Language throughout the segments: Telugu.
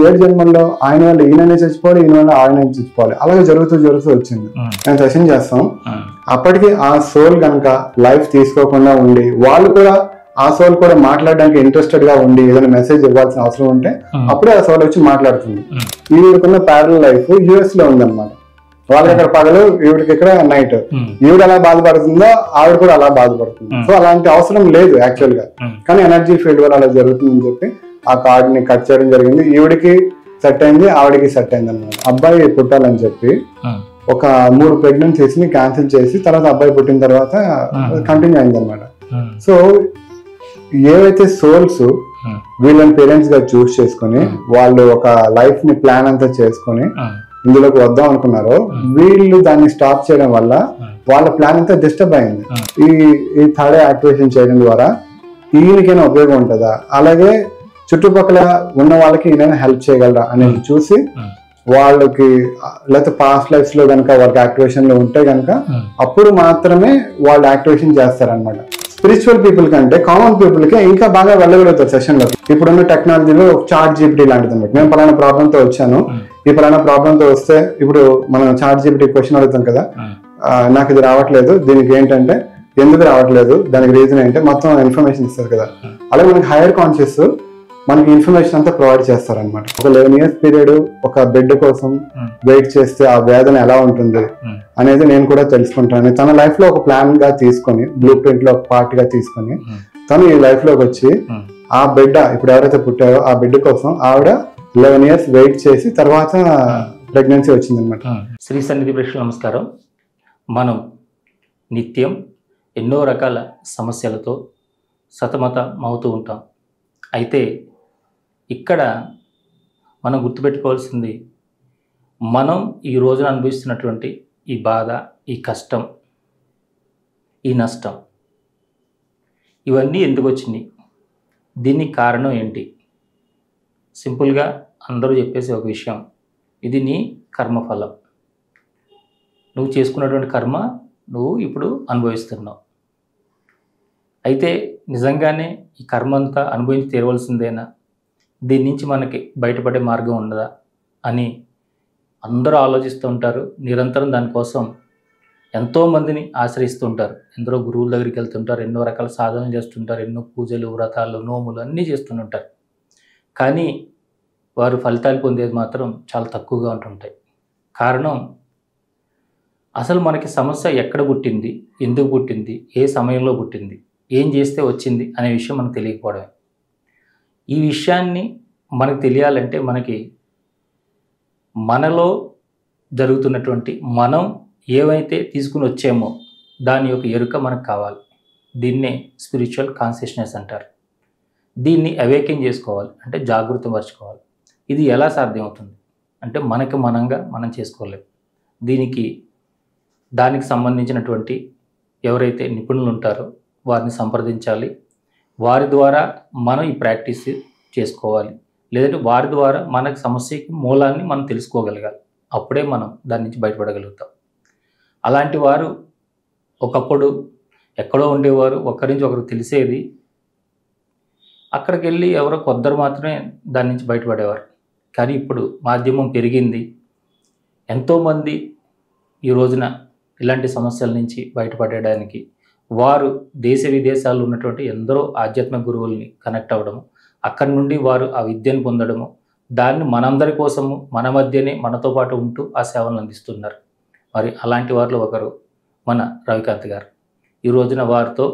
7 జన్మల్లో ఆయన వల్ల ఈయననే చచ్చిపోవాలి, ఈయన వల్ల ఆయన చచ్చిపోవాలి, అలాగే జరుగుతూ వచ్చింది. మేము సెషన్ చేస్తాం. అప్పటికి ఆ సోల్ కనుక లైఫ్ తీసుకోకుండా ఉండి, వాళ్ళు కూడా ఆ సోల్ కూడా మాట్లాడడానికి ఇంట్రెస్టెడ్ గా ఉండి ఏదైనా మెసేజ్ ఇవ్వాల్సిన అవసరం ఉంటే అప్పుడే ఆ సోల్ వచ్చి మాట్లాడుతుంది. ఈవిడకున్న ప్యారల్ లైఫ్ యుఎస్ లో ఉందన్నమాట. వాళ్ళకి అక్కడ పగలు, ఈవిడికి ఇక్కడ నైట్. ఈవిడ ఎలా బాధపడుతుందో ఆవిడ కూడా అలా బాధపడుతుంది. సో అలాంటి అవసరం లేదు యాక్చువల్ గా, కానీ ఎనర్జీ ఫీల్డ్ వల్ల అలా జరుగుతుందని చెప్పి ఆ కార్డ్ ని కట్ చేయడం జరిగింది. ఈవిడికి సెట్ అయింది, ఆవిడకి సెట్ అయింది అనమాట. అబ్బాయి పుట్టాలని చెప్పి ఒక 3 ప్రెగ్నెన్సీస్ ని క్యాన్సిల్ చేసి తర్వాత అబ్బాయి పుట్టిన తర్వాత కంటిన్యూ అయింది అనమాట. సో ఏవైతే సోల్స్ వీళ్ళని పేరెంట్స్ గా చూస్ చేసుకుని వాళ్ళు ఒక లైఫ్ ని ప్లాన్ అంతా చేసుకుని ఇందులోకి వద్దాం అనుకున్నారో, వీళ్ళు దాన్ని స్టాప్ చేయడం వల్ల వాళ్ళ ప్లాన్ అంతా డిస్టర్బ్ అయింది. ఈ థర్డ్ యాక్టివేషన్ చేయడం ద్వారా ఈయనకైనా ఉపయోగం ఉంటుందా, అలాగే చుట్టుపక్కల ఉన్న వాళ్ళకి ఈయన హెల్ప్ చేయగలరా అనేది చూసి వాళ్ళకి, లేకపోతే పాస్ట్ లైఫ్స్ లో కనుక వాళ్ళకి యాక్టివేషన్ లో ఉంటే కనుక అప్పుడు మాత్రమే వాళ్ళు యాక్టివేషన్ చేస్తారనమాట. స్పిరిచువల్ పీపుల్ కంటే కామన్ పీపుల్ కి ఇంకా బాగా వెళ్ళగలుగుతారు సెషన్ లో. ఇప్పుడున్న టెక్నాలజీలో చాట్ జీపీటీ లాంటిది అనమాట. నేను పలానా ప్రాబ్లమ్ తో వచ్చాను, ఈ పలానా ప్రాబ్లమ్ తో వస్తే ఇప్పుడు మనం చాట్ జీపీటీ క్వశ్చన్ అడుగుతాం కదా, నాకు ఇది రావట్లేదు, దీనికి ఏంటంటే ఎందుకు రావట్లేదు, దానికి రీజన్ ఏంటంటే మొత్తం ఇన్ఫర్మేషన్ ఇస్తారు కదా. అలాగే మనకి హైయర్ కాన్షియస్ మనకి ఇన్ఫర్మేషన్ అంతా ప్రొవైడ్ చేస్తారనమాట. ఒక 11 years పీరియడ్ ఒక బిడ్డ కోసం వెయిట్ చేస్తే ఆ వేదన ఎలా ఉంటుంది అనేది నేను కూడా తెలుసుకుంటాను. తన లైఫ్ లో ఒక ప్లాన్ గా తీసుకొని, బ్లూ ప్రింట్ లో ఒక పార్ట్ గా తీసుకొని తను ఈ లైఫ్ లోకి వచ్చి ఆ బిడ్డ ఇప్పుడు ఎవరైతే పుట్టారో ఆ బిడ్డ కోసం ఆవిడ 11 years వెయిట్ చేసి తర్వాత ప్రెగ్నెన్సీ వచ్చింది అనమాట. శ్రీ సన్నిధి ప్రేక్షకులకు నమస్కారం. మనం నిత్యం ఎన్నో రకాల సమస్యలతో సతమతం అవుతూ ఉంటాం. అయితే ఇక్కడ మనం గుర్తుపెట్టుకోవాల్సింది, మనం ఈ రోజున అనుభవిస్తున్నటువంటి ఈ బాధ, ఈ కష్టం, ఈ నష్టం, ఇవన్నీ ఎందుకు వచ్చినాయి, దీనికి కారణం ఏంటి? సింపుల్గా అందరూ చెప్పేసి ఒక విషయం, ఇది నీ కర్మఫలం. నువ్వు చేసుకున్నటువంటి కర్మ నువ్వు ఇప్పుడు అనుభవిస్తున్నావు. అయితే నిజంగానే ఈ కర్మ అంతా అనుభవించి తీరవలసిందేనా, దీని నుంచి మనకి బయటపడే మార్గం ఉండదా అని అందరూ ఆలోచిస్తూ ఉంటారు. నిరంతరం దానికోసం ఎంతోమందిని ఆశ్రయిస్తూ ఉంటారు. ఎందరో గురువుల దగ్గరికి వెళ్తుంటారు, ఎన్నో రకాల సాధనలు చేస్తుంటారు, ఎన్నో పూజలు, వ్రతాలు, నోములు అన్నీ చేస్తుంటారు. కానీ వారు ఫలితాలు పొందేది మాత్రం చాలా తక్కువగా ఉంటుంటాయి. కారణం, అసలు మనకి సమస్య ఎక్కడ పుట్టింది, ఎందుకు పుట్టింది, ఏ సమయంలో పుట్టింది, ఏం చేస్తే వచ్చింది అనే విషయం మనకు తెలియకపోవడమే. ఈ విషయాన్ని మనకు తెలియాలంటే మనకి మనలో జరుగుతున్నటువంటి, మనం ఏవైతే తీసుకుని వచ్చామో దాని యొక్క ఎరుక మనకు కావాలి. దీన్నే స్పిరిచువల్ కాన్షియస్నెస్ అంటారు. దీన్ని అవేకెన్ చేసుకోవాలి, అంటే జాగృతపరచుకోవాలి. ఇది ఎలా సాధ్యమవుతుంది అంటే మనకి మనంగా మనం చేసుకోలేం. దానికి సంబంధించినటువంటి ఎవరైతే నిపుణులు ఉంటారో వారిని సంప్రదించాలి. వారి ద్వారా మనం ఈ ప్రాక్టీస్ చేసుకోవాలి. లేదంటే వారి ద్వారా మనకు సమస్యకి మూలాన్ని మనం తెలుసుకోగలగాలి. అప్పుడే మనం దాని నుంచి బయటపడగలుగుతాం. అలాంటి వారు ఒకప్పుడు ఎక్కడో ఉండేవారు, ఒకరి నుంచి ఒకరు తెలిసేది. అక్కడికి వెళ్ళి ఎవరో కొందరు మాత్రమే దాని నుంచి బయటపడేవారు. కానీ ఇప్పుడు మాధ్యమం పెరిగింది. ఎంతోమంది ఈ రోజున ఇలాంటి సమస్యల నుంచి బయటపడడానికి వారు దేశ విదేశాల్లో ఉన్నటువంటి ఎందరో ఆధ్యాత్మిక గురువుల్ని కనెక్ట్ అవ్వడము, అక్కడి నుండి వారు ఆ విద్యను పొందడము, దాన్ని మనందరి కోసము మన మధ్యనే మనతో పాటు ఉంటూ ఆ సేవలను అందిస్తున్నారు. మరి అలాంటి వారిలో ఒకరు మన రవికాంత్ గారు. ఈ రోజున వారితో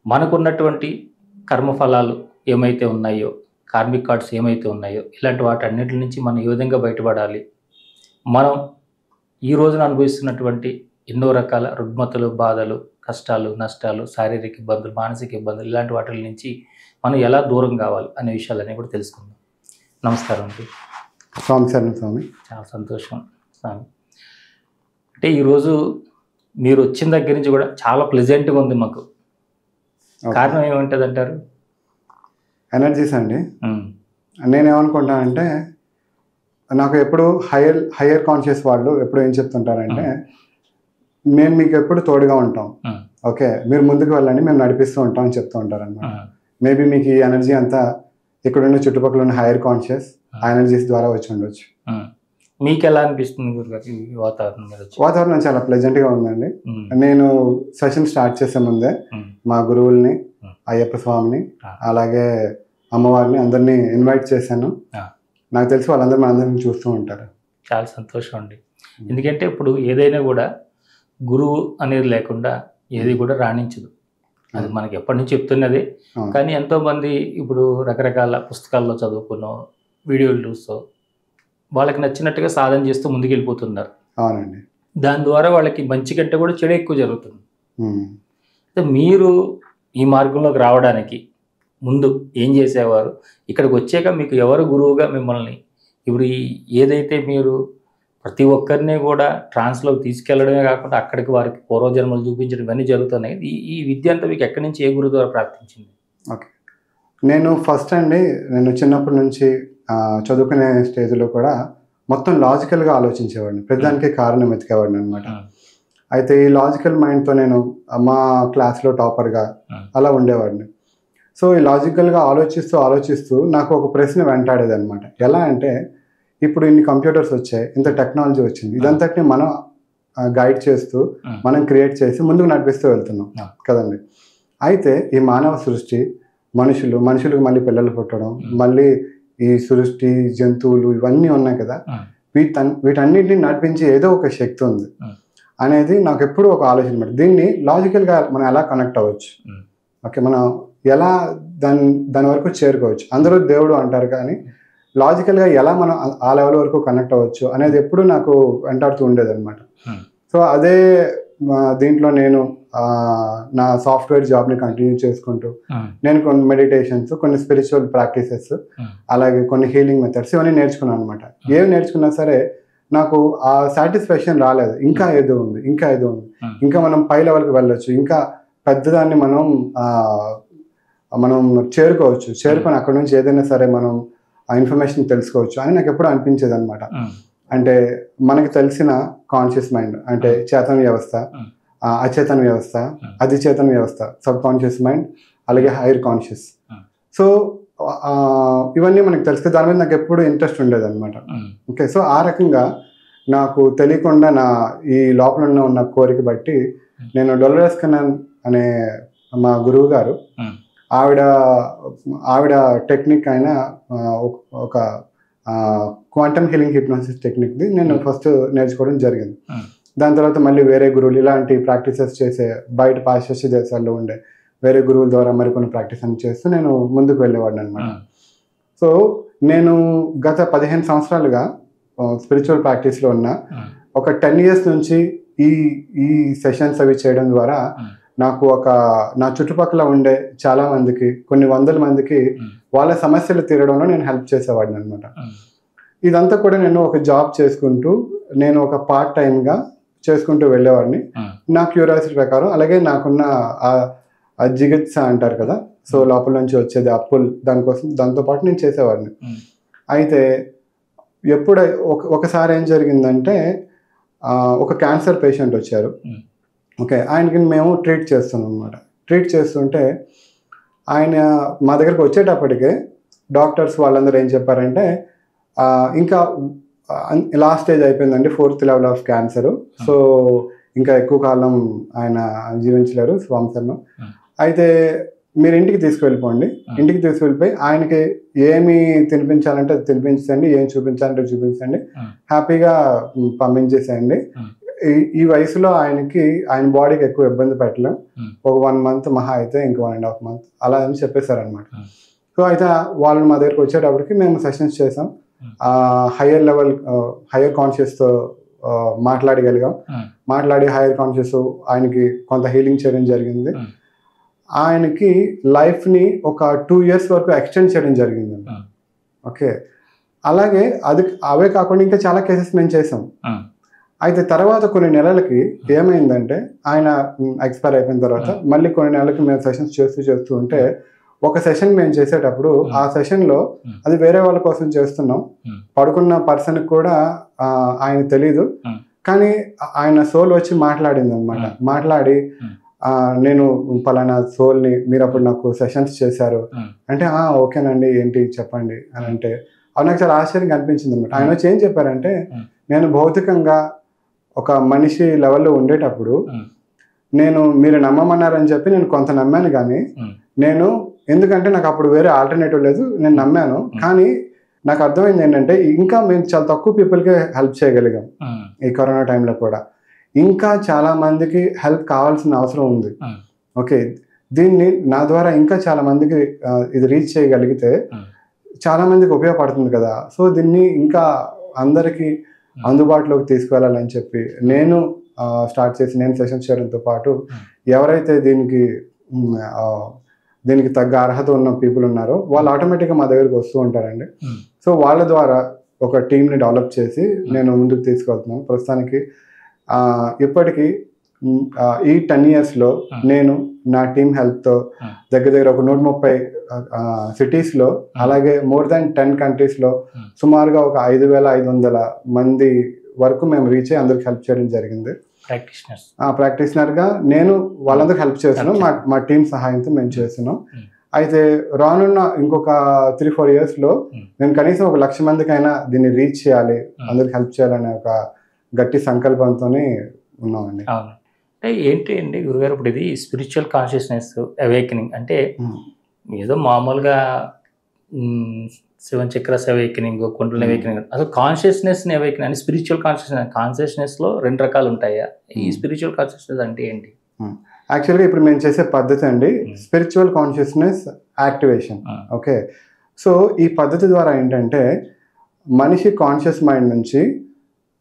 మనకున్నటువంటి కర్మఫలాలు ఏమైతే ఉన్నాయో, కార్మిక్ కార్డ్స్ ఏమైతే ఉన్నాయో, ఇలాంటి వాటన్నిటి నుంచి మనం ఏ విధంగా బయటపడాలి, మనం ఈ రోజున అనుభవిస్తున్నటువంటి ఎన్నో రకాల రుగ్మతలు, బాధలు, కష్టాలు, నష్టాలు, శారీరక ఇబ్బందులు, మానసిక ఇబ్బందులు, ఇలాంటి వాటి నుంచి మనం ఎలా దూరం కావాలి అనే విషయాలన్నీ కూడా తెలుసుకుందాం. నమస్కారం అండి. స్వామి. చాలా సంతోషం స్వామి. అంటే ఈరోజు మీరు వచ్చిన దగ్గర నుంచి కూడా చాలా ప్లెజెంట్గా ఉంది మాకు. కారణం ఏముంటుంది అంటారు? ఎనర్జీస్ అండి. నేనేమనుకుంటానంటే, నాకు ఎప్పుడు హయ్యర్ కాన్షియస్ వాళ్ళు ఎప్పుడు ఏం చెప్తుంటారంటే, మేము మీకు ఎప్పుడు తోడుగా ఉంటాం, ఓకే మీరు ముందుకు వెళ్ళండి, మేము నడిపిస్తూ ఉంటాం అని చెప్తూ ఉంటారు అనమాట. మేబీ మీకు ఈ ఎనర్జీ అంతా ఇక్కడ ఉన్న చుట్టుపక్కల ఉన్న హైయర్ కాన్షియస్ ఎనర్జీస్ ద్వారా వచ్చి ఉండొచ్చు. మీకు ఎలా అనిపిస్తుంది గురుగారు ఈ వాతావరణం? వాతావరణం చాలా ప్లెజెంట్ గా ఉందండి. నేను సెషన్ స్టార్ట్ చేసే ముందే మా గురువుల్ని, అయ్యప్ప స్వామిని, అలాగే అమ్మవారిని అందరినీ ఇన్వైట్ చేశాను. నాకు తెలిసి వాళ్ళందరూ మనందరినీ చూస్తూ ఉంటారు. చాలా సంతోషం అండి. ఎందుకంటే ఇప్పుడు ఏదైనా కూడా గురువు అనేది లేకుండా ఏది కూడా రాణించదు. అది మనకి ఎప్పటి నుంచి చెప్తున్నది. కానీ ఎంతోమంది ఇప్పుడు రకరకాల పుస్తకాల్లో చదువుకున్నో వీడియోలు చూస్తూ వాళ్ళకి నచ్చినట్టుగా సాధన చేస్తూ ముందుకు వెళ్ళిపోతున్నారు. అవునండి. దాని ద్వారా వాళ్ళకి మంచి కంటే కూడా చెడు ఎక్కువ జరుగుతుంది. అయితే మీరు ఈ మార్గంలోకి రావడానికి ముందు ఏం చేసేవారు? ఇక్కడికి వచ్చాక మీకు ఎవరు గురువుగా మిమ్మల్ని ఇప్పుడు ఏదైతే మీరు ప్రతి ఒక్కరిని కూడా ట్రాన్స్లోకి తీసుకెళ్లడమే కాకుండా అక్కడికి వారికి పూర్వజన్మలు చూపించడం ఇవన్నీ జరుగుతున్నాయి. ఈ విద్య అంతా మీకు ఎక్కడి నుంచి ఏ గురువు ద్వారా ప్రాప్తించింది? ఓకే, నేను ఫస్ట్ అండి, నేను చిన్నప్పటి నుంచి చదువుకునే స్టేజ్లో కూడా మొత్తం లాజికల్గా ఆలోచించేవాడిని, ప్రతిదానికి కారణం వెతికేవాడిని అనమాట. అయితే ఈ లాజికల్ మైండ్తో నేను మా క్లాస్లో టాపర్గా అలా ఉండేవాడిని. సో ఈ లాజికల్గా ఆలోచిస్తూ నాకు ఒక ప్రశ్న వెంటాడేది అనమాట. ఎలా అంటే, ఇప్పుడు ఇన్ని కంప్యూటర్స్ వచ్చాయి, ఇంత టెక్నాలజీ వచ్చింది, ఇదంతటిని మనం గైడ్ చేస్తూ మనం క్రియేట్ చేసి ముందుకు నడిపిస్తూ వెళ్తున్నాం కదండి. అయితే ఈ మానవ సృష్టి, మనుషులకు మళ్ళీ పిల్లలు పుట్టడం, మళ్ళీ ఈ సృష్టి, జంతువులు ఇవన్నీ ఉన్నాయి కదా, వీటన్నిటిని నడిపించి ఏదో ఒక శక్తి ఉంది అనేది నాకు ఎప్పుడూ ఒక ఆలోచన అనమాట. దీన్ని లాజికల్గా మనం ఎలా కనెక్ట్ అవ్వచ్చు, ఓకే, మనం ఎలా దాని వరకు చేరుకోవచ్చు. అందరూ దేవుడు అంటారు, కానీ లాజికల్గా ఎలా మనం ఆ లెవెల్ వరకు కనెక్ట్ అవ్వచ్చు అనేది ఎప్పుడు నాకు వెంటాడుతూ ఉండేది అనమాట. సో అదే దీంట్లో నేను నా సాఫ్ట్వేర్ జాబ్ని కంటిన్యూ చేసుకుంటూ నేను కొన్ని మెడిటేషన్స్, కొన్ని స్పిరిచువల్ ప్రాక్టీసెస్, అలాగే కొన్ని హీలింగ్ మెథడ్స్ ఇవన్నీ నేర్చుకున్నాను అనమాట. ఏమి నేర్చుకున్నా సరే నాకు ఆ సాటిస్ఫాక్షన్ రాలేదు. ఇంకా ఏదో ఉంది, ఇంకా మనం పై లెవెల్కి వెళ్ళొచ్చు, ఇంకా పెద్దదాన్ని మనం చేరుకొని అక్కడ నుంచి ఏదైనా సరే మనం ఆ ఇన్ఫర్మేషన్ తెలుసుకోవచ్చు అని నాకు ఎప్పుడు అనిపించేది అనమాట. అంటే మనకి తెలిసిన కాన్షియస్ మైండ్ అంటే చేతన వ్యవస్థ, అచేతన వ్యవస్థ, అధిచేతన వ్యవస్థ, సబ్ కాన్షియస్ మైండ్, అలాగే హైయర్ కాన్షియస్. సో ఇవన్నీ మనకు తెలిస్తే దాని మీద నాకు ఎప్పుడు ఇంట్రెస్ట్ ఉండేది అనమాట. ఓకే, సో ఆ రకంగా నాకు తెలియకుండా నా ఈ లోపల ఉన్న కోరిక బట్టి నేను డొలరస్ కన్నాన్ అనే మా గురువు గారు, ఆవిడ టెక్నిక్ అయిన ఒక క్వాంటమ్ హీలింగ్ హిప్నోసిస్ టెక్నిక్ది నేను ఫస్ట్ నేర్చుకోవడం జరిగింది. దాని తర్వాత మళ్ళీ వేరే గురువులు ఇలాంటి ప్రాక్టీసెస్ చేసే బయట పాశ్చాత్య దేశాల్లో ఉండే వేరే గురువుల ద్వారా మరికొన్ని ప్రాక్టీస్ అని చేస్తూ నేను ముందుకు వెళ్ళేవాడిని అనమాట. సో నేను గత 15 సంవత్సరాలుగా స్పిరిచువల్ ప్రాక్టీస్లో ఉన్న ఒక 10 years నుంచి ఈ సెషన్స్ అవి చేయడం ద్వారా నాకు నా చుట్టుపక్కల ఉండే చాలా మందికి, కొన్ని వందల మందికి వాళ్ళ సమస్యలు తీరడంలో నేను హెల్ప్ చేసేవాడిని అనమాట. ఇదంతా కూడా నేను ఒక జాబ్ చేసుకుంటూ, నేను ఒక పార్ట్ టైంగా చేసుకుంటూ వెళ్ళేవాడిని నా క్యూరియాసిటీ ప్రకారం. అలాగే నాకున్న ఆ జిగిత్స అంటారు కదా, సో లోపల నుంచి వచ్చేది అప్పుల్, దాంతో పాటు నేను చేసేవాడిని. అయితే ఒకసారి ఏం జరిగిందంటే, ఒక క్యాన్సర్ పేషెంట్ వచ్చారు. ఓకే, ఆయనకి మేము ట్రీట్ చేస్తున్నాం అనమాట. ట్రీట్ చేస్తుంటే ఆయన మా దగ్గరకు వచ్చేటప్పటికే డాక్టర్స్ వాళ్ళందరూ ఏం చెప్పారంటే, ఇంకా లాస్ట్ స్టేజ్ అయిపోయిందండి, 4th level of cancer, so ఇంకా ఎక్కువ కాలం ఆయన జీవించలేరు స్వామిసర్ను. అయితే మీరు ఇంటికి తీసుకువెళ్ళిపోండి, ఇంటికి తీసుకువెళ్ళిపోయి ఆయనకి ఏమి తినిపించాలంటే అది తినిపించండి, ఏం చూపించాలంటే చూపించండి, హ్యాపీగా పంపించేసేయండి. ఈ వయసులో ఆయన బాడీకి ఎక్కువ ఇబ్బంది పెట్టలేం, ఒక 1 month మహా అయితే ఇంకా 1.5 months అలా అని చెప్పేశారనమాట. సో అయితే వాళ్ళు మా దగ్గరికి వచ్చేటప్పటికి మేము సెషన్స్ చేసాం. హయ్యర్ కాన్షియస్తో మాట్లాడి హైయర్ కాన్షియస్ ఆయనకి కొంత హీలింగ్ చేయడం జరిగింది. ఆయనకి లైఫ్ని ఒక 2 years వరకు ఎక్స్టెండ్ చేయడం జరిగిందండి. ఓకే, అలాగే అవే కాకుండా ఇంకా చాలా కేసెస్ మేము చేసాం. అయితే తర్వాత కొన్ని నెలలకి ఏమైందంటే, ఆయన ఎక్స్పైర్ అయిపోయిన తర్వాత మళ్ళీ కొన్ని నెలలకి మేము సెషన్స్ చేస్తూ ఉంటే, ఒక సెషన్ మేము చేసేటప్పుడు ఆ సెషన్లో అది వేరే వాళ్ళ కోసం చేస్తున్నాం, పడుకున్న పర్సన్కి కూడా ఆయన తెలీదు, కానీ ఆయన సోల్ వచ్చి మాట్లాడింది అనమాట. మాట్లాడి నేను పలానా సోల్ని, మీరు అప్పుడు నాకు సెషన్స్ చేశారు అంటే ఓకేనండి ఏంటి చెప్పండి అని అంటే అది నాకు చాలా ఆశ్చర్యంగా అనిపించింది అనమాట. ఆయన వచ్చి ఏం చెప్పారంటే, నేను భౌతికంగా ఒక మనిషి లెవెల్లో ఉండేటప్పుడు మీరు నమ్మమన్నారని చెప్పి నేను కొంత నమ్మాను, కానీ ఎందుకంటే నాకు అప్పుడు వేరే ఆల్టర్నేటివ్ లేదు, నేను నమ్మాను. కానీ నాకు అర్థమైంది ఏంటంటే ఇంకా మేము చాలా తక్కువ పీపుల్కి హెల్ప్ చేయగలిగాం ఈ కరోనా టైంలో కూడా. ఇంకా చాలా మందికి హెల్ప్ కావాల్సిన అవసరం ఉంది. ఓకే, దీన్ని నా ద్వారా ఇంకా చాలా మందికి ఇది రీచ్ చేయగలిగితే చాలా మందికి ఉపయోగపడుతుంది కదా. సో దీన్ని ఇంకా అందరికీ అందుబాటులోకి తీసుకువెళ్ళాలని చెప్పి నేను స్టార్ట్ చేసి నేను సెషన్స్ చేయడంతో పాటు ఎవరైతే దీనికి తగ్గ అర్హత ఉన్న పీపుల్ ఉన్నారో వాళ్ళు ఆటోమేటిక్గా మా దగ్గరికి వస్తూ ఉంటారండి. సో వాళ్ళ ద్వారా ఒక టీంని డెవలప్ చేసి నేను ముందుకు తీసుకెళ్తున్నాను. ప్రస్తుతానికి ఇప్పటికీ ఈ 10 yearsలో నేను నా టీమ్ హెల్ప్తో దగ్గర ఒక 130 సిటీస్లో, అలాగే more than 10 countries సుమారుగా ఒక 5,500 మంది వరకు మేము రీచ్ అయ్యి అందరికి హెల్ప్ చేయడం జరిగింది. ప్రాక్టీషనర్గా నేను వాళ్ళందరికి హెల్ప్ చేస్తున్నాం, మా టీం సహాయంతో మేము చేస్తున్నాం. అయితే రానున్న ఇంకొక 3-4 yearsలో మేము కనీసం 1,00,000 మందికైనా దీన్ని రీచ్ చేయాలి, అందరికి హెల్ప్ చేయాలనే ఒక గట్టి సంకల్పంతోనే ఉన్నామండి. అంటే ఏంటి అండి గురుగారు, ఇప్పుడు ఇది స్పిరిచువల్ కాన్షియస్నెస్ అవేకనింగ్ అంటే ఏదో మామూలుగా 7 చక్రస్ అవేకనింగ్, కుండలిని అవేకనింగ్, అసలు కాన్షియస్నెస్ని అవేకనింగ్ అంటే స్పిరిచువల్ కాన్షియస్నెస్లో 2 రకాలు ఉంటాయా? ఈ స్పిరిచువల్ కాన్షియస్నెస్ అంటే ఏంటి? యాక్చువల్గా ఇప్పుడు మేము చేసే పద్ధతి అండి spiritual consciousness activation. Okay, so ఈ పద్ధతి ద్వారా ఏంటంటే మనిషి కాన్షియస్ మైండ్ నుంచి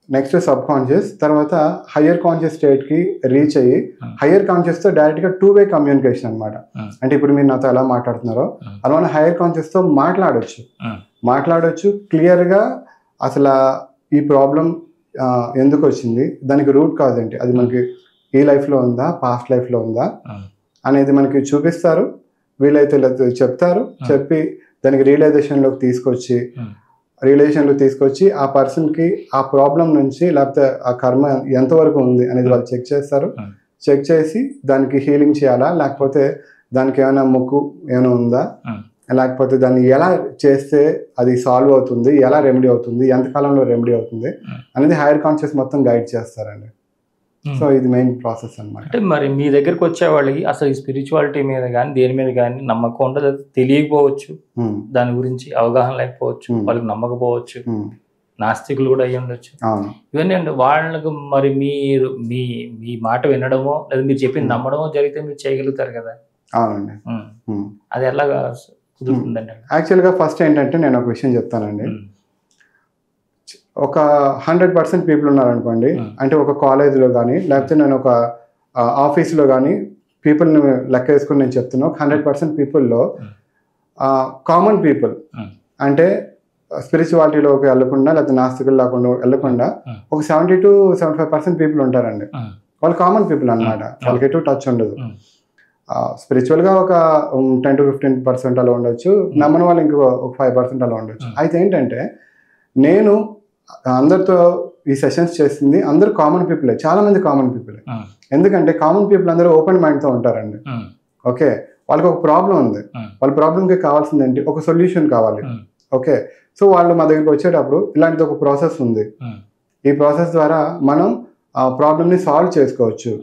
నెక్స్ట్ సబ్ కాన్షియస్, తర్వాత హయ్యర్ కాన్షియస్ స్టేట్కి రీచ్ అయ్యి హయ్యర్ కాన్షియస్తో డైరెక్ట్గా 2-way కమ్యూనికేషన్ అనమాట. అంటే ఇప్పుడు మీరు నాతో ఎలా మాట్లాడుతున్నారో అలా మనం హయ్యర్ కాన్షియస్తో మాట్లాడొచ్చు క్లియర్గా. అసలు ఈ ప్రాబ్లం ఎందుకు వచ్చింది, దానికి రూట్ కాజ్ ఏంటి, అది మనకి ఈ లైఫ్లో ఉందా పాస్ట్ లైఫ్లో ఉందా అనేది మనకి చూపిస్తారు, వీలైతే చెప్తారు, చెప్పి దానికి రియలైజేషన్లోకి తీసుకొచ్చి ఆ పర్సన్కి ఆ ప్రాబ్లం నుంచి లేకపోతే ఆ కర్మ ఎంతవరకు ఉంది అనేది వాళ్ళు చెక్ చేస్తారు. చెక్ చేసి దానికి హీలింగ్ చేయాలా, లేకపోతే దానికి ఏమైనా మొక్కు ఏమైనా ఉందా, లేకపోతే దాన్ని ఎలా చేస్తే అది సాల్వ్ అవుతుంది, ఎలా రెమెడీ అవుతుంది, ఎంతకాలంలో రెమెడీ అవుతుంది అనేది హైయర్ కాన్షియస్ మొత్తం గైడ్ చేస్తారండి. సో ఇది మెయిన్ ప్రాసెస్ అన్నమాట. అంటే మరి మీ దగ్గరకు వచ్చే వాళ్ళకి అసలు ఈ స్పిరిచువాలిటీ మీద కానీ దేని మీద కానీ నమ్మకం ఉండదు, తెలియకపోవచ్చు, దాని గురించి అవగాహన లేకపోవచ్చు, వాళ్ళకి నమ్మకపోవచ్చు, నాస్తికులు కూడా అయ్యి ఉండొచ్చు. ఇవన్నీ అంటే వాళ్ళకు మరి మీరు మీ మాట వినడమో లేదా మీరు చెప్పింది నమ్మడమో జరిగితే మీరు చేయగలుగుతారు కదా. అవునండి, అది ఎలాగా కుదురుతుందండి? యాక్చువల్గా ఫస్ట్ ఏంటంటే నేను ఒక విషయం చెప్తానండి. ఒక 100% పీపుల్ ఉన్నారనుకోండి, అంటే ఒక కాలేజ్లో కానీ లేకపోతే నేను ఒక ఆఫీస్లో కానీ పీపుల్ని లెక్క వేసుకుని నేను చెప్తున్నా, 100% పీపుల్లో కామన్ పీపుల్ అంటే స్పిరిచువాలిటీలోకి వెళ్ళకుండా లేకపోతే నాస్తికులు లేకుండా వెళ్ళకుండా ఒక 70-75% పీపుల్ ఉంటారండి. వాళ్ళు కామన్ పీపుల్ అనమాట, వాళ్ళకి ఎటు టచ్ ఉండదు. స్పిరిచువల్గా ఒక 10-15% అలా ఉండొచ్చు, నమ్మని వాళ్ళు ఇంకో 5% అలా ఉండొచ్చు. అయితే ఏంటంటే నేను అందరితో ఈ సెషన్స్ చేసింది అందరూ కామన్ పీపులే, చాలా మంది కామన్ పీపులే. ఎందుకంటే కామన్ పీపుల్ అందరూ ఓపెన్ మైండ్తో ఉంటారండి. ఓకే, వాళ్ళకి ఒక ప్రాబ్లం ఉంది, వాళ్ళ ప్రాబ్లంకి కావాల్సింది ఏంటి, ఒక సొల్యూషన్ కావాలి. ఓకే, సో వాళ్ళు మా దగ్గరికి వచ్చేటప్పుడు ఇలాంటిది ఒక ప్రాసెస్ ఉంది, ఈ ప్రాసెస్ ద్వారా మనం ఆ ప్రాబ్లమ్ని సాల్వ్ చేసుకోవచ్చు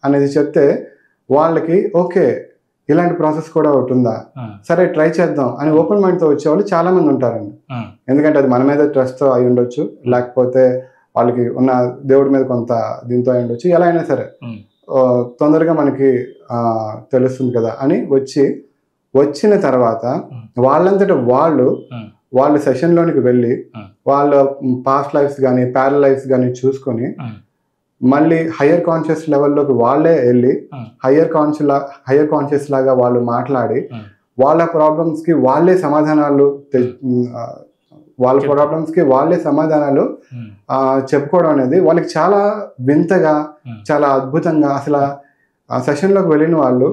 అనేది చెప్తే వాళ్ళకి ఓకే ఇలాంటి ప్రాసెస్ కూడా ఒకటి ఉందా, సరే ట్రై చేద్దాం అని ఓపెన్ మైండ్తో వచ్చేవాళ్ళు చాలా మంది ఉంటారండి. ఎందుకంటే అది మన మీద ట్రస్ట్తో అయి ఉండొచ్చు, లేకపోతే వాళ్ళకి ఉన్న దేవుడి మీద కొంత దీంతో అయి ఉండొచ్చు, ఎలా అయినా సరే తొందరగా మనకి తెలుస్తుంది కదా అని వచ్చిన తర్వాత వాళ్ళంతటా వాళ్ళు సెషన్లోనికి వెళ్ళి వాళ్ళ పాస్ట్ లైఫ్స్ కానీ ప్యారల్ లైఫ్స్ కానీ చూసుకొని మళ్ళీ హయ్యర్ కాన్షియస్ లెవెల్లోకి వాళ్ళే వెళ్ళి హయ్యర్ కాన్షియస్ లాగా వాళ్ళు మాట్లాడి వాళ్ళ ప్రాబ్లమ్స్కి వాళ్ళే సమాధానాలు చెప్పుకోవడం అనేది వాళ్ళకి చాలా వింతగా చాలా అద్భుతంగా. అసలు ఆ సెషన్లోకి వెళ్ళిన వాళ్ళు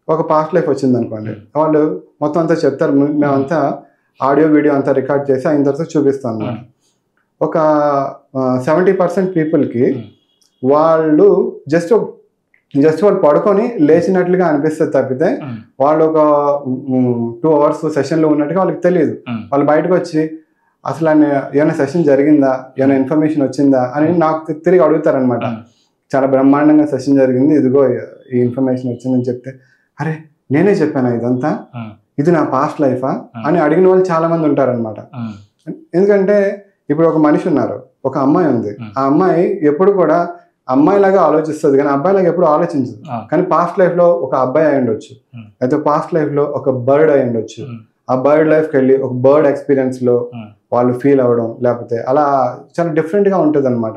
ఒక పాస్ట్ లైఫ్ వచ్చింది అనుకోండి, వాళ్ళు మొత్తం అంతా చెప్తారు, మేమంతా ఆడియో వీడియో అంతా రికార్డ్ చేసి అయిన తర్వాత చూపిస్తాం అన్నమాట. ఒక 70% పీపుల్కి వాళ్ళు జస్ట్ జస్ట్ వాళ్ళు పడుకొని లేచినట్లుగా అనిపిస్తుంది తప్పితే వాళ్ళు ఒక 2 hours సెషన్లో ఉన్నట్టుగా వాళ్ళకి తెలియదు. వాళ్ళు బయటకు వచ్చి అసలు ఏమైనా సెషన్ జరిగిందా, ఏమైనా ఇన్ఫర్మేషన్ వచ్చిందా అని నాకు తిరిగి అడుగుతారనమాట. చాలా బ్రహ్మాండంగా సెషన్ జరిగింది, ఇదిగో ఈ ఇన్ఫర్మేషన్ వచ్చిందని చెప్తే, అరే నేనే చెప్పాను ఇదంతా, ఇది నా పాస్ట్ లైఫా అని అడిగిన వాళ్ళు చాలా మంది ఉంటారనమాట. ఎందుకంటే ఇప్పుడు ఒక మనిషి ఉన్నారు, ఒక అమ్మాయి ఉంది, ఆ అమ్మాయి ఎప్పుడు కూడా అమ్మాయిలాగా ఆలోచిస్తుంది కానీ అబ్బాయిలాగా ఎప్పుడు ఆలోచించదు. కానీ పాస్ట్ లైఫ్ లో ఒక అబ్బాయి అయి ఉండొచ్చు, అయితే పాస్ట్ లైఫ్ లో ఒక బర్డ్ అయి ఉండొచ్చు. ఆ బర్డ్ లైఫ్కి వెళ్ళి ఒక బర్డ్ ఎక్స్పీరియన్స్ లో వాళ్ళు ఫీల్ అవ్వడం, లేకపోతే అలా చాలా డిఫరెంట్ గా ఉంటుంది అనమాట.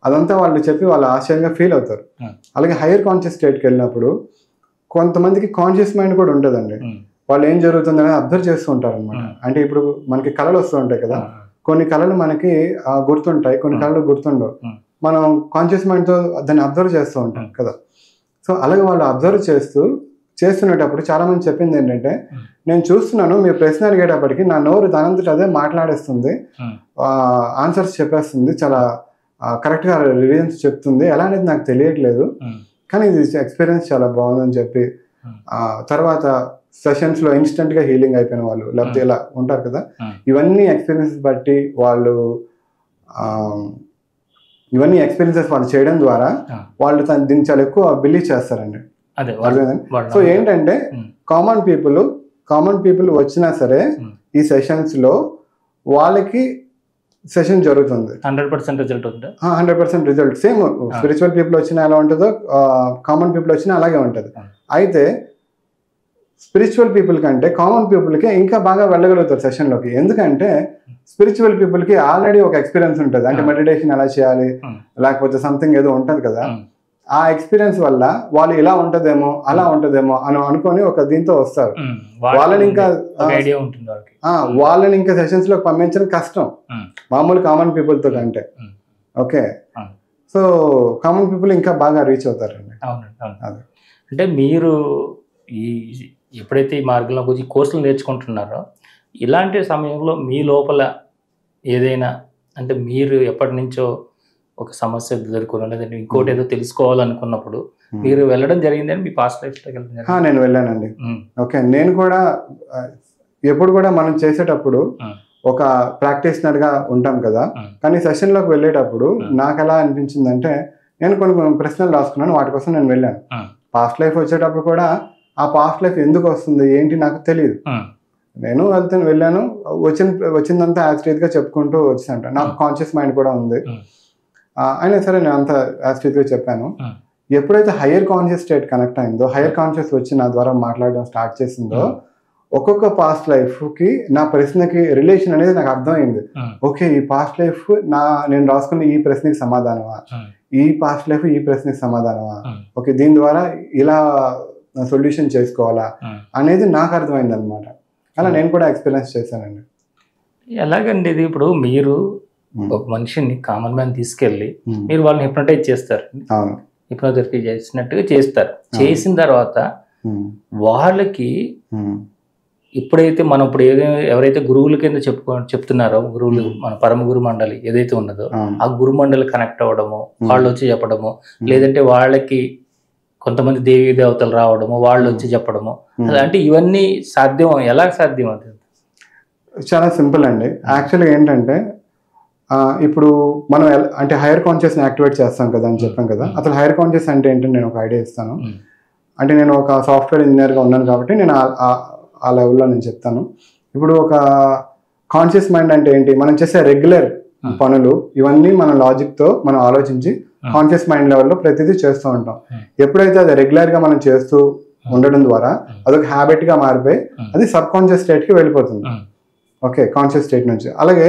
అదంతా వాళ్ళు చెప్పి వాళ్ళు ఆశ్చర్యంగా ఫీల్ అవుతారు. అలాగే హైయర్ కాన్షియస్ స్టేట్కి వెళ్ళినప్పుడు కొంతమందికి కాన్షియస్ మైండ్ కూడా ఉంటుందండి. వాళ్ళు ఏం జరుగుతుందని అబ్జర్వ్ చేస్తూ ఉంటారు అనమాట. అంటే ఇప్పుడు మనకి కళలు వస్తూ ఉంటాయి కదా, కొన్ని కళలు మనకి గుర్తుంటాయి, కొన్ని కళలు గుర్తుండవు. మనం కాన్షియస్ మైండ్తో దాన్ని అబ్జర్వ్ చేస్తూ ఉంటాం కదా. సో అలాగే వాళ్ళు అబ్జర్వ్ చేస్తున్నప్పుడు చాలా మంది చెప్పింది ఏంటంటే, నేను చూస్తున్నాను మీరు ప్రశ్న అడిగేటప్పటికి నా నోరు దానంతట అదే మాట్లాడేస్తుంది, ఆన్సర్స్ చెప్పేస్తుంది, చాలా కరెక్ట్గా రివిజన్స్ చెప్తుంది, ఎలా అనేది నాకు తెలియట్లేదు, కానీ ఇది ఎక్స్పీరియన్స్ చాలా బాగుందని చెప్పి తర్వాత సెషన్స్లో ఇన్స్టెంట్గా హీలింగ్ అయిపోయిన వాళ్ళు, లేకపోతే ఇలా ఉంటారు కదా. ఇవన్నీ ఎక్స్పీరియన్సెస్ బట్టి వాళ్ళు చేయడం ద్వారా వాళ్ళు దీన్ని చాలా ఎక్కువ బిలీవ్ చేస్తారండి. సో ఏంటంటే కామన్ పీపుల్ వచ్చినా సరే ఈ సెషన్స్ లో వాళ్ళకి సెషన్ జరుగుతుంది, 100% రిజల్ట్ ఉంది. 100% రిజల్ట్ సేమ్. స్పిరిచువల్ పీపుల్ వచ్చినా ఎలా ఉంటుందో కామన్ పీపుల్ వచ్చినా అలాగే ఉంటుంది. అయితే స్పిరిచువల్ పీపుల్ కంటే కామన్ పీపుల్కి ఇంకా బాగా వెళ్ళగలుగుతారు సెషన్లోకి. ఎందుకంటే స్పిరిచువల్ పీపుల్కి ఆల్రెడీ ఒక ఎక్స్పీరియన్స్ ఉంటుంది, అంటే మెడిటేషన్ ఎలా చేయాలి లేకపోతే సంథింగ్ ఏదో ఉంటుంది కదా. ఆ ఎక్స్పీరియన్స్ వల్ల వాళ్ళు ఇలా ఉంటదేమో అలా ఉంటదేమో అని అనుకొని ఒక దీంతో వస్తారు. వాళ్ళని ఇంకా సెషన్స్ లో పంపించడం కష్టం మామూలు కామన్ పీపుల్ తో కంటే. ఓకే, సో కామన్ పీపుల్ ఇంకా బాగా రీచ్ అవుతారండి. అదే అంటే మీరు ఎప్పుడైతే ఈ మార్గంలో గురించి కోర్సులు నేర్చుకుంటున్నారో ఇలాంటి సమయంలో మీ లోపల ఏదైనా, అంటే మీరు ఎప్పటి నుంచో ఒక సమస్య ఎదుర్కొనో లేదంటే ఇంకోటి ఏదో తెలుసుకోవాలనుకున్నప్పుడు మీరు వెళ్ళడం జరిగిందని మీ పాస్ట్ లైఫ్లోకి వెళ్ళడం? నేను వెళ్ళానండి. ఓకే, నేను కూడా ఎప్పుడు కూడా మనం చేసేటప్పుడు ఒక ప్రాక్టీషనర్ గా ఉంటాం కదా, కానీ సెషన్లోకి వెళ్ళేటప్పుడు నాకు ఎలా అనిపించిందంటే, నేను కొన్ని ప్రశ్నలు రాసుకున్నాను, వాటి కోసం నేను వెళ్ళాను. పాస్ట్ లైఫ్ వచ్చేటప్పుడు కూడా ఆ పాస్ట్ లైఫ్ ఎందుకు వస్తుంది ఏంటి నాకు తెలియదు. నేను వెళ్ళాను, వచ్చిందంతా యాక్చువల్గా చెప్పుకుంటూ వచ్చానంట. నాకు కాన్షియస్ మైండ్ కూడా ఉంది, అయినా సరే నేను అంతా యాక్చువల్గా చెప్పాను. ఎప్పుడైతే హయ్యర్ కాన్షియస్ స్టేట్ కనెక్ట్ అయిందో, హయ్యర్ కాన్షియస్ వచ్చి నా ద్వారా మాట్లాడడం స్టార్ట్ చేసిందో, ఒక్కొక్క పాస్ట్ లైఫ్కి నా ప్రశ్నకి రిలేషన్ అనేది నాకు అర్థమైంది. ఓకే, ఈ పాస్ట్ లైఫ్ నేను రాసుకున్న ఈ ప్రశ్నకి సమాధానమా, ఈ పాస్ట్ లైఫ్ ఈ ప్రశ్నకి సమాధానమా, ఓకే దీని ద్వారా ఇలా సొల్యూషన్ చేసుకోవాలా అనేది నాకు అర్థమైంది అనమాట. అలా నేను కూడా ఎక్స్పీరియన్స్ చేశానండి. ఎలాగండి ఇది? ఇప్పుడు మీరు ఒక మనిషిని కామన్ మ్యాన్ తీసుకెళ్ళి మీరు వాళ్ళని హిప్నటైజ్ చేస్తారు, హిప్నోథెరపీ చేసినట్టుగా చేస్తారు. చేసిన తర్వాత వాళ్ళకి ఇప్పుడైతే మనం ఇప్పుడు ఎవరైతే గురువుల కింద చెప్తున్నారో, గురువులు మన పరమ గురు మండలి ఏదైతే ఉన్నదో ఆ గురు మండలి కనెక్ట్ అవ్వడము, వాళ్ళు వచ్చి చెప్పడము, లేదంటే వాళ్ళకి కొంతమంది దేవీ దేవతలు రావడము, వాళ్ళు వచ్చి చెప్పడము, అంటే ఇవన్నీ సాధ్యం? ఎలా సాధ్యం అవుతుంది? చాలా సింపుల్ అండి. యాక్చువల్గా ఏంటంటే ఇప్పుడు మనం అంటే హైయర్ కాన్షియస్ని యాక్టివేట్ చేస్తాం కదా అని చెప్పాం కదా. అసలు హైయర్ కాన్షియస్ అంటే ఏంటంటే నేను ఒక ఐడియా ఇస్తాను. అంటే నేను ఒక సాఫ్ట్వేర్ ఇంజనీర్గా ఉన్నాను కాబట్టి నేను ఆ లెవెల్లో నేను చెప్తాను. ఇప్పుడు ఒక కాన్షియస్ మైండ్ అంటే ఏంటి, మనం చేసే రెగ్యులర్ పనులు ఇవన్నీ మన లాజిక్తో మనం ఆలోచించి కాన్షియస్ మైండ్ లెవెల్లో ప్రతిదీ చేస్తూ ఉంటాం. ఎప్పుడైతే అది రెగ్యులర్గా మనం చేస్తూ ఉండడం ద్వారా అదొక హ్యాబిట్గా మారిపోయి అది సబ్ కాన్షియస్ స్టేట్కి వెళ్ళిపోతుంది. ఓకే, కాన్షియస్ స్టేట్ నుంచి. అలాగే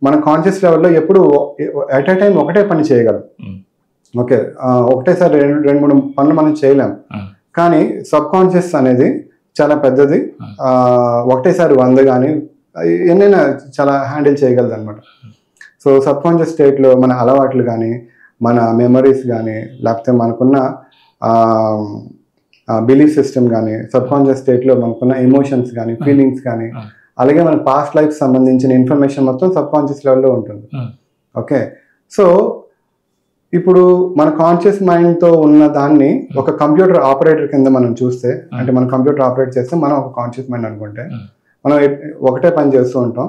మన కాన్షియస్ లెవెల్లో ఎప్పుడు ఎట్ ఏ టైం ఒకటే పని చేయగలం. ఓకే, ఒకటేసారి 2-3 పనులు మనం చేయలేం. కానీ సబ్ కాన్షియస్ అనేది చాలా పెద్దది, ఒకటేసారి 100 కానీ ఎన్నైనా చాలా హ్యాండిల్ చేయగలదు అనమాట. సో సబ్ కాన్షియస్ స్టేట్లో మన అలవాట్లు కానీ, మన మెమరీస్ కానీ, లేకపోతే మనకున్న బిలీఫ్ సిస్టమ్ కానీ, సబ్ కాన్షియస్ స్టేట్లో మనకున్న ఎమోషన్స్ కానీ, ఫీలింగ్స్ కానీ, అలాగే మన పాస్ట్ లైఫ్ సంబంధించిన ఇన్ఫర్మేషన్ మొత్తం సబ్ కాన్షియస్ లెవెల్లో ఉంటుంది. ఓకే, సో ఇప్పుడు మన కాన్షియస్ మైండ్ తో ఉన్న దాన్ని ఒక కంప్యూటర్ ఆపరేటర్ కింద మనం చూస్తే, అంటే మనం కంప్యూటర్ ఆపరేట్ చేస్తే మనం ఒక కాన్షియస్ మైండ్ అనుకుంటే మనం ఒకటే పని చేస్తూ ఉంటాం.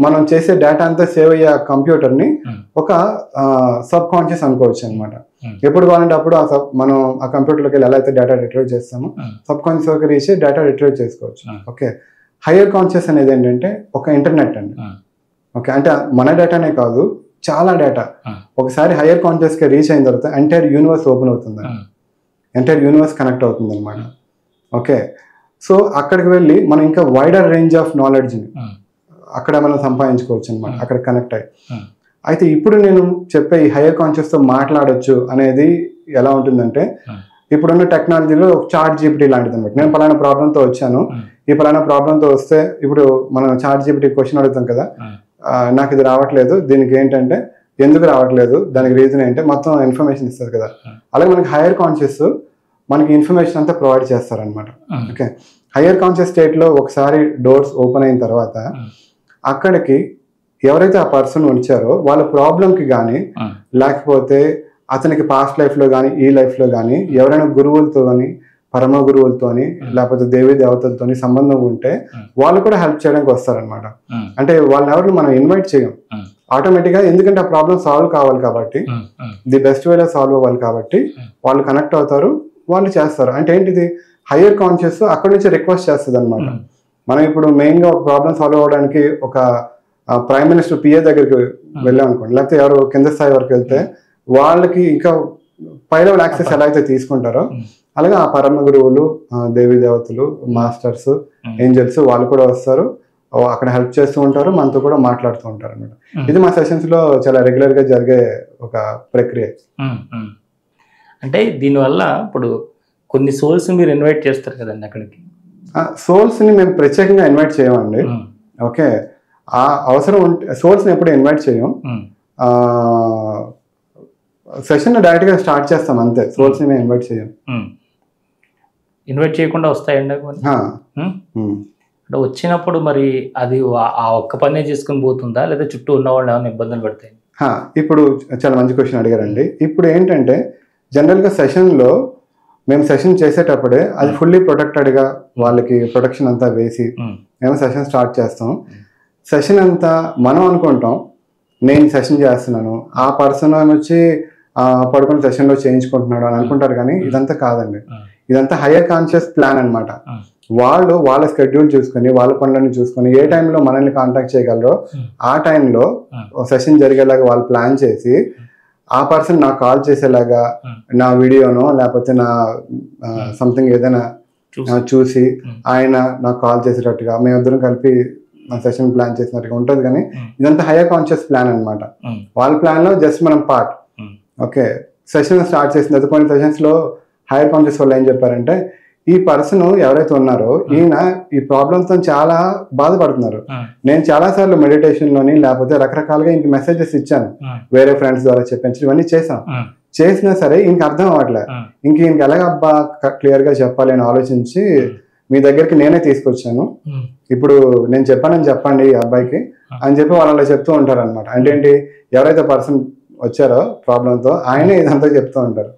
మనం చేసే డేటా అంతా సేవ్ అయ్యే కంప్యూటర్ ని ఒక సబ్ కాన్షియస్ అనుకోవచ్చు అనమాట. ఎప్పుడు కావాలంటే అప్పుడు మనం ఆ కంప్యూటర్లోకి వెళ్ళి ఎలా అయితే డేటా రిట్రీవ్ చేస్తామో సబ్ కాన్షియస్ వరకు రీచ్ డేటా రిట్రీవ్ చేసుకోవచ్చు. ఓకే, హయ్యర్ కాన్షియస్ అనేది ఏంటంటే ఒక ఇంటర్నెట్ అండి. ఓకే, అంటే మన డేటానే కాదు, చాలా డేటా ఒకసారి హయ్యర్ కాన్షియస్ కి రీచ్ అయిన తర్వాత ఎంటైర్ యూనివర్స్ ఓపెన్ అవుతుంది, ఎంటైర్ యూనివర్స్ కనెక్ట్ అవుతుంది అనమాట. ఓకే, సో అక్కడికి వెళ్ళి మనం ఇంకా వైడర్ రేంజ్ ఆఫ్ నాలెడ్జ్ని అక్కడ మనం సంపాదించుకోవచ్చు అనమాట, అక్కడ కనెక్ట్ అయ్యి. అయితే ఇప్పుడు నేను చెప్పే ఈ హయ్యర్ కాన్షియస్తో మాట్లాడొచ్చు అనేది ఎలా ఉంటుందంటే, ఇప్పుడున్న టెక్నాలజీలో చాట్ జీపీటీ లాంటిది అనమాట. నేను పలానా ప్రాబ్లంతో వచ్చాను, ఈ పలానా ప్రాబ్లంతో వస్తే ఇప్పుడు మనం చాట్ జీపీటీ క్వశ్చన్ అడుగుతాం కదా, నాకు ఇది రావట్లేదు, దీనికి ఏంటంటే ఎందుకు రావట్లేదు, దానికి రీజన్ ఏంటంటే మొత్తం ఇన్ఫర్మేషన్ ఇస్తుంది కదా. అలాగే మనకి హయ్యర్ కాన్షియస్ మనకి ఇన్ఫర్మేషన్ అంతా ప్రొవైడ్ చేస్తారనమాట. ఓకే, హయ్యర్ కాన్షియస్ స్టేట్లో ఒకసారి డోర్స్ ఓపెన్ అయిన తర్వాత అక్కడికి ఎవరైతే ఆ పర్సన్ వచ్చారో వాళ్ళ ప్రాబ్లంకి కానీ లేకపోతే అతనికి పాస్ట్ లైఫ్లో కానీ ఈ లైఫ్లో కానీ ఎవరైనా గురువులతో కానీ పరమ గురువులతోని లేకపోతే దేవీ దేవతలతోని సంబంధం ఉంటే వాళ్ళు కూడా హెల్ప్ చేయడానికి వస్తారనమాట. అంటే వాళ్ళని ఎవరిని మనం ఇన్వైట్ చేయం ఆటోమేటిక్గా, ఎందుకంటే ఆ ప్రాబ్లం సాల్వ్ కావాలి కాబట్టి, ది బెస్ట్ వేలో సాల్వ్ అవ్వాలి కాబట్టి వాళ్ళు కనెక్ట్ అవుతారు, వాళ్ళు చేస్తారు. అంటే ఏంటిది, హయ్యర్ కాన్షియస్ అక్కడి నుంచి రిక్వెస్ట్ చేస్తుంది అనమాట. మనం ఇప్పుడు మెయిన్గా ఒక ప్రాబ్లం సాల్వ్ అవ్వడానికి ఒక ప్రైమ్ మినిస్టర్ పిఏ దగ్గరికి వెళ్ళాం అనుకోండి, లేకపోతే ఎవరు కింద స్థాయి వరకు వెళ్తే వాళ్ళకి ఇంకా పై లెవెల్ యాక్సెస్ ఎలా అయితే తీసుకుంటారో అలాగే ఆ పరమ గురువులు, దేవీ దేవతలు, మాస్టర్స్, ఏంజల్స్ వాళ్ళు కూడా వస్తారు, అక్కడ హెల్ప్ చేస్తూ ఉంటారు, మనతో కూడా మాట్లాడుతూ ఉంటారు అనమాట. ఇది మా సెషన్స్ లో చాలా రెగ్యులర్ గా జరిగే ఒక ప్రక్రియ. అంటే దీనివల్ల ఇప్పుడు కొన్ని సోల్స్ మీరు ఇన్వైట్ చేస్తారు కదండి అక్కడికి. సోల్స్ ని మేము ప్రత్యేకంగా ఇన్వైట్ చేయమండి. ఓకే, ఆ అవసరం ఉంటే సోల్స్ ని ఎప్పుడు ఇన్వైట్ చేయం, సెషన్ డైరెక్ట్ గా స్టార్ట్ చేస్తాం అంతే, సోల్స్ ని మేము ఇన్వైట్ చేయం. ఇన్వైట్ చేయకుండా వస్తాయండి అంటే వచ్చినప్పుడు మరి అది ఆ ఒక్క పనే చేసుకుని పోతుందా, లేదా చుట్టూ ఉన్న వాళ్ళు ఏమైనా ఇబ్బందులు పడతాయి? ఇప్పుడు చాలా మంచి క్వశ్చన్ అడిగారండి. ఇప్పుడు ఏంటంటే జనరల్గా సెషన్లో మేము సెషన్ చేసేటప్పుడే అది ఫుల్లీ ప్రొటెక్టెడ్గా వాళ్ళకి ప్రొటెక్షన్ అంతా వేసి మేము సెషన్ స్టార్ట్ చేస్తాం. సెషన్ అంతా మనం అనుకుంటాం నేను సెషన్ చేస్తున్నాను, ఆ పర్సన్ వచ్చి పడుకుని సెషన్లో చేయించుకుంటున్నాడు అని అనుకుంటారు, కానీ ఇదంతా కాదండి. ఇదంతా హయ్యర్ కాన్షియస్ ప్లాన్ అనమాట. వాళ్ళు వాళ్ళ స్కెడ్యూల్ చూసుకొని వాళ్ళ పనులను చూసుకొని ఏ టైంలో మనల్ని కాంటాక్ట్ చేయగలరో ఆ టైంలో సెషన్ జరిగేలాగా వాళ్ళు ప్లాన్ చేసి ఆ పర్సన్ నాకు కాల్ చేసేలాగా నా వీడియోనో లేకపోతే నా సంథింగ్ ఏదైనా చూసి ఆయన నాకు కాల్ చేసేటట్టుగా మేమిద్దరం కలిపి సెషన్ ప్లాన్ చేసినట్టుగా ఉంటుంది. కానీ ఇదంతా హయ్యర్ కాన్షియస్ ప్లాన్ అనమాట. వాళ్ళ ప్లాన్ లో జస్ట్ మనం పార్ట్. ఓకే, సెషన్ స్టార్ట్ చేసిన తర్వాత కొన్ని సెషన్స్ లో హయ్యర్ కాన్షియస్ వాళ్ళు ఏం చెప్పారంటే, ఈ పర్సన్ ఎవరైతే ఉన్నారో ఈయన ఈ ప్రాబ్లంతో చాలా బాధపడుతున్నారు. నేను చాలా సార్లు మెడిటేషన్ లోని లేకపోతే రకరకాలుగా ఇంక మెసేజెస్ ఇచ్చాను, వేరే ఫ్రెండ్స్ ద్వారా చెప్పించి ఇవన్నీ చేసినా సరే ఇంక అర్థం అవ్వట్లే, ఇంక ఈయనకి ఎలాగబ్బా క్లియర్ గా చెప్పాలి అని ఆలోచించి మీ దగ్గరికి నేనే తీసుకొచ్చాను. ఇప్పుడు నేను చెప్పానని చెప్పండి ఈ అబ్బాయికి అని చెప్పి వాళ్ళు అలా చెప్తూ ఉంటారు అనమాట. అంటే ఏంటి, ఎవరైతే పర్సన్ వచ్చారో ప్రాబ్లంతో ఆయనే ఇదంతా చెప్తూ ఉంటారు.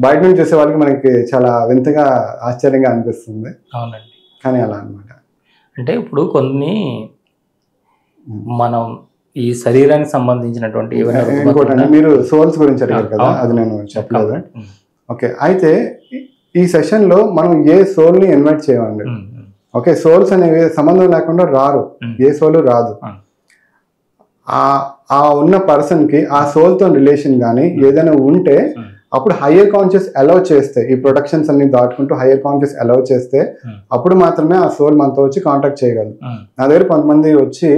బయట నుంచి చూసే వాళ్ళకి మనకి చాలా వింతగా ఆశ్చర్యంగా అనిపిస్తుంది. అవునండి, కానీ అలా అనమాట. అంటే ఇప్పుడు కొన్ని మనం ఈ శరీరానికి సంబంధించినటువంటి ఇంకోటండి, మీరు సోల్స్ గురించి అడిగారు కదా, అది నేను చెప్పలేదు. ఓకే, అయితే ఈ సెషన్ లో మనం ఏ సోల్ ని ఇన్వైట్ చేయమండి. ఓకే, సోల్స్ అనేవి సంబంధం లేకుండా రారు, ఏ సోల్ రాదు. ఆ ఉన్న పర్సన్ కి ఆ సోల్ తో రిలేషన్ కానీ ఏదైనా ఉంటే అప్పుడు హయ్యర్ కాన్షియస్ అలౌ చేస్తే, ఈ ప్రొటెక్షన్స్ అన్ని దాటుకుంటూ హయ్యర్ కాన్షియస్ అలౌ చేస్తే అప్పుడు మాత్రమే ఆ సోల్ మనతో వచ్చి కాంటాక్ట్ చేయగలరు. నా దగ్గర కొంతమంది వచ్చి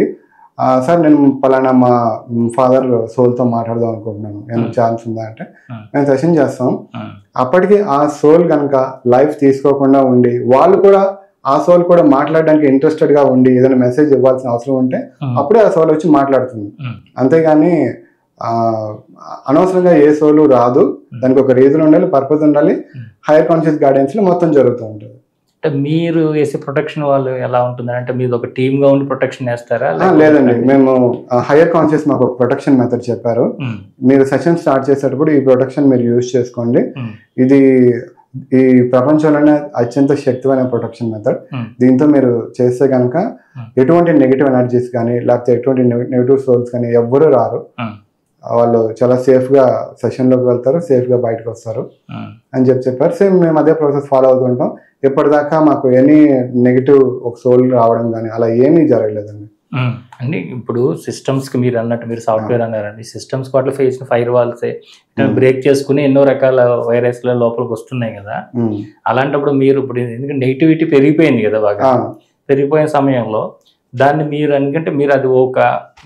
సార్ నేను పలానా మా ఫాదర్ సోల్తో మాట్లాడదాం అనుకుంటున్నాను, ఏమైనా ఛాన్స్ ఉందా అంటే మేము సెషన్ చేస్తాం. అప్పటికి ఆ సోల్ కనుక లైఫ్ తీసుకోకుండా ఉండి వాళ్ళు కూడా ఆ సోల్ కూడా మాట్లాడడానికి ఇంట్రెస్టెడ్ గా ఉండి ఏదైనా మెసేజ్ ఇవ్వాల్సిన అవసరం ఉంటే అప్పుడే ఆ సోల్ వచ్చి మాట్లాడుతుంది. అంతేగాని అనవసరంగా ఏ సోలు రాదు, దానికి ఒక రీజన్ ఉండాలి, పర్పస్ ఉండాలి. హైయర్ కాన్షియస్ గైడెన్స్ లో మొత్తం జరుగుతూ ఉంటుంది. అంటే మీరు వేసే ప్రొటెక్షన్ వాళ్ళు ఎలా ఉంటుంది అంటే మీరు ఒక టీమ్ గా ఉండి ప్రొటెక్షన్ వేస్తారా? లేదండి, మేము హైయర్ కాన్షియస్ మాకు ఒక ప్రొటెక్షన్ మెథడ్ చెప్పారు. మీరు సెషన్ స్టార్ట్ చేసేటప్పుడు ఈ ప్రొటెక్షన్ మీరు యూజ్ చేసుకోండి. ఇది ఈ ప్రపంచంలోనే అత్యంత శక్తిమైన ప్రొటెక్షన్ మెథడ్. దీంతో మీరు చేస్తే కనుక ఎటువంటి నెగిటివ్ ఎనర్జీస్ కానీ లేకపోతే ఎటువంటి నెగిటివ్ సోల్స్ కానీ ఎవ్వరూ రారు. వాళ్ళు చాలా సేఫ్ గా సెషన్ లోకి వెళ్తారు, సేఫ్ గా బయటకు వస్తారు అని చెప్పారు. సేమ్ మేము అదే ప్రాసెస్ ఫాలో అవుతుంటాం. ఇప్పటిదాకా మాకు ఎనీ నెగిటివ్ ఒక సోల్ రావడం కానీ అలా ఏమీ జరగలేదండి. అంటే ఇప్పుడు సిస్టమ్స్ కి మీరు అన్నట్టు మీరు సాఫ్ట్వేర్ అన్నారండి, సిస్టమ్స్ వాటిలో ఫేస్ ఫైర్ వాల్స్ బ్రేక్ చేసుకుని ఎన్నో రకాల వైరస్ లోపలికి వస్తున్నాయి కదా. అలాంటప్పుడు మీరు ఇప్పుడు ఎందుకంటే నెగిటివిటీ పెరిగిపోయింది కదా, బాగా పెరిగిపోయిన సమయంలో దాన్ని మీరు ఎందుకంటే మీరు అది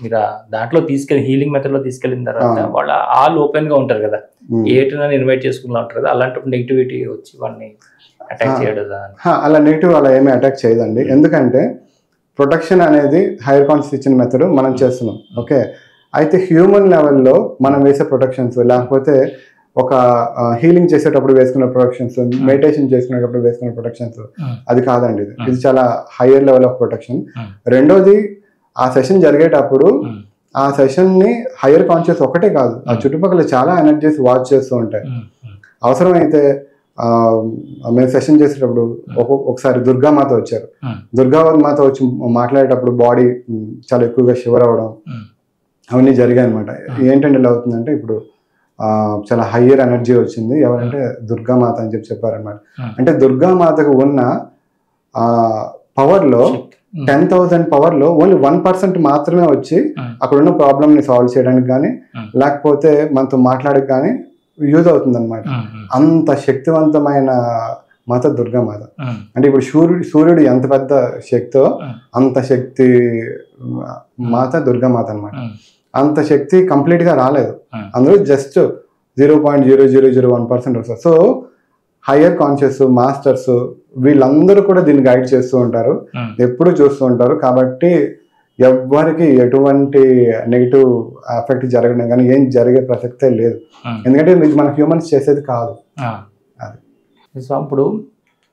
మీరు దాంట్లో తీసుకెళ్ళి హీలింగ్ మెథడ్ లో తీసుకెళ్ళిన తర్వాత వాళ్ళు ఆల్ ఓపెన్ గా ఉంటారు కదా, ఏటైనా ఇన్వైట్ చేసుకుంటూ ఉంటారు కదా, అలాంటప్పుడు నెగిటివిటీ వచ్చి వాళ్ళని అటాక్ చేయడం అలా నెగిటివ్ అలా ఏమీ అటాక్ చేయదండి. ఎందుకంటే ప్రొటెక్షన్ అనేది హైయర్ కాన్షియస్ ఇచ్చిన మెథడ్ మనం చేస్తున్నాం. ఓకే, అయితే హ్యూమన్ లెవెల్లో మనం వేసే ప్రొటెక్షన్స్ లేకపోతే ఒక హీలింగ్ చేసేటప్పుడు వేసుకునే ప్రొటెక్షన్స్, మెడిటేషన్ చేసుకునేటప్పుడు వేసుకునే ప్రొటెక్షన్స్ అది కాదండి. ఇది చాలా హైయర్ లెవెల్ ఆఫ్ ప్రొటెక్షన్. రెండోది, ఆ సెషన్ జరిగేటప్పుడు ఆ సెషన్ ని హైయర్ కాన్షియస్ ఒకటే కాదు, ఆ చుట్టుపక్కల చాలా ఎనర్జీస్ వాచ్ చేస్తూ ఉంటాయి. అవసరమైతే మేము సెషన్ చేసేటప్పుడు ఒకసారి దుర్గామాత వచ్చారు. దుర్గామాత వచ్చి మాట్లాడేటప్పుడు బాడీ చాలా ఎక్కువగా షివర్ అవ్వడం అవన్నీ జరిగాయి అనమాట. ఏంటంటే ఇలా అవుతుందంటే ఇప్పుడు చాలా హయ్యర్ ఎనర్జీ వచ్చింది, ఎవరంటే దుర్గామాత అని చెప్పారనమాట. అంటే దుర్గామాతకు ఉన్న పవర్ లో 10,000 పవర్ లో ఓన్లీ 1% మాత్రమే వచ్చి అక్కడ ఉన్న ప్రాబ్లమ్ ని సాల్వ్ చేయడానికి కానీ లేకపోతే మనతో మాట్లాడడానికి కానీ యూజ్ అవుతుంది అనమాట. అంత శక్తివంతమైన మాత దుర్గామాత. అంటే ఇప్పుడు సూర్యుడు ఎంత పెద్ద శక్తో అంత శక్తి మాత దుర్గామాత అనమాట. అంత శక్తి కంప్లీట్ గా రాలేదు, అందులో జస్ట్ 0.0001% వస్తుంది. సో హయ్యర్ కాన్షియస్ మాస్టర్స్ వీళ్ళందరూ కూడా దీన్ని గైడ్ చేస్తూ ఉంటారు, ఎప్పుడు చూస్తూ ఉంటారు. కాబట్టి ఎవ్వరికి ఎటువంటి నెగిటివ్ ఎఫెక్ట్ జరగడం కానీ ఏం జరిగే ప్రసక్తే లేదు. ఎందుకంటే ఇది మన హ్యూమన్స్ చేసేది కాదు. సో ఇప్పుడు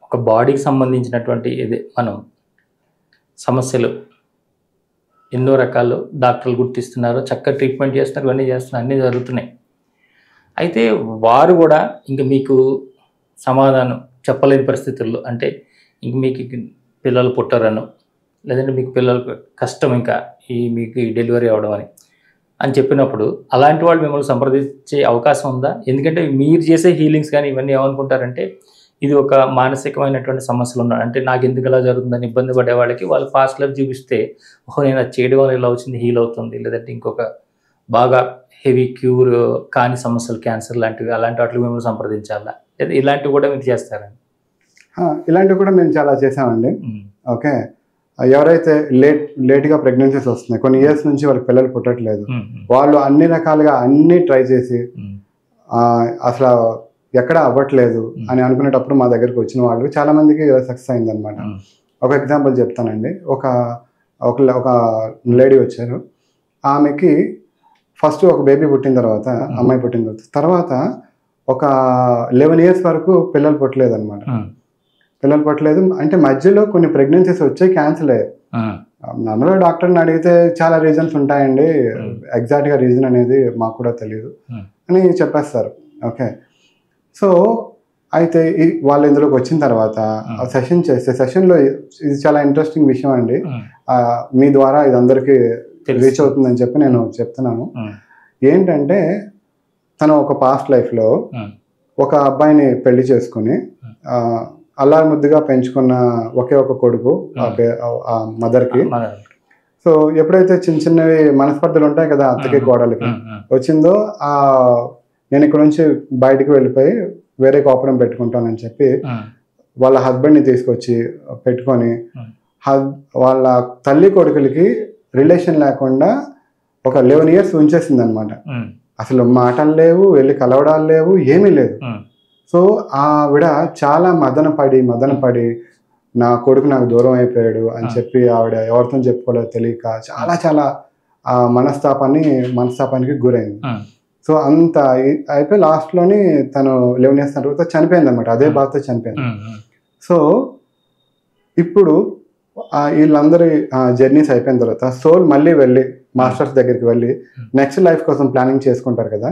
ఒక బాడీకి సంబంధించినటువంటి ఇది మనం సమస్యలు ఎన్నో రకాలు డాక్టర్లు గుర్తిస్తున్నారు, చక్కగా ట్రీట్మెంట్ చేస్తున్నారు, ఇవన్నీ చేస్తున్నారు, అన్నీ జరుగుతున్నాయి. అయితే వారు కూడా ఇంక మీకు సమాధానం చెప్పలేని పరిస్థితుల్లో, అంటే ఇంక మీకు పిల్లలు పుట్టరను లేదంటే మీకు పిల్లలకు కష్టం ఇంకా మీకు డెలివరీ అవ్వడం అని చెప్పినప్పుడు అలాంటి వాళ్ళు మిమ్మల్ని సంప్రదించే అవకాశం ఉందా? ఎందుకంటే మీరు చేసే హీలింగ్స్ కానీ ఇవన్నీ ఏమనుకుంటారంటే ఇది ఒక మానసికమైనటువంటి సమస్యలు ఉన్నాయి, అంటే నాకు ఎందుకు ఇలా జరుగుతుందని ఇబ్బంది పడే వాళ్ళకి వాళ్ళు ఫాస్ట్ లైఫ్ చూపిస్తే నేను అది చేయడం వల్ల ఇలా వచ్చింది హీల్ అవుతుంది, లేదంటే ఇంకొక బాగా హెవీ క్యూర్ కాని సమస్యలు క్యాన్సర్ లాంటివి అలాంటి వాటికి మిమ్మల్ని సంప్రదించాలా, లేదా ఇలాంటివి కూడా మీరు చేస్తారండి? ఇలాంటివి కూడా మేము చాలా చేసామండి. ఓకే, ఎవరైతే లేట్గా ప్రెగ్నెన్సీస్ వస్తున్నాయి, కొన్ని ఇయర్స్ నుంచి వాళ్ళకి పిల్లలు పుట్టట్లేదు, వాళ్ళు అన్ని రకాలుగా అన్ని ట్రై చేసి అసలు ఎక్కడ అవ్వట్లేదు అని అనుకునేటప్పుడు మా దగ్గరికి వచ్చిన వాళ్ళు చాలా మందికి సక్సెస్ అయిందనమాట. ఒక ఎగ్జాంపుల్ చెప్తానండి. ఒక లేడీ వచ్చారు, ఆమెకి ఫస్ట్ ఒక బేబీ పుట్టిన తర్వాత, అమ్మాయి పుట్టిన తర్వాత ఒక 11 years వరకు పిల్లలు పుట్టలేదు అనమాట. పిల్లలు పుట్టలేదు అంటే మధ్యలో కొన్ని ప్రెగ్నెన్సీస్ వచ్చాయి, క్యాన్సిల్ అయ్యాయి. నార్మల్గా డాక్టర్ని అడిగితే చాలా రీజన్స్ ఉంటాయండి, ఎగ్జాక్ట్గా రీజన్ అనేది మాకు కూడా తెలియదు అని చెప్పేస్తారు. ఓకే, సో అయితే వాళ్ళు ఇందులోకి వచ్చిన తర్వాత సెషన్ చేస్తే సెషన్లో ఇది చాలా ఇంట్రెస్టింగ్ విషయం అండి, మీ ద్వారా ఇది అందరికీ రీచ్ అవుతుందని చెప్పి నేను చెప్తున్నాను. ఏంటంటే తను ఒక పాస్ట్ లైఫ్లో ఒక అబ్బాయిని పెళ్లి చేసుకుని అల్లారు ముద్దుగా పెంచుకున్న ఒకే ఒక కొడుకు ఆ మదర్కి. సో ఎప్పుడైతే చిన్న చిన్నవి మనస్పర్ధలు ఉంటాయి కదా అత్తకి కోడలికి వచ్చిందో, నేను ఇక్కడ నుంచి బయటకు వెళ్ళిపోయి వేరే కాపురం పెట్టుకుంటానని చెప్పి వాళ్ళ హస్బెండ్ని తీసుకొచ్చి పెట్టుకొని వాళ్ళ తల్లి కొడుకులకి రిలేషన్ లేకుండా ఒక 11 years ఉంచేసింది అనమాట. అసలు మాటలు లేవు, వెళ్ళి కలవడాలు లేవు, ఏమీ లేదు. సో ఆవిడ చాలా మదన పడి నా కొడుకు నాకు దూరం అయిపోయాడు అని చెప్పి ఆవిడ ఎవరితో చెప్పుకోలేదో తెలియక చాలా మనస్తాపానికి గురైంది. సో అంత అయిపోయి లాస్ట్లోని తను 11 years తర్వాత చనిపోయింది అనమాట, అదే బాధతో చనిపోయింది. సో ఇప్పుడు వీళ్ళందరి జర్నీస్ అయిపోయిన తర్వాత సోల్ మళ్ళీ వెళ్ళి మాస్టర్స్ దగ్గరికి వెళ్ళి నెక్స్ట్ లైఫ్ కోసం ప్లానింగ్ చేసుకుంటారు కదా.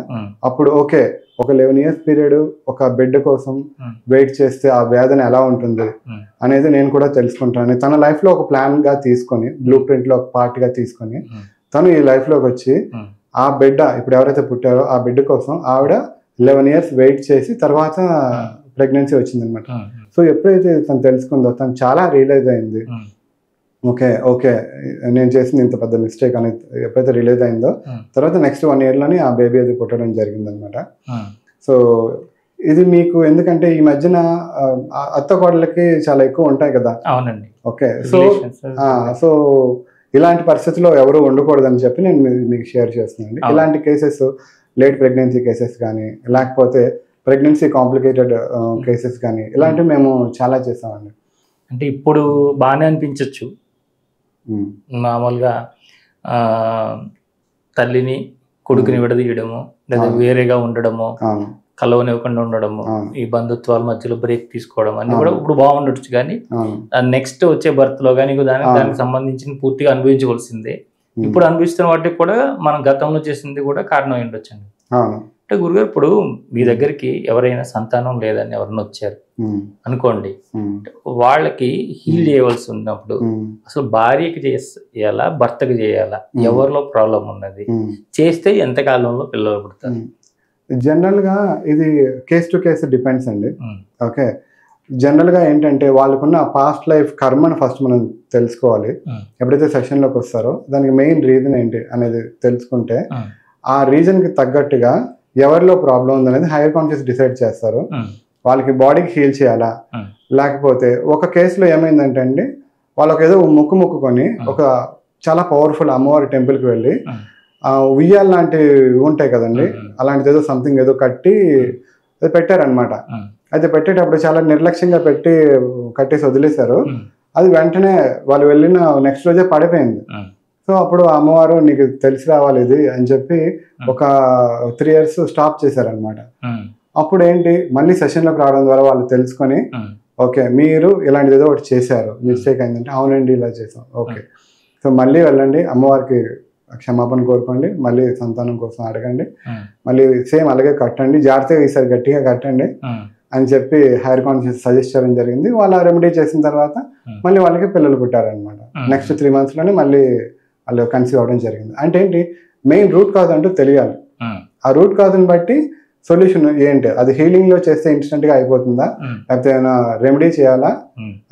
అప్పుడు ఓకే, ఒక 11 years పీరియడ్ ఒక బిడ్డ కోసం వెయిట్ చేస్తే ఆ వేదన ఎలా ఉంటుంది అనేది నేను కూడా తెలుసుకుంటాను. తన లైఫ్ లో ఒక ప్లాన్ గా తీసుకొని, బ్లూ ప్రింట్ లో ఒక పార్ట్ గా తీసుకొని తను ఈ లైఫ్ లోకి వచ్చి ఆ బిడ్డ ఇప్పుడు ఎవరైతే పుట్టారో ఆ బిడ్డ కోసం ఆవిడ 11 years వెయిట్ చేసి తర్వాత ప్రెగ్నెన్సీ వచ్చింది అనమాట. సో ఎప్పుడైతే తను తెలుసుకుందో తను చాలా రియలైజ్ అయింది. ఓకే ఓకే నేను చేసింది ఇంత పెద్ద మిస్టేక్ అనేది ఎప్పుడైతే రిలీజ్ అయిందో తర్వాత నెక్స్ట్ 1 year లోనే ఆ బేబీ అది పుట్టడం జరిగింది అనమాట. సో ఇది మీకు ఎందుకంటే ఈ మధ్యన అత్త కోడలకి చాలా ఎక్కువ ఉంటాయి కదా. అవునండి. ఓకే, సో ఇలాంటి పరిస్థితుల్లో ఎవరు ఉండకూడదని చెప్పి నేను మీకు షేర్ చేస్తున్నాను. ఇలాంటి కేసెస్, లేట్ ప్రెగ్నెన్సీ కేసెస్ కానీ లేకపోతే ప్రెగ్నెన్సీ కాంప్లికేటెడ్ కేసెస్ కానీ ఇలాంటివి మేము చాలా చేస్తామండి. అంటే ఇప్పుడు బాగానే అనిపించవచ్చు, మామూలుగా తల్లిని కొడుకుని విడదీయడము లేదా వేరేగా ఉండడము, కలవనివ్వకుండా ఉండడము, ఈ బంధుత్వాల మధ్యలో బ్రేక్ తీసుకోవడం అన్ని కూడా ఇప్పుడు బాగుండొచ్చు. కానీ నెక్స్ట్ వచ్చే బర్త్ లో కానీ దానికి సంబంధించిన పూర్తిగా అనుభవించవలసిందే. ఇప్పుడు అనిపిస్తున్న వాటికి కూడా మనం గతంలో చేసింది కూడా కారణం అయి ఉండొచ్చండి. అంటే గురుగారు, ఇప్పుడు మీ దగ్గరికి ఎవరైనా సంతానం లేదని ఎవరైనా వచ్చారు అనుకోండి, వాళ్ళకి హీల్ చేయవలసి ఉన్నప్పుడు అసలు భార్యకి చేయాలా భర్తకి చేయాలా, ఎవరిలో ప్రాబ్లం ఉన్నది, చేస్తే ఎంత కాలంలో పిల్లలు పుడతారు? జనరల్ గా ఇది కేస్ టు కేస్ డిపెండ్స్ అండి. ఓకే, జనరల్ గా ఏంటంటే వాళ్ళకున్న పాస్ట్ లైఫ్ కర్మను ఫస్ట్ మనం తెలుసుకోవాలి. ఎప్పుడైతే సెషన్ లోకి వస్తారో దానికి మెయిన్ రీజన్ ఏంటి అనేది తెలుసుకుంటే ఆ రీజన్ కి తగ్గట్టుగా ఎవరిలో ప్రాబ్లం ఉందనేది హైయర్ కాన్షియస్ డిసైడ్ చేస్తారు. వాళ్ళకి బాడీకి హీల్ చేయాలా, లేకపోతే ఒక కేసులో ఏమైందంటే అండి, వాళ్ళకి ఏదో మొక్కుకొని ఒక చాలా పవర్ఫుల్ అమ్మవారి టెంపుల్కి వెళ్ళి ఉయ్యాల లాంటివి ఉంటాయి కదండి, అలాంటిది ఏదో సంథింగ్ ఏదో కట్టి అది పెట్టారనమాట. అయితే పెట్టేటప్పుడు చాలా నిర్లక్ష్యంగా కట్టేసి వదిలేశారు. అది వెంటనే వాళ్ళు వెళ్ళిన నెక్స్ట్ రోజే పడిపోయింది. సో అప్పుడు అమ్మవారు నీకు తెలిసి రావాలి ఇది అని చెప్పి ఒక 3 years స్టాప్ చేశారనమాట. అప్పుడు ఏంటి, మళ్ళీ సెషన్లోకి రావడం ద్వారా వాళ్ళు తెలుసుకొని ఓకే మీరు ఇలాంటిది ఏదో ఒకటి చేశారు, మిస్టేక్ అయిందంటే అవునండి ఇలా చేసాం, ఓకే సో మళ్ళీ వెళ్ళండి అమ్మవారికి క్షమాపణ కోరుకోండి, మళ్ళీ సంతానం కోసం అడగండి, మళ్ళీ సేమ్ అలాగే కట్టండి, జాగ్రత్తగా ఈసారి గట్టిగా కట్టండి అని చెప్పి హైయర్ కాన్షియస్ సజెస్ట్ చేయడం జరిగింది. వాళ్ళు ఆ రెమెడీ చేసిన తర్వాత మళ్ళీ వాళ్ళకి పిల్లలు పుట్టారనమాట. నెక్స్ట్ 3 months లోనే మళ్ళీ వాళ్ళు కన్సీవ్ అవ్వడం జరిగింది. అంటే ఏంటి, మెయిన్ రూట్ కాజ్ అంటూ తెలియాలి. ఆ రూట్ కాజ్ని బట్టి సొల్యూషన్ ఏంటి, అది హీలింగ్ లో చేస్తే ఇన్స్టెంట్ గా అయిపోతుందా లేకపోతే ఏమైనా రెమెడీ చేయాలా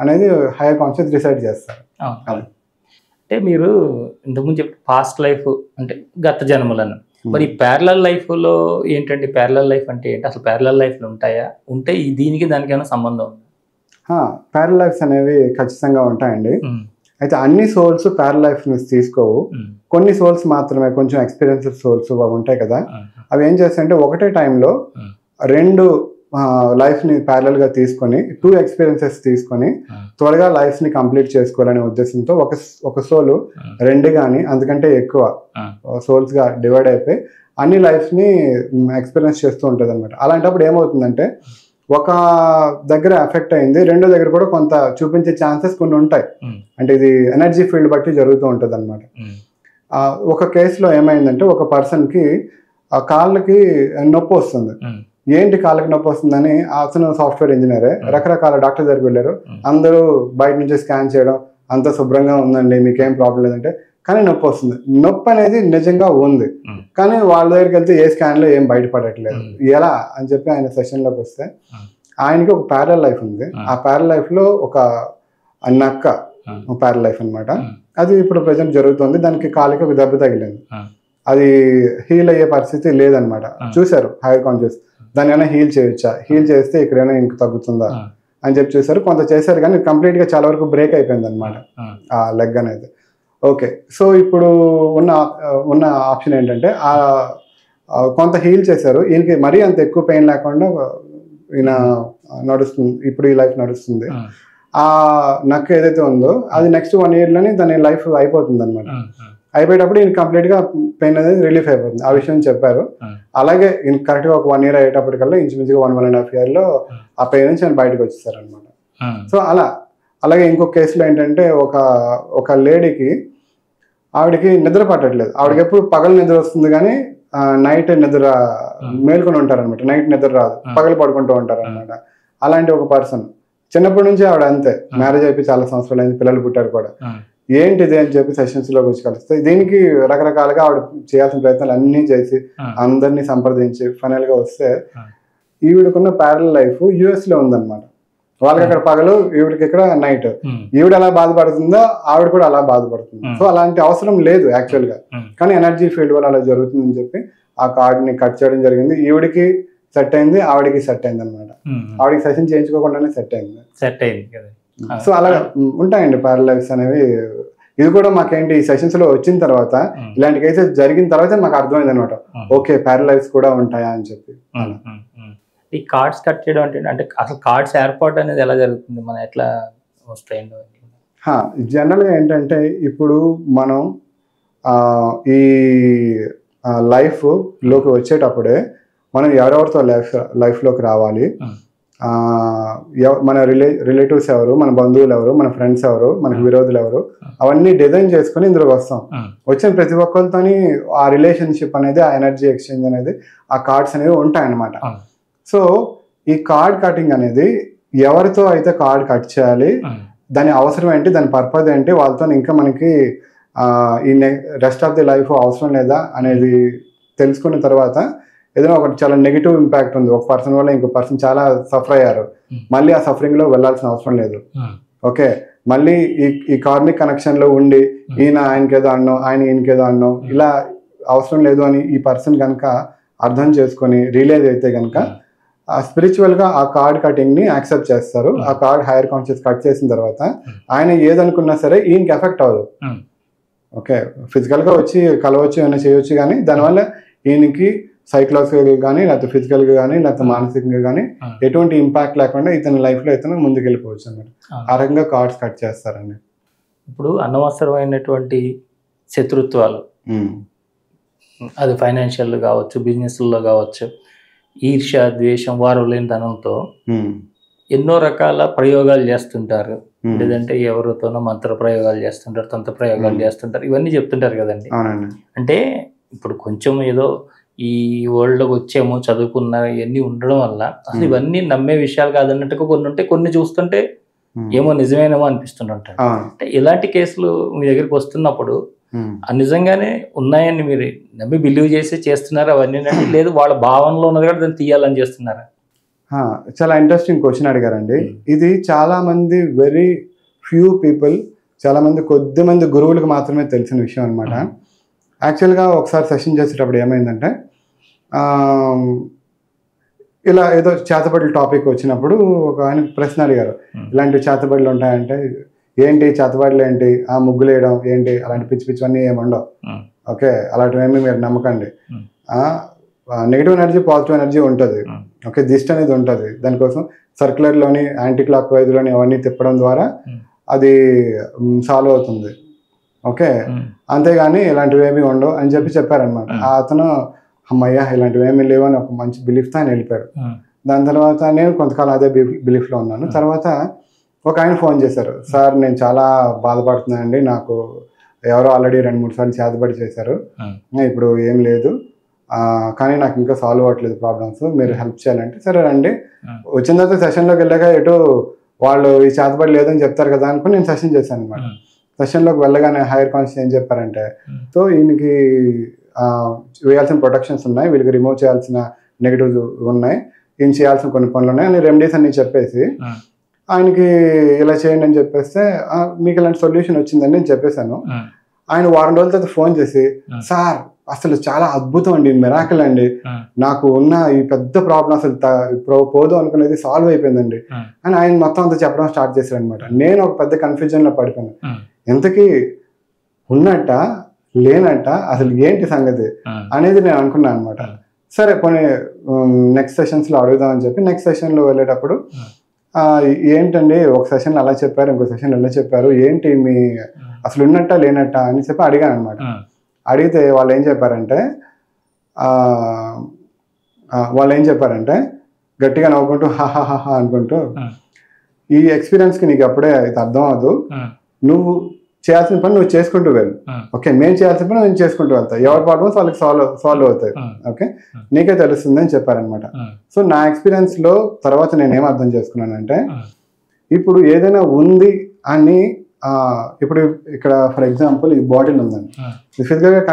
అనేది హైయర్ కాన్షియస్ డిసైడ్ చేస్తారు. అంటే మీరు ఇంతకుముందు చెప్పి పాస్ట్ లైఫ్ అంటే గత జన్మలను, మరి ప్యారలల్ లైఫ్ లో ఏంటంటే ప్యారలల్ లైఫ్ అంటే ఏంటి, అసలు ప్యారలల్ లైఫ్లు ఉంటాయా, ఉంటే దీనికి దానికి ఏమైనా సంబంధం ఉందా? ప్యారలల్ లైఫ్స్ అనేవి ఖచ్చితంగా ఉంటాయండి. అయితే అన్ని సోల్స్ ప్యారలల్ లైఫ్ ని తీసుకోవు, కొన్ని సోల్స్ మాత్రమే, కొంచెం ఎక్స్పీరియన్సెడ్ సోల్స్ ఉంటాయి కదా, అవి ఏం చేస్తాయంటే ఒకటే టైంలో 2 లైఫ్ ని ప్యారలల్ గా తీసుకొని 2 experiences తీసుకొని త్వరగా లైఫ్ ని కంప్లీట్ చేసుకోవాలనే ఉద్దేశంతో ఒక సోల్ 2 కానీ అంతకంటే ఎక్కువ సోల్స్ గా డివైడ్ అయిపోయి అన్ని లైఫ్స్ ని ఎక్స్పీరియన్స్ చేస్తూ ఉంటుంది అనమాట. అలాంటప్పుడు ఏమవుతుందంటే ఒక దగ్గర ఎఫెక్ట్ అయింది, రెండో దగ్గర కూడా కొంత చూపించే ఛాన్సెస్ కొన్ని ఉంటాయి. అంటే ఇది ఎనర్జీ ఫీల్డ్ బట్టి జరుగుతూ ఉంటుంది అనమాట. ఒక కేసులో ఏమైందంటే ఒక పర్సన్ కి కాళ్ళకి నొప్పి వస్తుంది. ఏంటి కాళ్ళకి నొప్పి వస్తుందని, అతను సాఫ్ట్వేర్ ఇంజనీరే, రకరకాల డాక్టర్ దగ్గరికి వెళ్ళారు, అందరూ బయట నుంచి స్కాన్ చేయడం అంత శుభ్రంగా ఉందండి మీకేం ప్రాబ్లం లేదంటే, కానీ నొప్పి వస్తుంది. నొప్పి అనేది నిజంగా ఉంది, కానీ వాళ్ళ దగ్గరికి వెళ్తే ఏ స్కాన్ లో ఏం బయటపడట్లేదు. ఎలా అని చెప్పి ఆయన సెషన్ లోకి వస్తే ఆయనకి ఒక ప్యారలల్ లైఫ్ ఉంది. ఆ ప్యారలల్ లైఫ్ లో ఒక నక్క ప్యారలల్ లైఫ్ అనమాట, అది ఇప్పుడు ప్రజెంట్ జరుగుతుంది. దానికి కాలికి ఒక దెబ్బ తగిలింది, అది హీల్ అయ్యే పరిస్థితి లేదనమాట. చూశారు హైయర్ కాన్షియస్ దాన్ని ఏమైనా హీల్ చేయొచ్చా, హీల్ చేస్తే ఇక్కడైనా ఇంక తగ్గుతుందా అని చెప్పి చూసారు. కొంత చేశారు కానీ కంప్లీట్ గా చాలా వరకు బ్రేక్ అయిపోయింది అనమాట ఆ లెగ్ అనేది. ఓకే, సో ఇప్పుడు ఉన్న ఆప్షన్ ఏంటంటే కొంత హీల్ చేశారు, ఈయనకి మరీ అంత ఎక్కువ పెయిన్ లేకుండా ఈయన నడుస్తుంది, ఇప్పుడు ఈ లైఫ్ నడుస్తుంది. ఆ నక్క ఏదైతే ఉందో అది నెక్స్ట్ 1 year లోనే దాని లైఫ్ అయిపోతుంది అనమాట. అయిపోయేటప్పుడు ఈయన కంప్లీట్ గా పెయిన్ అనేది రిలీఫ్ అయిపోతుంది. ఆ విషయం చెప్పారు. అలాగే ఈయన కరెక్ట్ గా ఒక 1 year అయ్యేటప్పటికల్లా ఇంచుమించుగా 1.5 year లో ఆ పెయిన్ నుంచి ఆయన బయటకు వచ్చేసారు అనమాట. సో అలా అలాగే ఇంకొక కేసులో ఏంటంటే ఒక లేడీకి ఆవిడకి నిద్ర పట్టట్లేదు. ఆవిడకి ఎప్పుడు పగలు నిద్ర వస్తుంది కానీ నైట్ నిద్ర మేల్కొని ఉంటారనమాట. నైట్ నిద్ర రాదు, పగలు పడుకుంటూ ఉంటారు అనమాట. అలాంటి ఒక పర్సన్ చిన్నప్పటి నుంచి ఆవిడ అంతే, మ్యారేజ్ అయిపోయి చాలా సంవత్సరాలు అయింది, పిల్లలు పుట్టారు కూడా. ఏంటిది అని చెప్పి సెషన్స్ లోకి వచ్చి కలిస్తే దీనికి రకరకాలుగా ఆవిడ చేయాల్సిన ప్రయత్నాలు అన్ని చేసి అందరినీ సంప్రదించి ఫైనల్ గా వస్తే ఈవిడకున్న ప్యారల్ లైఫ్ యుఎస్ లో ఉందన్నమాట. వాళ్ళకి అక్కడ పగలు, ఈవిడికి ఇక్కడ నైట్. ఈవిడ ఎలా బాధపడుతుందో ఆవిడ కూడా అలా బాధపడుతుంది. సో అలాంటి అవసరం లేదు యాక్చువల్ గా, కానీ ఎనర్జీ ఫీల్డ్ వల్ల అలా జరుగుతుందని చెప్పి ఆ కార్డ్ ని కట్ చేయడం జరిగింది. ఈవిడికి సెట్ అయింది, ఆవిడికి సెట్ అయింది అనమాట. ఆవిడకి సెషన్ చేయించుకోకుండానే సెట్ అయింది. సో అలా ఉంటాయండి ప్యారల్ లైఫ్స్ అనేవి. ఇది కూడా మాకేంటి ఈ సెషన్స్ లో వచ్చిన తర్వాత, ఇలాంటి కేసెస్ జరిగిన తర్వాత మాకు అర్థమైంది అనమాట, ఓకే ప్యారల్ లైఫ్స్ కూడా ఉంటాయా అని చెప్పి. ఈ కార్డ్స్ కట్ చేయడం అంటే అసలు కార్డ్స్ ఏర్పాటు అనేది ఎలా జరుగుతుంది, మనం ఎట్లా వస్తాయండి? జనరల్ గా ఏంటంటే ఇప్పుడు మనం ఈ లైఫ్ లోకి వచ్చేటప్పుడే మనం ఎవరెవరితో లైఫ్ లోకి రావాలి, మన రిలేటివ్స్ ఎవరు, మన బంధువులు ఎవరు, మన ఫ్రెండ్స్ ఎవరు, మనకు విరోధులు ఎవరు, అవన్నీ డిజైన్ చేసుకుని ఇందులోకి వస్తాం. వచ్చిన ప్రతి ఒక్కరితోని ఆ రిలేషన్షిప్ అనేది, ఆ ఎనర్జీ ఎక్స్చేంజ్ అనేది, ఆ కార్డ్స్ అనేవి ఉంటాయన్నమాట. సో ఈ కార్డ్ కటింగ్ అనేది ఎవరితో అయితే కార్డ్ కట్ చేయాలి, దాని అవసరం ఏంటి, దాని పర్పస్ ఏంటి, వాళ్ళతో ఇంకా మనకి ఈ రెస్ట్ ఆఫ్ ది లైఫ్ అవసరం లేదా అనేది తెలుసుకున్న తర్వాత, ఏదైనా ఒకటి చాలా నెగిటివ్ ఇంపాక్ట్ ఉంది, ఒక పర్సన్ వల్ల ఇంకో పర్సన్ చాలా సఫర్ అయ్యారు, మళ్ళీ ఆ సఫరింగ్ లో వెళ్లాల్సిన అవసరం లేదు. ఓకే, మళ్ళీ ఈ కార్మిక్ కనెక్షన్ లో ఉండి ఈయన ఆయనకేదో అన్నాం, ఆయన ఈయనకేదో అన్నాం, ఇలా అవసరం లేదు అని ఈ పర్సన్ కనుక అర్థం చేసుకొని రియలైజ్ అయితే కనుక స్పిరిచువల్ గా ఆ కార్డ్ కటింగ్ ని యాక్సెప్ట్ చేస్తారు. ఆ కార్డ్ హైయర్ కాన్షియస్ కట్ చేసిన తర్వాత ఆయన ఏదనుకున్నా సరే ఈయనకి ఎఫెక్ట్ అవ్వదు. ఓకే, ఫిజికల్ గా వచ్చి కలవచ్చు, ఏమైనా చేయొచ్చు, కానీ దానివల్ల ఈయనకి సైకలాజికల్ గా కానీ, లేకపోతే ఫిజికల్ గా కానీ, లేకపోతే మానసికంగా కానీ ఎటువంటి ఇంపాక్ట్ లేకుండా ఇతని లైఫ్ లో ఇతను ముందుకు వెళ్ళిపోవచ్చు అన్నమాట. ఆ రకంగా కార్డ్స్ కట్ చేస్తారండి. ఇప్పుడు అనవసరమైనటువంటి శత్రుత్వాలు, అది ఫైనాన్షియల్ కావచ్చు, బిజినెస్లో కావచ్చు, ఈర్ష్య, ద్వేషం, వారు లేని ధనంతో ఎన్నో రకాల ప్రయోగాలు చేస్తుంటారు. లేదంటే ఎవరితోనో మంత్ర ప్రయోగాలు చేస్తుంటారు, తంత్ర ప్రయోగాలు చేస్తుంటారు, ఇవన్నీ చెప్తుంటారు కదండి. అంటే ఇప్పుడు కొంచెం ఏదో ఈ వరల్డ్లోకి వచ్చేమో చదువుకున్న ఇవన్నీ ఉండడం వల్ల అసలు ఇవన్నీ నమ్మే విషయాలు కాదన్నట్టుగా కొన్ని ఉంటే, కొన్ని చూస్తుంటే ఏమో నిజమేనేమో అనిపిస్తుంటారు. అంటే ఇలాంటి కేసులు మీ దగ్గరికి వస్తున్నప్పుడు నిజంగానే ఉన్నాయని మీరు నమ్మి బిలీవ్ చేసి చేస్తున్నారు అవన్నీ, లేదు వాళ్ళ భావనలో ఉన్నది కూడా దాన్ని తీయాలని చేస్తున్నారా? చాలా ఇంట్రెస్టింగ్ క్వశ్చన్ అడిగారండి. ఇది చాలా మంది, వెరీ ఫ్యూ పీపుల్, చాలా మంది, కొద్ది మంది గురువులకు మాత్రమే తెలిసిన విషయం అనమాట. యాక్చువల్గా ఒకసారి సెషన్ చేసేటప్పుడు ఏమైందంటే, ఇలా ఏదో చేతబడుల టాపిక్ వచ్చినప్పుడు ఒక ఆయన ప్రశ్న అడిగారు, ఇలాంటి చేతబడులు ఉంటాయంటే, ఏంటి చేతబడులు ఏంటి, ఆ ముగ్గులు వేయడం ఏంటి, అలాంటి పిచ్చి పిచ్చివన్నీ ఏముండవు. ఓకే, అలాంటివేమీ మీరు నమ్మకండి. నెగిటివ్ ఎనర్జీ, పాజిటివ్ ఎనర్జీ ఉంటుంది. ఓకే, దిష్టి అనేది ఉంటుంది. దానికోసం సర్క్యులర్లోని, యాంటీ క్లాక్ వైజ్లోని అవన్నీ తిప్పడం ద్వారా అది సాల్వ్ అవుతుంది. ఓకే, అంతేగాని ఇలాంటివి ఏమీ ఉండవు అని చెప్పారనమాట. అతను అమ్మయ్య ఇలాంటివి ఏమీ లేవు అని ఒక మంచి బిలీఫ్తో ఆయన వెళ్ళిపోయారు. దాని తర్వాత నేను కొంతకాలం అదే బిలీఫ్లో ఉన్నాను. తర్వాత ఒక ఆయన ఫోన్ చేశారు, సార్ నేను చాలా బాధపడుతున్నానండి, నాకు ఎవరో ఆల్రెడీ 2-3 సార్లు చేతబడి చేశారు, ఇప్పుడు ఏం లేదు, కానీ నాకు ఇంకా సాల్వ్ అవ్వట్లేదు ప్రాబ్లమ్స్, మీరు హెల్ప్ చేయాలంటే సరే రండి. వచ్చిన తర్వాత సెషన్లోకి వెళ్ళాక ఎటు వాళ్ళు ఈ చేతబడి లేదని చెప్తారు కదా అనుకుని నేను సెషన్ చేశాను అనమాట. సెషన్లోకి వెళ్ళగానే హైయర్ కాన్షియస్ ఏం చెప్పారంటే, సో ఈయనకి వేయాల్సిన ప్రొటెక్షన్స్ ఉన్నాయి, వీళ్ళకి రిమూవ్ చేయాల్సిన నెగిటివ్స్ ఉన్నాయి, ఈయన చేయాల్సిన కొన్ని పనులు ఉన్నాయి అని రెమెడీస్ అన్ని చెప్పేసి ఆయనకి ఇలా చేయండి అని చెప్పేస్తే, మీకు ఇలాంటి సొల్యూషన్ వచ్చిందని నేను చెప్పేశాను. ఆయన వారం రోజుల తర్వాత ఫోన్ చేసి, సార్ అసలు చాలా అద్భుతం అండి, మిరాకిల్ అండి, నాకు ఉన్న ఈ పెద్ద ప్రాబ్లం అసలు పోదు అనుకునేది సాల్వ్ అయిపోయిందండి అని ఆయన మొత్తం అంతా చెప్పడం స్టార్ట్ చేశారు అనమాట. నేను ఒక పెద్ద కన్ఫ్యూజన్ లో పడిపోయాను, ఎంతకీ ఉన్నట్ట లేనట్ట, అసలు ఏంటి సంగతి అనేది నేను అనుకున్నాను అనమాట. సరే కొన్ని నెక్స్ట్ సెషన్స్ లో అడుగుదామని చెప్పి నెక్స్ట్ సెషన్ లో వెళ్ళేటప్పుడు, ఏంటండి ఒక సెషన్ అలా చెప్పారు, ఇంకో సెషన్ ఎలా చెప్పారు, ఏంటి మీ అసలు ఉన్నట్ట లేనట్ట అని చెప్పి అడిగాను అనమాట. అడిగితే వాళ్ళు ఏం చెప్పారంటే గట్టిగా నవ్వుకుంటూ హాహాహా అనుకుంటూ, ఈ ఎక్స్పీరియన్స్ కి నీకు అప్పుడే ఇది అర్థం అవ్వదు, నువ్వు చేయాల్సిన పని నువ్వు చేసుకుంటూ వెళ్ళు. ఓకే, మేము చేయాల్సిన పని నేను చేసుకుంటూ వెళ్తా, ఎవరి ప్రాబ్లమ్స్ వాళ్ళకి సాల్వ్ అవుతాయి. ఓకే, నీకే తెలుస్తుంది అని చెప్పారనమాట. సో నా ఎక్స్పీరియన్స్ లో తర్వాత నేను ఏం అర్థం చేసుకున్నానంటే, ఇప్పుడు ఏదైనా ఉంది అని ఇప్పుడు ఇక్కడ ఫర్ ఎగ్జాంపుల్ ఈ బాటిల్ ఉందండి, ఫిజికల్ గా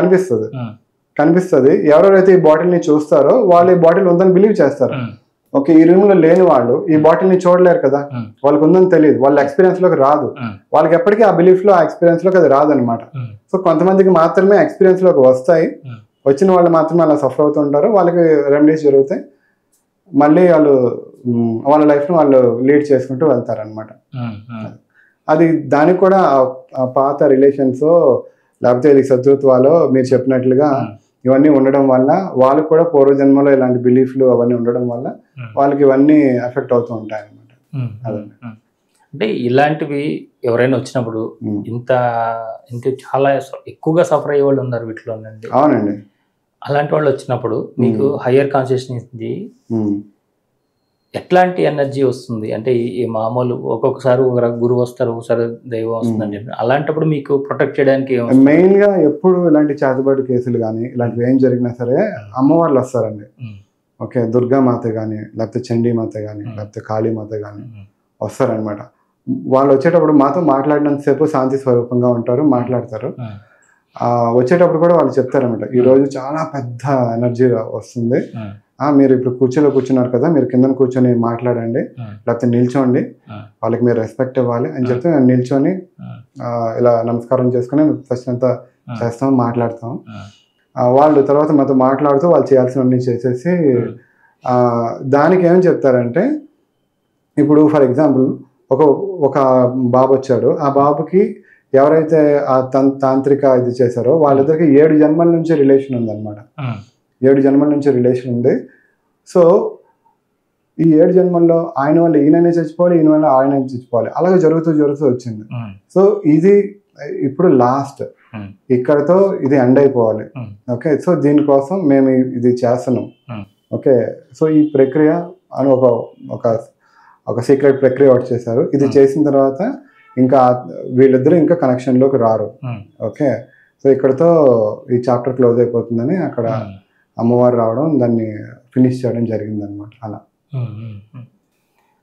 కనిపిస్తుంది. ఎవరెవరైతే ఈ బాటిల్ ని చూస్తారో వాళ్ళు ఈ బాటిల్ ఉందని బిలీవ్ చేస్తారు. ఓకే, ఈ రూమ్ లో లేని వాళ్ళు ఈ బాటిల్ ని చూడలేరు కదా, వాళ్ళకి ఉందని తెలియదు, వాళ్ళ ఎక్స్పీరియన్స్ లోకి రాదు, వాళ్ళకి ఎప్పటికీ ఆ బిలీఫ్ లో ఆ ఎక్స్పీరియన్స్ లోకి అది రాదు అనమాట. సో కొంతమందికి మాత్రమే ఎక్స్పీరియన్స్ లోకి వస్తాయి, వచ్చిన వాళ్ళు మాత్రమే అలా సఫర్ అవుతుంటారు, వాళ్ళకి రెమెడీస్ జరుగుతాయి, మళ్ళీ వాళ్ళు వాళ్ళ లైఫ్ ని వాళ్ళు లీడ్ చేసుకుంటూ వెళ్తారు అనమాట. అది దానికి కూడా పాత రిలేషన్స్ లేకపోతే ఇది శత్రుత్వాలు మీరు చెప్పినట్లుగా ఇవన్నీ ఉండడం వల్ల, వాళ్ళకి కూడా పూర్వజన్మలో ఇలాంటి బిలీఫ్లు అవన్నీ ఉండడం వల్ల వాళ్ళకి ఇవన్నీ ఎఫెక్ట్ అవుతూ ఉంటాయి అనమాట. అంటే ఇలాంటివి ఎవరైనా వచ్చినప్పుడు ఇంత చాలా ఎక్కువగా సఫర్ అయ్యే వాళ్ళు ఉన్నారు వీటిలోనండి. అవునండి. అలాంటి వాళ్ళు వచ్చినప్పుడు మీకు హయ్యర్ కాన్షియస్నెస్ ఎట్లాంటి ఎనర్జీ వస్తుంది? అంటే ఈ మామూలు ఒక్కొక్కసారి ఒక గురువు వస్తారు, ఒకసారి దైవం వస్తుందని చెప్పి, అలాంటప్పుడు మీకు ప్రొటెక్ట్ చేయడానికి మెయిన్ గా ఎప్పుడు ఇలాంటి చేతబడి కేసులు కానీ ఇలాంటివి ఏం జరిగినా సరే అమ్మవార్లు వస్తారండి. ఓకే, దుర్గామాత కానీ లేకపోతే చండీమాత కానీ లేకపోతే కాళీమాత కానీ వస్తారనమాట. వాళ్ళు వచ్చేటప్పుడు మాతో మాట్లాడినంతసేపు శాంతి స్వరూపంగా ఉంటారు, మాట్లాడతారు. వచ్చేటప్పుడు కూడా వాళ్ళు చెప్తారనమాట, ఈ రోజు చాలా పెద్ద ఎనర్జీ వస్తుంది, మీరు ఇప్పుడు కుర్చీలో కూర్చున్నారు కదా, మీరు కింద కూర్చొని మాట్లాడండి, లేకపోతే నిల్చోండి, వాళ్ళకి మీరు రెస్పెక్ట్ ఇవ్వాలి అని చెప్తే మేము నిల్చొని ఇలా నమస్కారం చేసుకుని ఫస్ట్ అంతా చేస్తాం, మాట్లాడతాం. వాళ్ళు తర్వాత మాతో మాట్లాడుతూ వాళ్ళు చేయాల్సినవన్నీ చేసేసి దానికి ఏమని చెప్తారంటే, ఇప్పుడు ఫర్ ఎగ్జాంపుల్ ఒక బాబు వచ్చాడు, ఆ బాబుకి ఎవరైతే ఆ తాంత్రిక ఇది చేశారో వాళ్ళిద్దరికి 7 జన్మల నుంచి రిలేషన్ ఉందన్నమాట. 7 జన్మల నుంచి రిలేషన్ ఉంది. సో ఈ 7 జన్మల్లో ఆయన వల్ల ఈయననే చచ్చిపోవాలి, ఈయన వల్ల ఆయన చచ్చిపోవాలి, అలాగే జరుగుతూ వచ్చింది. సో ఇది ఇప్పుడు లాస్ట్, ఇక్కడతో ఇది ఎండ్ అయిపోవాలి. ఓకే, సో దీనికోసం మేము ఇది చేస్తున్నాం. ఓకే, సో ఈ ప్రక్రియ అని ఒక సీక్రెట్ ప్రక్రియ ఒకటి చేశారు. ఇది చేసిన తర్వాత ఇంకా వీళ్ళిద్దరూ ఇంకా కనెక్షన్లోకి రారు. ఓకే, సో ఇక్కడతో ఈ చాప్టర్ క్లోజ్ అయిపోతుందని అక్కడ అమ్మవారు రావడం, దాన్ని ఫినిష్ చేయడం జరిగింది అనమాట. అలా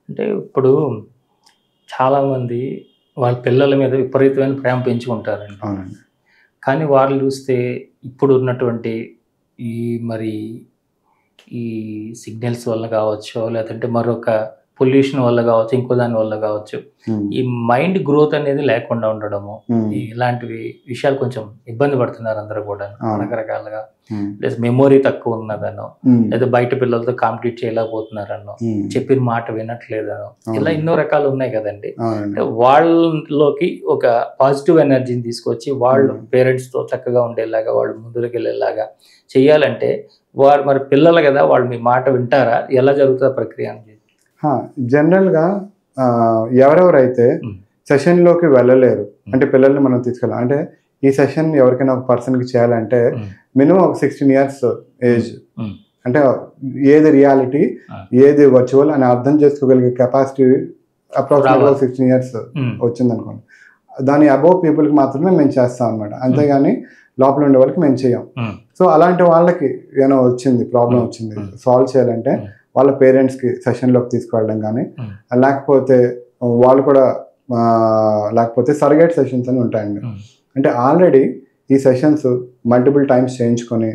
అంటే ఇప్పుడు చాలామంది వాళ్ళ పిల్లల మీద విపరీతమైన ప్రేమ పెంచుకుంటారండి. అవునండి. కానీ వాళ్ళు చూస్తే ఇప్పుడు ఉన్నటువంటి ఈ సిగ్నల్స్ వల్ల కావచ్చు, లేదంటే మరొక పొల్యూషన్ వల్ల కావచ్చు, ఇంకో దాని వల్ల కావచ్చు, ఈ మైండ్ గ్రోత్ అనేది లేకుండా ఉండడము, ఇలాంటివి విషయాలు కొంచెం ఇబ్బంది పడుతున్నారు అందరూ కూడా రకరకాలుగా. లేదా మెమొరీ తక్కువ ఉన్నదనో, లేదా బయట పిల్లలతో కాంప్లీట్ చేయలేకపోతున్నారనో, చెప్పిన మాట వినట్లేదనో, ఇలా ఎన్నో రకాలు ఉన్నాయి కదండి. అంటే వాళ్ళలోకి ఒక పాజిటివ్ ఎనర్జీని తీసుకొచ్చి వాళ్ళు పేరెంట్స్తో చక్కగా ఉండేలాగా, వాళ్ళు ముందుకు వెళ్ళేలాగా చెయ్యాలంటే వారు మరి పిల్లలు కదా, వాళ్ళు మీ మాట వింటారా? ఎలా జరుగుతుంది ప్రక్రియ అని? జనరల్గా ఎవరెవరైతే సెషన్లోకి వెళ్ళలేరు, అంటే పిల్లల్ని మనం తీసుకెళ్ళాలి అంటే, ఈ సెషన్ ఎవరికైనా ఒక పర్సన్కి చేయాలంటే మినిమం ఒక 16 years ఏజ్, అంటే ఏది రియాలిటీ ఏది వర్చువల్ అని అర్థం చేసుకోగలిగే కెపాసిటీ అప్రాక్సిమేట్గా 16 years వచ్చింది అనుకోండి. దాని అబోవ్ పీపుల్కి మాత్రమే మేము చేస్తాం అనమాట, అంతేగాని లోపల ఉండే వాళ్ళకి మేము చేయం. సో అలాంటి వాళ్ళకి ఏమైనా వచ్చింది, ప్రాబ్లం వచ్చింది, సాల్వ్ చేయాలంటే వాళ్ళ పేరెంట్స్కి సెషన్లోకి తీసుకువెళ్ళడం కానీ, లేకపోతే వాళ్ళు కూడా లేకపోతే సర్గేట్ సెషన్స్ అని ఉంటాయండి. అంటే ఆల్రెడీ ఈ సెషన్స్ మల్టిపుల్ టైమ్స్ చేయించుకొని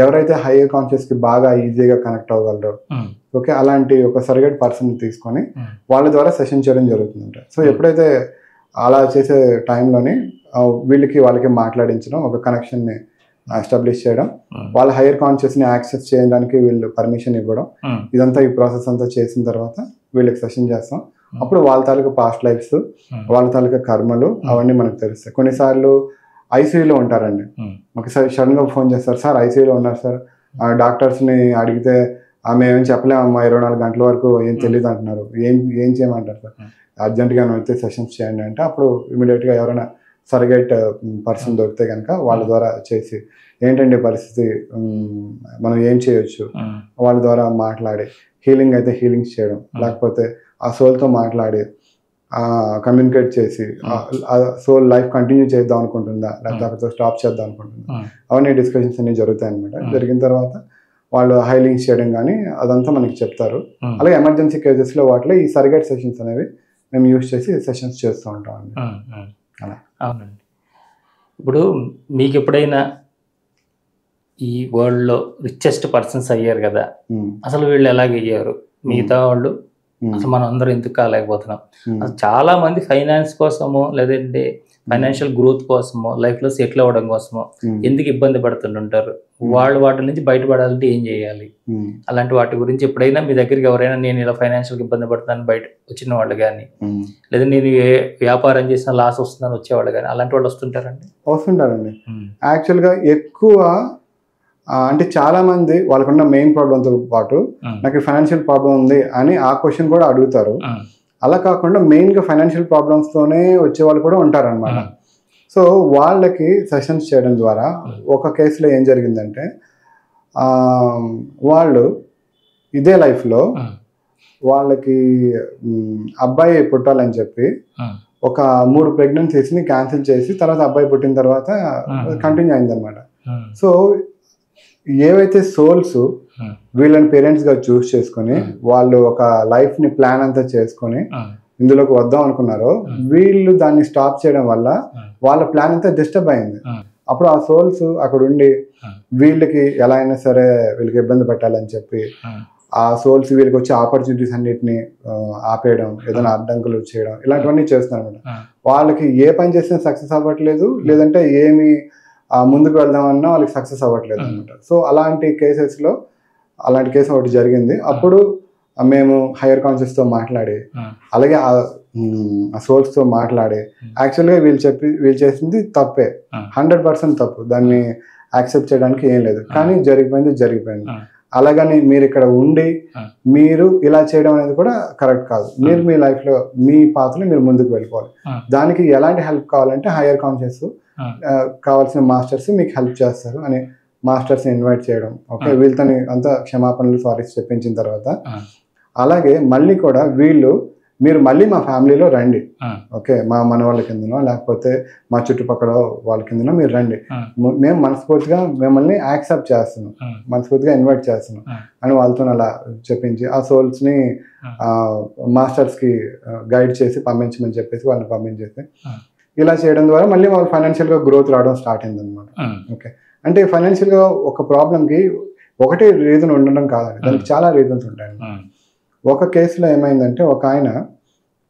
ఎవరైతే హైయర్ కాన్షియస్కి బాగా ఈజీగా కనెక్ట్ అవ్వగలరో, ఓకే, అలాంటి ఒక సర్గేట్ పర్సన్ తీసుకొని వాళ్ళ ద్వారా సెషన్ చేయడం జరుగుతుందంట. సో ఎప్పుడైతే అలా చేసే టైంలోని వాళ్ళకి మాట్లాడించడం, ఒక కనెక్షన్ని ఎస్టాబ్లిష్ చేయడం, వాళ్ళ హైయర్ కాన్షియస్ని యాక్సెస్ చేయడానికి వీళ్ళు పర్మిషన్ ఇవ్వడం, ఇదంతా ఈ ప్రాసెస్ అంతా చేసిన తర్వాత వీళ్ళకి సెషన్ చేస్తాం. అప్పుడు వాళ్ళ తాలూకా పాస్ట్ లైఫ్స్, వాళ్ళ తాలూకా కర్మలు అవన్నీ మనకు తెలుస్తాయి. కొన్నిసార్లు ఐసీయూలో ఉంటారండి, ఒకసారి సడన్గా ఫోన్ చేస్తారు, సార్ ఐసీయూలో ఉన్నారు సార్, డాక్టర్స్ని అడిగితే మేమేం చెప్పలేమమ్మా, 24 గంటల వరకు ఏం తెలియదు అంటున్నారు, ఏం చేయమంటారు సార్, అర్జెంటుగా అయితే సెషన్స్ చేయండి అంటే, అప్పుడు ఇమీడియట్గా ఎవరైనా సర్గేట్ పర్సన్ దొరికితే కనుక వాళ్ళ ద్వారా చేసి, ఏంటంటే పరిస్థితి, మనం ఏం చేయొచ్చు, వాళ్ళ ద్వారా మాట్లాడి హీలింగ్ అయితే హీలింగ్స్ చేయడం, లేకపోతే ఆ సోల్తో మాట్లాడి కమ్యూనికేట్ చేసి సోల్ లైఫ్ కంటిన్యూ చేద్దాం అనుకుంటుందా, లేకపోతే అక్కడితో స్టాప్ చేద్దాం అనుకుంటుందా, అవన్నీ డిస్కషన్స్ అన్ని జరుగుతాయి అనమాట. జరిగిన తర్వాత వాళ్ళు హైలింగ్స్ చేయడం కానీ అదంతా మనకి చెప్తారు. అలాగే ఎమర్జెన్సీ కేసెస్లో వాటిలో ఈ సర్గేట్ సెషన్స్ అనేవి మేము యూజ్ చేసి సెషన్స్ చేస్తూ ఉంటాం అండి. అలా. అవునండి. ఇప్పుడు మీకు ఎప్పుడైనా ఈ వరల్డ్లో రిచెస్ట్ పర్సన్స్ అయ్యారు కదా, అసలు వీళ్ళు ఎలాగయ్యారు, మిగతా వాళ్ళు అసలు మనం అందరూ ఎందుకు కాలేకపోతున్నాం, అసలు చాలా మంది ఫైనాన్స్ కోసమో లేదంటే ఫైనాన్షియల్ గ్రోత్ కోసమో లైఫ్లో సెటిల్ అవ్వడం కోసమో ఎందుకు ఇబ్బంది పడుతుంటారు, వాళ్ళు వాటి నుంచి బయటపడాలంటే ఏం చేయాలి, అలాంటి వాటి గురించి ఎప్పుడైనా మీ దగ్గరికి ఎవరైనా నేను ఇలా ఫైనాన్షియల్గా ఇబ్బంది పడుతున్నాను బయట వచ్చిన వాళ్ళు కానీ, లేదా నేను ఏ వ్యాపారం చేసినా లాస్ వస్తుందని వచ్చేవాళ్ళు కానీ, అలాంటి వాళ్ళు వస్తుంటారండి? వస్తుంటారండి. యాక్చువల్గా ఎక్కువ అంటే చాలా మంది వాళ్ళకున్న మెయిన్ ప్రాబ్లంతో పాటు నాకు ఫైనాన్షియల్ ప్రాబ్లం ఉంది అని ఆ క్వశ్చన్ కూడా అడుగుతారు. అలా కాకుండా మెయిన్గా ఫైనాన్షియల్ ప్రాబ్లమ్స్తోనే వచ్చే వాళ్ళు కూడా ఉంటారనమాట. సో వాళ్ళకి సెషన్స్ చేయడం ద్వారా ఒక కేసులో ఏం జరిగిందంటే వాళ్ళు ఇదే లైఫ్లో వాళ్ళకి అబ్బాయి పుట్టాలని చెప్పి ఒక 3 ప్రెగ్నెన్సీస్ని క్యాన్సిల్ చేసి తర్వాత అబ్బాయి పుట్టిన తర్వాత కంటిన్యూ అయిందనమాట. సో ఏవైతే సోల్స్ వీళ్ళని పేరెంట్స్గా చూస్ చేసుకొని వాళ్ళు ఒక లైఫ్ని ప్లాన్ అంతా చేసుకొని ఇందులోకి వద్దాం అనుకున్నారో వీళ్ళు దాన్ని స్టాప్ చేయడం వల్ల వాళ్ళ ప్లాన్ అంతా డిస్టర్బ్ అయింది. అప్పుడు ఆ సోల్స్ అక్కడ ఉండి వీళ్ళకి ఎలా అయినా సరే వీళ్ళకి ఇబ్బంది పెట్టాలని చెప్పి ఆ సోల్స్ వీళ్ళకి వచ్చే ఆపర్చునిటీస్ అన్నిటిని ఆపేయడం, ఏదైనా అడ్డంకులు చేయడం, ఇలాంటివన్నీ చేస్తున్నారు అనమాట. వాళ్ళకి ఏ పని చేసినా సక్సెస్ అవ్వట్లేదు, లేదంటే ఏమి ముందుకు వెళ్దామన్నా వాళ్ళకి సక్సెస్ అవ్వట్లేదు అనమాట. సో అలాంటి కేసెస్లో అలాంటి కేసు ఒకటి జరిగింది. అప్పుడు మేము హైయర్ కాన్షియస్తో మాట్లాడి అలాగే ఆ సోల్స్తో మాట్లాడి యాక్చువల్గా వీళ్ళు చేసింది తప్పే, 100% తప్పు, దాన్ని యాక్సెప్ట్ చేయడానికి ఏం లేదు, కానీ జరిగిపోయింది. అలాగని మీరు ఇక్కడ ఉండి మీరు ఇలా చేయడం అనేది కూడా కరెక్ట్ కాదు. మీరు మీ లైఫ్లో మీ పాత్రలో మీరు ముందుకు వెళ్ళిపోవాలి. దానికి ఎలాంటి హెల్ప్ కావాలంటే హైయర్ కాన్షియస్ కావాల్సిన మాస్టర్స్ మీకు హెల్ప్ చేస్తారు అని మాస్టర్స్ని ఇన్వైట్ చేయడం. ఓకే, వీళ్ళతో అంతా క్షమాపణలు సారీస్ చెప్పించిన తర్వాత అలాగే మళ్ళీ కూడా మీరు మళ్ళీ మా ఫ్యామిలీలో రండి, ఓకే, మా మనవాళ్ళ కిందనో లేకపోతే మా చుట్టుపక్కల వాళ్ళ కిందనో మీరు రండి, మేము మనస్ఫూర్తిగా మిమ్మల్ని యాక్సెప్ట్ చేస్తున్నాం, మనస్ఫూర్తిగా ఇన్వైట్ చేస్తున్నాం అని వాళ్ళతో అలా చెప్పించి ఆ సోల్స్ని మాస్టర్స్కి గైడ్ చేసి పంపించమని చెప్పేసి వాళ్ళని పంపించేసి ఇలా చేయడం ద్వారా మళ్ళీ వాళ్ళు ఫైనాన్షియల్గా గ్రోత్ రావడం స్టార్ట్ అయింది అనమాట. ఓకే, అంటే ఫైనాన్షియల్గా ఒక ప్రాబ్లంకి ఒకటే రీజన్ ఉండడం కాదండి, దానికి చాలా రీజన్స్ ఉంటాయండి. ఒక కేసులో ఏమైందంటే ఒక ఆయన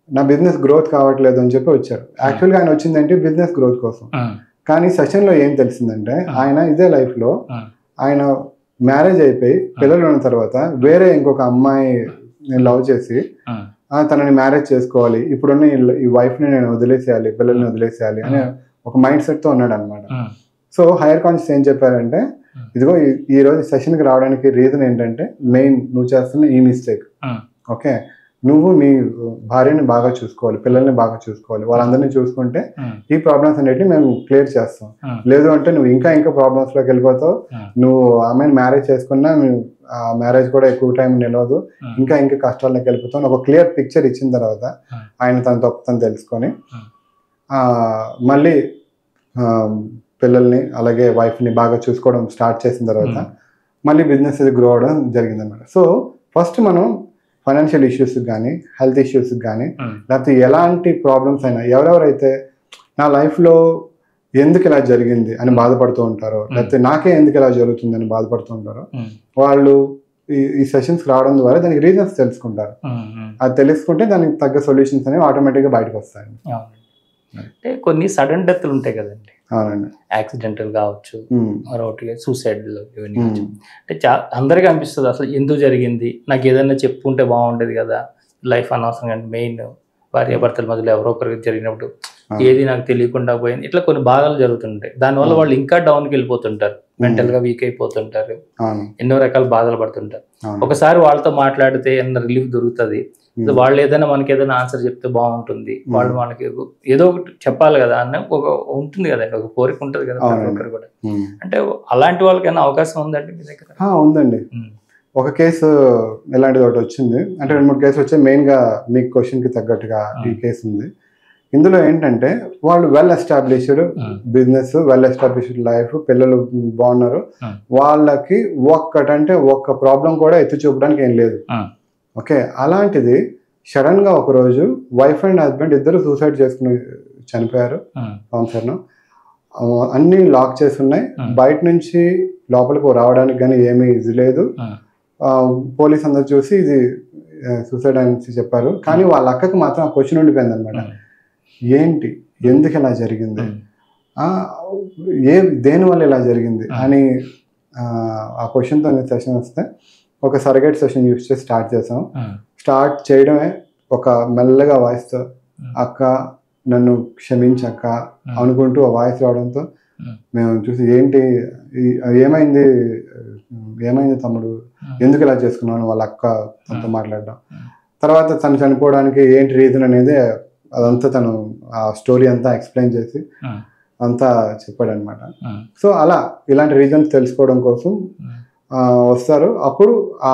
నా బిజినెస్ గ్రోత్ కావట్లేదు అని చెప్పి వచ్చారు. యాక్చువల్గా ఆయన వచ్చిందంటే బిజినెస్ గ్రోత్ కోసం, కానీ సెషన్లో ఏం తెలిసిందంటే ఆయన ఇదే లైఫ్లో ఆయన మ్యారేజ్ అయిపోయి పిల్లలు ఉన్న తర్వాత వేరే ఇంకొక అమ్మాయి నేను లవ్ చేసి తనని మ్యారేజ్ చేసుకోవాలి, ఇప్పుడున్న ఈ వైఫ్ని నేను వదిలేసేయాలి, పిల్లల్ని వదిలేసేయాలి అనే ఒక మైండ్ సెట్తో ఉన్నాడు అనమాట. సో హైయర్ కాన్షియస్ ఏం చెప్పారంటే ఇదిగో ఈ రోజు సెషన్కి రావడానికి రీజన్ ఏంటంటే మెయిన్ నువ్వు చేస్తున్న ఈ మిస్టేక్. ఓకే, నువ్వు నీ భార్యని బాగా చూసుకోవాలి, పిల్లల్ని బాగా చూసుకోవాలి, వాళ్ళందరినీ చూసుకుంటే ఈ ప్రాబ్లమ్స్ అన్నిటిని మేము క్లియర్ చేస్తాం. లేదు అంటే నువ్వు ఇంకా ప్రాబ్లమ్స్లోకి వెళ్ళిపోతావు, నువ్వు ఆమెను మ్యారేజ్ చేసుకున్నా నువ్వు ఆ మ్యారేజ్ కూడా ఎక్కువ టైం నిలవదు, ఇంకా కష్టాల్లోకి వెళ్ళిపోతావు. ఒక క్లియర్ పిక్చర్ ఇచ్చిన తర్వాత ఆయన తన తప్పుతను తెలుసుకొని మళ్ళీ పిల్లల్ని అలాగే వైఫ్ని బాగా చూసుకోవడం స్టార్ట్ చేసిన తర్వాత మళ్ళీ బిజినెస్ గ్రో అవడం జరిగిందన్నమాట. సో ఫస్ట్ మనం ఫైనాన్షియల్ ఇష్యూస్కి కానీ హెల్త్ ఇష్యూస్కి కానీ లేకపోతే ఎలాంటి ప్రాబ్లమ్స్ అయినా ఎవరెవరైతే నా లైఫ్లో ఎందుకు ఇలా జరిగింది అని బాధపడుతూ ఉంటారో లేకపోతే నాకే ఎందుకు ఇలా జరుగుతుంది అని బాధపడుతూ ఉంటారో వాళ్ళు ఈ సెషన్స్కి రావడం ద్వారా దానికి రీజన్స్ తెలుసుకుంటారు. అది తెలుసుకుంటే దానికి తగ్గ సొల్యూషన్స్ అనేవి ఆటోమేటిక్గా బయటకు వస్తాయండి. అంటే కొన్ని సడన్ డెత్లు ఉంటాయి కదండి, అవునండి, యాక్సిడెంటల్ కావచ్చు, మరొకటి సూసైడ్లు, ఇవన్నీ అంటే అందరికీ అనిపిస్తుంది అసలు ఎందుకు జరిగింది, నాకు ఏదైనా చెప్పుకుంటే బాగుండేది కదా, లైఫ్ అనవసరంగా మెయిన్ భార్యాభర్తల మధ్యలో ఎవరో ఒకరికి జరిగినప్పుడు ఏది నాకు తెలియకుండా పోయింది, ఇట్లా కొన్ని బాధలు జరుగుతుంటాయి. దానివల్ల వాళ్ళు ఇంకా డౌన్కి వెళ్ళిపోతుంటారు, మెంటల్గా వీక్ అయిపోతుంటారు, ఎన్నో రకాల బాధలు పడుతుంటారు. ఒకసారి వాళ్ళతో మాట్లాడితే ఏదైనా రిలీఫ్ దొరుకుతుంది, వాళ్ళు ఏదైనా మనకి ఏదైనా ఆన్సర్ చెప్తే బాగుంటుంది, వాళ్ళు మనకి ఏదో ఒకటి చెప్పాలి కదా అన్న ఒక ఉంటుంది కదండి, ఒక కోరిక ఉంటుంది కదా ప్రతి ఒక్కరు కూడా. అంటే అలాంటి వాళ్ళకైనా అవకాశం ఉందండి మీ దగ్గర? ఉందండి. ఒక కేసు ఇలాంటిది ఒకటి వచ్చింది, అంటే 2-3 కేసులు వచ్చాయి. మెయిన్గా మీ క్వశ్చన్కి తగ్గట్టుగా ఈ కేసు ఉంది. ఇందులో ఏంటంటే వాళ్ళు well established business, well established life, పిల్లలు బాగున్నారు, వాళ్ళకి ఒక్కటంటే ఒక్క ప్రాబ్లం కూడా ఎత్తి చూపడానికి ఏం లేదు. ఓకే, అలాంటిది సడన్గా ఒకరోజు వైఫ్ అండ్ హస్బెండ్ ఇద్దరు సూసైడ్ చేసుకుని చనిపోయారు. కాన్సర్ను అన్నీ లాక్ చేసి ఉన్నాయి, బయట నుంచి లోపలికి రావడానికి కానీ ఏమీ ఇది లేదు. పోలీస్ అందరు చూసి ఇది సూసైడ్ అని చెప్పారు. కానీ వాళ్ళ అక్కకి మాత్రం ఆ క్వశ్చన్ ఉండిపోయింది అనమాట, ఏంటి, ఎందుకు ఇలా జరిగింది, దేనివల్ల ఇలా జరిగింది అని. ఆ క్వశ్చన్తో సెషన్ వస్తే ఒక సర్గేట్ సెషన్ యూజ్ చేసి స్టార్ట్ చేసాం. స్టార్ట్ చేయడమే ఒక మెల్లగా వాయిస్తో అక్క నన్ను క్షమించక్క అనుకుంటూ ఆ వాయిస్ రావడంతో మేము చూసి ఏంటి ఏమైంది తమ్ముడు, ఎందుకు ఇలా చేసుకున్నాను వాళ్ళ అక్క తనతో మాట్లాడడం. తర్వాత తను చనిపోవడానికి ఏంటి రీజన్ అనేది అదంతా తను ఆ స్టోరీ అంతా ఎక్స్ప్లెయిన్ చేసి అంతా చెప్పాడు అనమాట. సో అలా ఇలాంటి రీజన్స్ తెలుసుకోవడం కోసం వస్తారు. అప్పుడు ఆ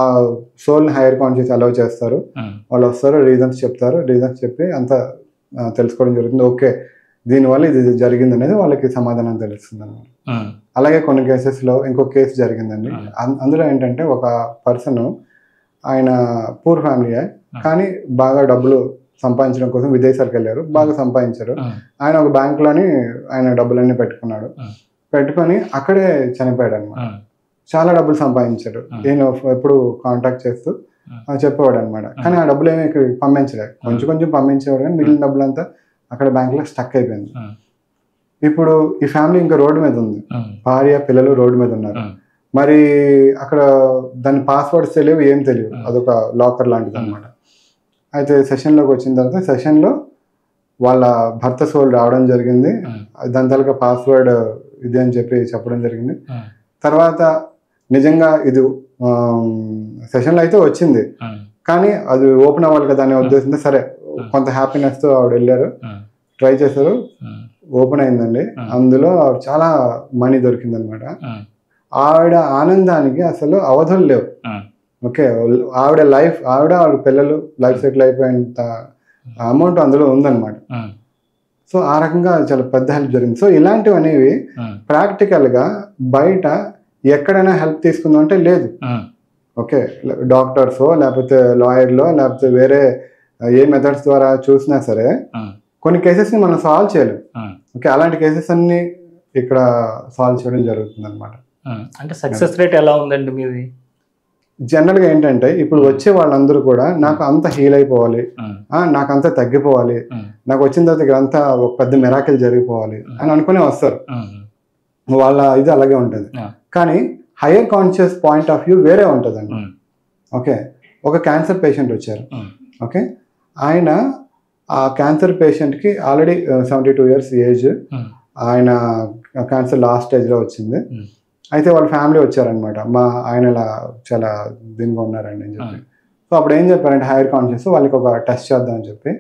సోల్ని హైయర్ కాన్షియస్ అలౌ చేస్తారు. వాళ్ళు వస్తారు, రీజన్స్ చెప్తారు, రీజన్స్ చెప్పి అంతా తెలుసుకోవడం జరుగుతుంది. ఓకే, దీనివల్ల ఇది జరిగింది అనేది వాళ్ళకి సమాధానం తెలుస్తుంది అనమాట. అలాగే కొన్ని కేసెస్లో ఇంకొక కేసు జరిగిందండి. అందులో ఏంటంటే ఒక పర్సన్, ఆయన పూర్ ఫ్యామిలీ, కానీ బాగా డబ్బులు సంపాదించడం కోసం విదేశాలకు వెళ్ళారు, బాగా సంపాదించారు. ఆయన ఒక బ్యాంకులోని ఆయన డబ్బులన్నీ పెట్టుకొని అక్కడే చనిపోయాడు అనమాట. చాలా డబ్బులు సంపాదించారు. నేను ఎప్పుడు కాంటాక్ట్ చేస్తూ చెప్పేవాడు అనమాట. కానీ ఆ డబ్బులు ఏమి ఇక్కడ పంపించలేదు, కొంచెం పంపించేవాడు, కానీ మిగిలిన డబ్బులంతా అక్కడ బ్యాంకులో స్టక్ అయిపోయింది. ఇప్పుడు ఈ ఫ్యామిలీ ఇంకా రోడ్డు మీద ఉంది, భార్య పిల్లలు రోడ్డు మీద ఉన్నారు. మరి అక్కడ దాని పాస్వర్డ్స్ తెలియవు, ఏం తెలియదు, అదొక లాకర్ లాంటిది అనమాట. అయితే సెషన్లోకి వచ్చిన తర్వాత సెషన్లో వాళ్ళ భర్త సోల్ రావడం జరిగింది. దాని తలక పాస్వర్డ్ ఇది అని చెప్పడం జరిగింది. తర్వాత నిజంగా ఇది సెషన్లో అయితే వచ్చింది, కానీ అది ఓపెన్ అవ్వాలి కదా అనే ఉద్దేశంతో సరే కొంత హ్యాపీనెస్తో ఆవిడ వెళ్ళారు, ట్రై చేశారు, ఓపెన్ అయిందండి. అందులో చాలా మనీ దొరికింది అనమాట. ఆవిడ ఆనందానికి అసలు అవధులు లేవు. ఓకే, ఆవిడ పిల్లలు లైఫ్ సెటిల్ అయిపోయేంత అమౌంట్ అందులో ఉందన్నమాట. సో ఆ రకంగా చాలా పెద్ద హెల్ప్ జరిగింది. సో ఇలాంటివి అనేవి ప్రాక్టికల్గా బయట ఎక్కడైనా హెల్ప్ తీసుకుందాం అంటే లేదు. ఓకే, డాక్టర్సో లేకపోతే లాయర్లో లేకపోతే వేరే ఏ మెథడ్స్ ద్వారా చూసినా సరే కొన్ని కేసెస్ని మనం సాల్వ్ చేయలేం. ఓకే, అలాంటి కేసెస్ అన్ని ఇక్కడ సాల్వ్ చేయడం జరుగుతుంది అనమాట. అంటే సక్సెస్ రేట్ ఎలా ఉందండి మీది? జనరల్గా ఏంటంటే ఇప్పుడు వచ్చే వాళ్ళందరూ కూడా నాకు అంత హీల్ అయిపోవాలి, నాకు అంతా తగ్గిపోవాలి, నాకు వచ్చిన తర్వాత ఇక్కడ అంతా ఒక పెద్ద మిరాకిల్ జరిగిపోవాలి అని అనుకునే వస్తారు. వాళ్ళ ఇది అలాగే ఉంటుంది. కానీ higher conscious point of view వేరే ఉంటుందండి. ఓకే, ఒక క్యాన్సర్ పేషెంట్ వచ్చారు. ఓకే, ఆయన ఆ క్యాన్సర్ పేషెంట్కి ఆల్రెడీ 72 years ఏజ్, ఆయన క్యాన్సర్ లాస్ట్ స్టేజ్లో వచ్చింది. అయితే వాళ్ళ ఫ్యామిలీ వచ్చారనమాట, ఆయన ఇలా చాలా దీనిగా ఉన్నారండి అని చెప్పి. సో అప్పుడు ఏం చెప్పారంటే హైయర్ కాన్షియస్ వాళ్ళకి ఒక టెస్ట్ చేద్దామని చెప్పి.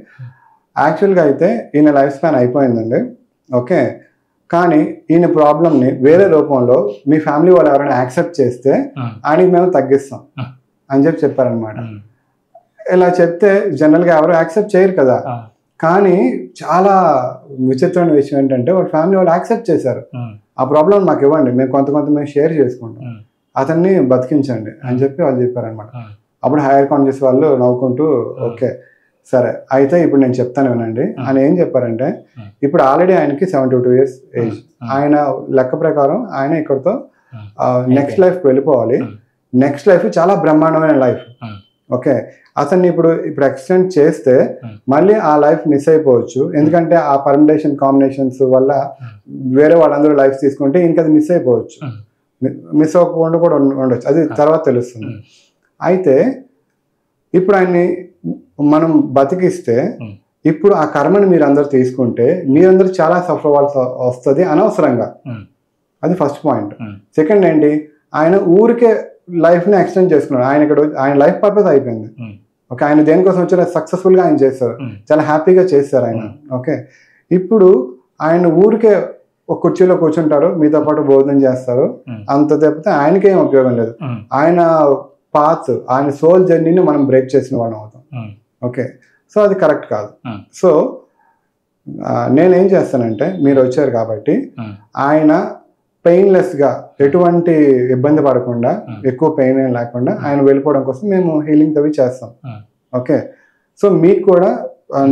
యాక్చువల్గా అయితే ఈయన లైఫ్ స్పాన్ అయిపోయిందండి. ఓకే, కానీ ఈయన ప్రాబ్లమ్ని వేరే రూపంలో మీ ఫ్యామిలీ వాళ్ళు ఎవరైనా యాక్సెప్ట్ చేస్తే ఆయనకి మేము తగ్గిస్తాం అని చెప్పారనమాట. ఇలా చెప్తే జనరల్గా ఎవరు యాక్సెప్ట్ చేయరు కదా. కానీ చాలా విచిత్రమైన విషయం ఏంటంటే వాళ్ళ ఫ్యామిలీ వాళ్ళు యాక్సెప్ట్ చేశారు. ఆ ప్రాబ్లం మాకు ఇవ్వండి, మేము కొంత మేము షేర్ చేసుకుంటాం, అతన్ని బతికించండి అని చెప్పి వాళ్ళు చెప్పారనమాట. అప్పుడు హైయర్ కాన్షియస్ వాళ్ళు నవ్వుకుంటూ ఓకే సరే అయితే ఇప్పుడు నేను చెప్తాను వినండి అని ఏం చెప్పారంటే, ఇప్పుడు ఆల్రెడీ ఆయనకి 72 years ఏజ్. ఆయన లెక్క ప్రకారం ఆయన ఇక్కడతో నెక్స్ట్ లైఫ్కి వెళ్ళిపోవాలి. నెక్స్ట్ లైఫ్ చాలా బ్రహ్మాండమైన లైఫ్. ఓకే, అతన్ని ఇప్పుడు ఎక్స్టెండ్ చేస్తే మళ్ళీ ఆ లైఫ్ మిస్ అయిపోవచ్చు, ఎందుకంటే ఆ పర్మిటేషన్ కాంబినేషన్స్ వల్ల వేరే వాళ్ళందరూ లైఫ్ తీసుకుంటే ఇంకా అది మిస్ అయిపోవచ్చు, మిస్ అవ్వకుండా కూడా ఉండొచ్చు, అది తర్వాత తెలుస్తుంది. అయితే ఇప్పుడు ఆయన్ని మనం బతికిస్తే ఇప్పుడు ఆ కర్మని మీరు అందరు తీసుకుంటే మీరందరూ చాలా సఫర్ అవ్వాల్సి వస్తుంది అనవసరంగా. అది ఫస్ట్ పాయింట్. సెకండ్ ఏంటి, ఆయన ఊరికే లైఫ్ని ఎక్స్టెండ్ చేసుకున్నాడు. ఆయన లైఫ్ పర్పస్ అయిపోయింది. ఓకే, ఆయన దేనికోసం వచ్చారో సక్సెస్ఫుల్గా ఆయన చేస్తారు, చాలా హ్యాపీగా చేస్తారు ఆయన. ఓకే, ఇప్పుడు ఆయన ఊరికే ఒక కుర్చీలో కూర్చుంటారు, మీతో పాటు భోజనం చేస్తారు, అంత తప్పితే ఆయనకేం ఉపయోగం లేదు. ఆయన పాత్, ఆయన సోల్ జర్నీని మనం బ్రేక్ చేసిన వాళ్ళం అవుతాం. ఓకే, సో అది కరెక్ట్ కాదు. సో నేనేం చేస్తానంటే, మీరు వచ్చారు కాబట్టి ఆయన పెయిన్లెస్గా, ఎటువంటి ఇబ్బంది పడకుండా, ఎక్కువ పెయిన్ ఏం లేకుండా ఆయన వెళ్ళిపోవడం కోసం మేము హీలింగ్స్ అవి చేస్తాం. ఓకే, సో మీకు కూడా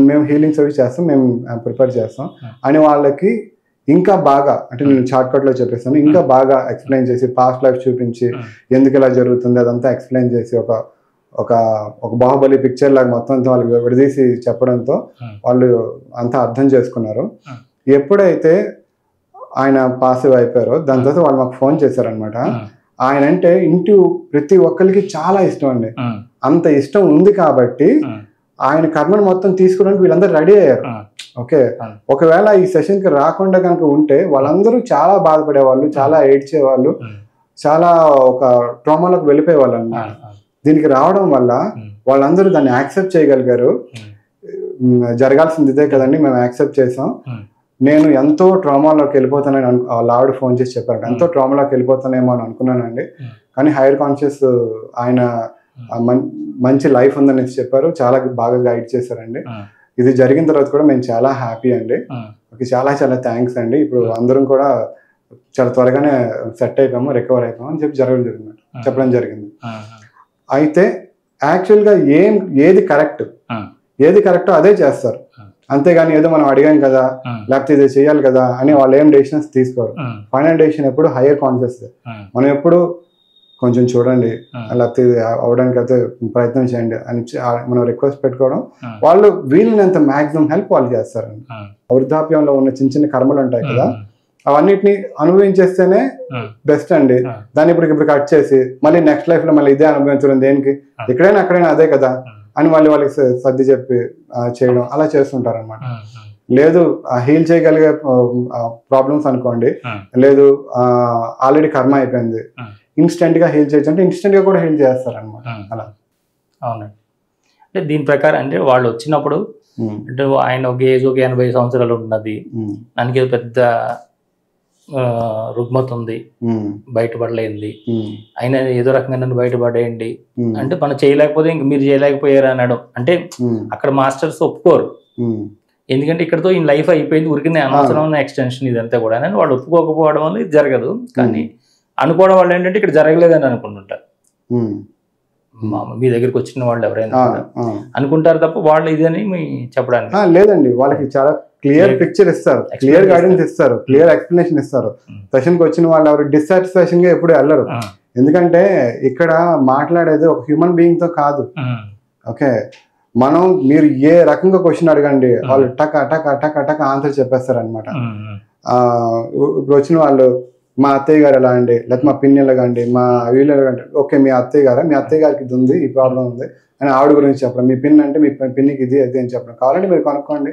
మేము హీలింగ్స్ అవి చేస్తాం, మేము ప్రిపేర్ చేస్తాం అని వాళ్ళకి ఇంకా బాగా, అంటే నేను షార్ట్కట్లో చెప్పేస్తాను, ఇంకా బాగా ఎక్స్ప్లెయిన్ చేసి పాస్ట్ లైఫ్ చూపించి ఎందుకు ఇలా జరుగుతుంది అదంతా ఎక్స్ప్లెయిన్ చేసి ఒక ఒక ఒక బాహుబలి పిక్చర్ లాగా మొత్తం వాళ్ళకి విడదీసి చెప్పడంతో వాళ్ళు అంతా అర్థం చేసుకున్నారు. ఎప్పుడైతే ఆయన పాసివ్ అయిపోయారో దాని తర్వాత వాళ్ళు మాకు ఫోన్ చేశారనమాట. ఆయన అంటే ఇంటి ప్రతి ఒక్కరికి చాలా ఇష్టం అండి. అంత ఇష్టం ఉంది కాబట్టి ఆయన కర్మను మొత్తం తీసుకోవడానికి వీళ్ళందరూ రెడీ అయ్యారు. ఓకే, ఒకవేళ ఈ సెషన్కి రాకుండా కనుక ఉంటే వాళ్ళందరూ చాలా బాధపడేవాళ్ళు, చాలా ఏడ్చేవాళ్ళు, చాలా ఒక ట్రామాలోకి వెళ్ళిపోయేవాళ్ళు అన్నమాట. దీనికి రావడం వల్ల వాళ్ళందరూ దాన్ని యాక్సెప్ట్ చేయగలిగారు. జరగాల్సింది ఇదే కదండి, మేము యాక్సెప్ట్ చేసాం. నేను ఎంతో ట్రామాలోకి వెళ్ళిపోతానని వాళ్ళ ఆవిడ ఫోన్ చేసి చెప్పారు, ఎంతో ట్రామాలోకి వెళ్ళిపోతానేమో అని అనుకున్నానండి, కానీ హైయర్ కాన్షియస్ ఆయన మంచి లైఫ్ ఉందని చెప్పారు, చాలా బాగా గైడ్ చేశారండి. ఇది జరిగిన తర్వాత కూడా మేము చాలా హ్యాపీ అండి. ఓకే, చాలా చాలా థ్యాంక్స్ అండి. ఇప్పుడు అందరం కూడా చాలా త్వరగానే సెట్ అయిపోయాము, రికవర్ అయిపోయాము అని చెప్పడం జరిగింది. అయితే యాక్చువల్గా ఏది కరెక్టో అదే చేస్తారు, అంతేగాని ఏదో మనం అడిగాం కదా లేకపోతే ఇది చేయాలి కదా అని వాళ్ళు ఏం డెసిషన్స్ తీసుకోరు. ఫైనల్ డెసిషన్ ఎప్పుడు హైయర్ కాన్షియస్. మనం ఎప్పుడు కొంచెం చూడండి, లేకపోతే ఇది అవడానికి అయితే ప్రయత్నం చేయండి అని మనం రిక్వెస్ట్ పెట్టుకోవడం, వాళ్ళు వీళ్ళనంత మాక్సిమం హెల్ప్ వాళ్ళు చేస్తారండి. వృద్ధాప్యంలో ఉన్న చిన్న చిన్న కర్మలు ఉంటాయి కదా, అవన్నిటిని అనుభవించేస్తేనే బెస్ట్ అండి. దాన్ని ఇప్పుడు కట్ చేసి మళ్ళీ నెక్స్ట్ లైఫ్ లో మళ్ళీ ఇదే అనుభవించడం దేనికి, ఎక్కడైనా అక్కడైనా అదే కదా అని మళ్ళీ వాళ్ళకి సర్ది చెప్పి చేయడం అలా చేస్తుంటారు అనమాట. లేదు హీల్ చేయగలిగే ప్రాబ్లమ్స్ అనుకోండి, లేదు ఆల్రెడీ కర్మ అయిపోయింది, ఇన్స్టెంట్ గా హీల్ చేయొచ్చు అంటే ఇన్స్టెంట్ గా కూడా హీల్ చేస్తారు అనమాట. అలా అవునండి. అంటే దీని ప్రకారం అంటే వాళ్ళు వచ్చినప్పుడు అంటే ఆయన ఒక ఏజ్ ఒక 80 సంవత్సరాలు ఉన్నది, దానికి ఏదో పెద్ద రుగ్మత ఉంది, బయటపడలేంది, ఆయన ఏదో రకంగా నన్ను బయటపడేయండి అంటే మనం చేయలేకపోతే ఇంక మీరు చేయలేకపోయారు అనడం అంటే అక్కడ మాస్టర్స్ ఒప్పుకోరు. ఎందుకంటే ఇక్కడతో ఈ లైఫ్ అయిపోయింది, ఉరికిన అనవసరమైన ఎక్స్టెన్షన్ ఇదంతా కూడా అని వాళ్ళు ఒప్పుకోకపోవడం వల్ల ఇది జరగదు. కానీ అనుకోవడం వాళ్ళు ఏంటంటే ఇక్కడ జరగలేదని అనుకుంటుంటారు. మీ దగ్గరికి వచ్చిన వాళ్ళు ఎవరైనా అనుకుంటారు తప్ప వాళ్ళు ఇదని చెప్పడానికి లేదండి. వాళ్ళకి చాలా క్లియర్ పిక్చర్ ఇస్తారు, క్లియర్ గైడెన్స్ ఇస్తారు, క్లియర్ ఎక్స్ప్లెనేషన్ ఇస్తారు. సెషన్కి వచ్చిన వాళ్ళు ఎవరు డిస్సాటిస్ఫాక్షన్ గా ఎప్పుడు వెళ్ళరు. ఎందుకంటే ఇక్కడ మాట్లాడేది ఒక హ్యూమన్ బీయింగ్ తో కాదు. ఓకే, మీరు ఏ రకంగా క్వశ్చన్ అడగండి వాళ్ళు టక్ టక్ టక్ టక్ ఆన్సర్ చెప్పేస్తారు అనమాట. ఇప్పుడు వచ్చిన వాళ్ళు మా అత్తయ్య గారు ఎలా అండి, లేకపోతే మా పిన్ని ఎలాగండి, మా వీళ్ళు ఎలాగండి, ఓకే మీ అత్తయ్య గారికి ఇది ఉంది, ఈ ప్రాబ్లం ఉంది అని ఆవిడ గురించి చెప్పడం, మీ పిన్ అంటే మీ పిన్నికి ఇది అది అని చెప్పడం, కావాలంటే మీరు కనుక్కోండి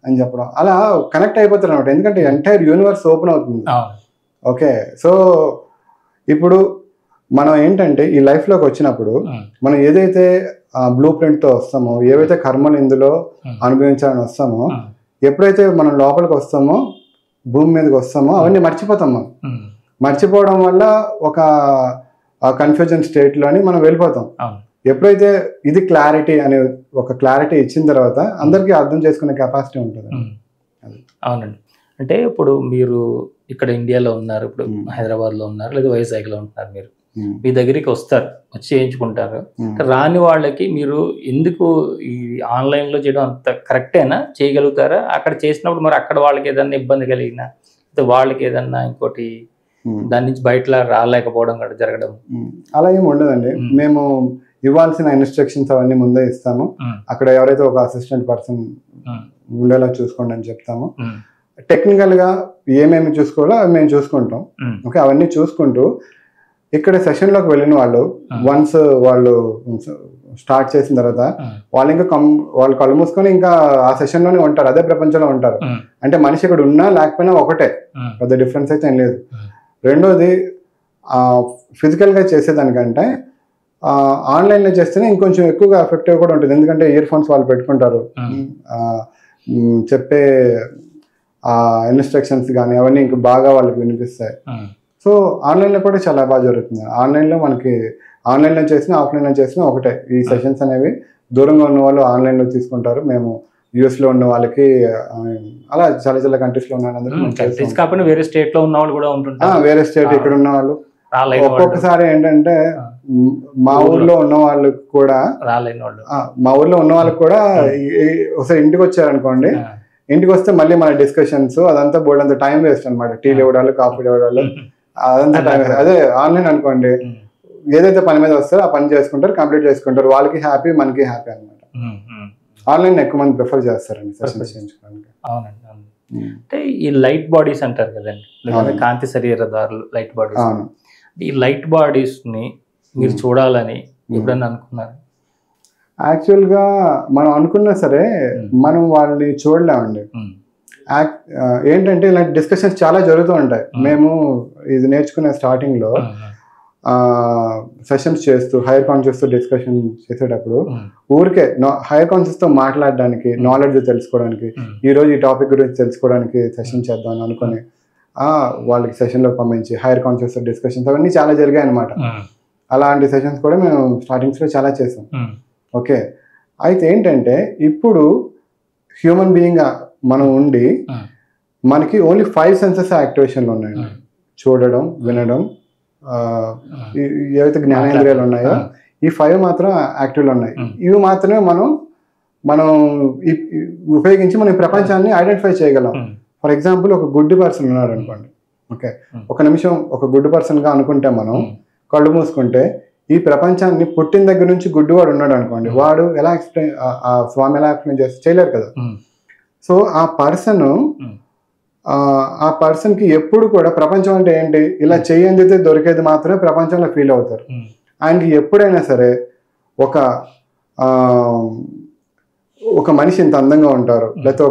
అని చెప్పడం, అలా కనెక్ట్ అయిపోతారు అనమాట. ఎందుకంటే ఎంటైర్ యూనివర్స్ ఓపెన్ అవుతుంది. ఓకే, సో ఇప్పుడు మనం ఏంటంటే ఈ లైఫ్లోకి వచ్చినప్పుడు మనం ఏదైతే బ్లూ ప్రింట్తో వస్తామో, ఏవైతే కర్మలు ఇందులో అనుభవించాలని వస్తామో, ఎప్పుడైతే మనం లోపలికి వస్తామో, భూమి మీదకి వస్తామో అవన్నీ మర్చిపోతాం. మనం మర్చిపోవడం వల్ల ఒక కన్ఫ్యూజన్ స్టేట్లోని మనం వెళ్ళిపోతాం. ఎప్పుడైతే ఇది క్లారిటీ అనే ఒక క్లారిటీ ఇచ్చిన తర్వాత అందరికీ అర్థం చేసుకునే కెపాసిటీ ఉంటుంది. అవునండి. అంటే ఇప్పుడు మీరు ఇక్కడ ఇండియాలో ఉన్నారు, ఇప్పుడు హైదరాబాద్లో ఉన్నారు, లేదా వైజాగ్లో ఉంటున్నారు, మీరు మీ దగ్గరికి వస్తారు, వచ్చి చేయించుకుంటారు. రాని వాళ్ళకి మీరు ఎందుకు ఈ ఆన్లైన్లో చేయడం అంత కరెక్టేనా, చేయగలుగుతారా? అక్కడ చేసినప్పుడు మరి అక్కడ వాళ్ళకి ఏదన్నా ఇబ్బంది కలిగినా, వాళ్ళకి ఏదన్నా ఇంకోటి దాని నుంచి బయట రాలేకపోవడం కూడా జరగడం అలా ఏమి ఉండదండి. మేము ఇవ్వాల్సిన ఇన్స్ట్రక్షన్స్ అవన్నీ ముందే ఇస్తాము. అక్కడ ఎవరైతే ఒక అసిస్టెంట్ పర్సన్ ఉండేలా చూసుకోండి అని చెప్తాము. టెక్నికల్ గా ఏమేమి చూసుకోవాలో అవి మేము చూసుకుంటాం. ఓకే, అవన్నీ చూసుకుంటూ ఇక్కడ సెషన్లోకి వెళ్ళిన వాళ్ళు వన్స్ వాళ్ళు స్టార్ట్ చేసిన తర్వాత వాళ్ళు ఇంకా వాళ్ళు కళ్ళు మూసుకొని ఇంకా ఆ సెషన్లోనే ఉంటారు, అదే ప్రపంచంలో ఉంటారు. అంటే మనిషి ఇక్కడ ఉన్నా లేకపోయినా ఒకటే, పెద్ద డిఫరెన్స్ అయితే ఏం లేదు. రెండోది ఫిజికల్గా చేసేదానికంటే ఆన్లైన్లో చేస్తేనే ఇంకొంచెం ఎక్కువగా ఎఫెక్టివ్ కూడా ఉంటుంది. ఎందుకంటే ఇయర్ ఫోన్స్ వాళ్ళు పెట్టుకుంటారు, చెప్పే ఇన్స్ట్రక్షన్స్ కానీ అవన్నీ ఇంకా బాగా వాళ్ళకి వినిపిస్తాయి. సో ఆన్లైన్లో కూడా చాలా బాగా జరుగుతుంది. ఆన్లైన్లో మనకి ఆన్లైన్లో చేసినా ఆఫ్లైన్లో చేసినా ఒకటే. ఈ సెషన్స్ అనేవి దూరంగా ఉన్న వాళ్ళు ఆన్లైన్లో తీసుకుంటారు. మేము యూఎస్లో ఉన్న వాళ్ళకి అలా చాలా చాలా కంట్రీస్లో ఉన్న కాకుండా వేరే స్టేట్లో ఉన్న వాళ్ళు కూడా ఉంటుంటారు. వేరే స్టేట్ ఇక్కడ ఉన్న వాళ్ళు ఒక్కొక్కసారి ఏంటంటే మా ఊర్లో ఉన్న వాళ్ళు కూడా ఒకసారి ఇంటికి వచ్చారనుకోండి, ఇంటికి వస్తే మళ్ళీ మన డిస్కషన్స్ అదంతా బోర్డు అంత టైం వేస్ట్ అనమాట. టీలు ఇవ్వడాలు, కాఫీలు ఇవ్వడాలు, అదంతా టైం వేస్ట్. అదే ఆన్లైన్ అనుకోండి, ఏదైతే పని మీద వస్తారో ఆ పని చేసుకుంటారు, కంప్లీట్ చేసుకుంటారు. వాళ్ళకి హ్యాపీ, మనకి హ్యాపీ అనమాట. ఆన్లైన్ ఎక్కువ మంది ప్రిఫర్ చేస్తారండి సెషన్స్ చేయించుకోవడానికి. అవునండి. అంటే ఈ లైట్ బాడీస్ అంటారు కదండి, లేకపోతే కాంతి శరీరదారులు, లైట్ బాడీస్. ఈ లైట్ బాడీస్ ని మీరు చూడాలని ఎప్పుడన్నా అనుకున్నారు? యాక్చువల్గా మనం అనుకున్నా సరే మనం వాళ్ళని చూడలేమండి. ఏంటంటే ఇలాంటి డిస్కషన్స్ చాలా జరుగుతూ ఉంటాయి. మేము ఇది నేర్చుకునే స్టార్టింగ్ లో సెషన్స్ చేస్తూ హైయర్ కాన్షియస్ తో డిస్కషన్ చేసేటప్పుడు ఊరికే హైయర్ కాన్షియస్ తో మాట్లాడడానికి, నాలెడ్జ్ తెలుసుకోవడానికి, ఈ రోజు ఈ టాపిక్ గురించి తెలుసుకోవడానికి సెషన్ చేద్దాం అని అనుకుని వాళ్ళకి సెషన్ లో పంపించి హైయర్ కాన్షియస్ తో డిస్కషన్స్ అవన్నీ చాలా జరిగాయి అనమాట. అలాంటి సెషన్స్ కూడా మేము స్టార్టింగ్స్ లో చాలా చేసాం. ఓకే, అయితే ఏంటంటే ఇప్పుడు హ్యూమన్ బీయింగ్ మనం ఉండి మనకి ఓన్లీ 5 సెన్సెస్ యాక్టివేషన్లు ఉన్నాయండి. చూడడం, వినడం, ఏవైతే జ్ఞానేంద్రియాలు ఉన్నాయో ఈ 5 మాత్రం యాక్టివ్లో ఉన్నాయి. ఇవి మాత్రమే మనం ఉపయోగించి మన ప్రపంచాన్ని ఐడెంటిఫై చేయగలం. ఫర్ ఎగ్జాంపుల్ ఒక గుడ్ పర్సన్ ఉన్నాడు అనుకోండి. ఓకే, ఒక నిమిషం ఒక గుడ్ పర్సన్గా అనుకుంటే మనం కళ్ళు మూసుకుంటే ఈ ప్రపంచాన్ని పుట్టిన దగ్గర నుంచి గుడ్డివాడు ఉన్నాడు అనుకోండి, వాడు ఎలా ఎక్స్ప్లెయిన్, స్వామి ఎలా ఎక్స్ప్లెయిన్ చేయలేరు కదా. సో ఆ పర్సన్కి ఎప్పుడు కూడా ప్రపంచం అంటే ఏంటి, ఇలా చేయందితే దొరికేది మాత్రమే ప్రపంచంలో ఫీల్ అవుతారు. ఆయనకి ఎప్పుడైనా సరే ఒక మనిషి ఇంత అందంగా ఉంటారు, లేకపోతే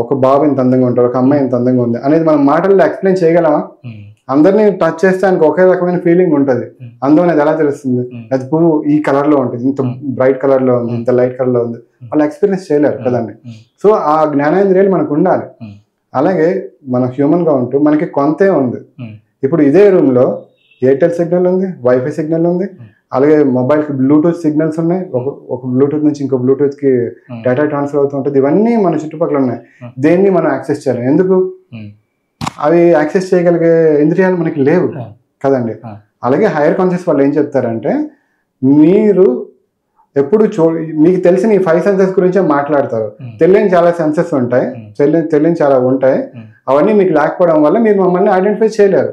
ఒక బాబు ఇంత అందంగా ఉంటారు, ఒక అమ్మాయి ఇంత అందంగా ఉంది అనేది మనం మాటల్లో ఎక్స్ప్లెయిన్ చేయగలమా? అందరినీ టచ్ చేస్తే ఆయనకు ఒకే రకమైన ఫీలింగ్ ఉంటుంది. అందం అనేది ఎలా తెలుస్తుంది? అది పువ్వు ఈ కలర్ లో ఉంటుంది, ఇంత బ్రైట్ కలర్ లో ఉంది, ఇంత లైట్ కలర్ లో ఉంది, వాళ్ళు ఎక్స్పీరియన్స్ చేయలేరు కదండి. సో ఆ జ్ఞానేంద్రియాలు మనకు ఉండాలి. అలాగే మనం హ్యూమన్ గా ఉంటూ మనకి కొంతే ఉంది. ఇప్పుడు ఇదే రూమ్ లో ఎయిర్టెల్ సిగ్నల్ ఉంది, వైఫై సిగ్నల్ ఉంది, అలాగే మొబైల్ కి బ్లూటూత్ సిగ్నల్స్ ఉన్నాయి. ఒక బ్లూటూత్ నుంచి ఇంకో బ్లూటూత్ కి డేటా ట్రాన్స్ఫర్ అవుతూ ఉంటుంది. ఇవన్నీ మన చుట్టుపక్కల ఉన్నాయి. దేన్ని మనం యాక్సెస్ చేయాలి? ఎందుకు? అవి యాక్సెస్ చేయగలిగే ఇంద్రియాలు మనకి లేవు కదండి. అలాగే హైయర్ కాన్షియస్ వాళ్ళు ఏం చెప్తారంటే, మీరు ఎప్పుడు మీకు తెలిసిన ఈ 5 సెన్సెస్ గురించే మాట్లాడతారు. తెలియని చాలా సెన్సెస్ ఉంటాయి, తెలియని చాలా ఉంటాయి. అవన్నీ మీకు లేకపోవడం వల్ల మీరు మమ్మల్ని ఐడెంటిఫై చేయలేరు.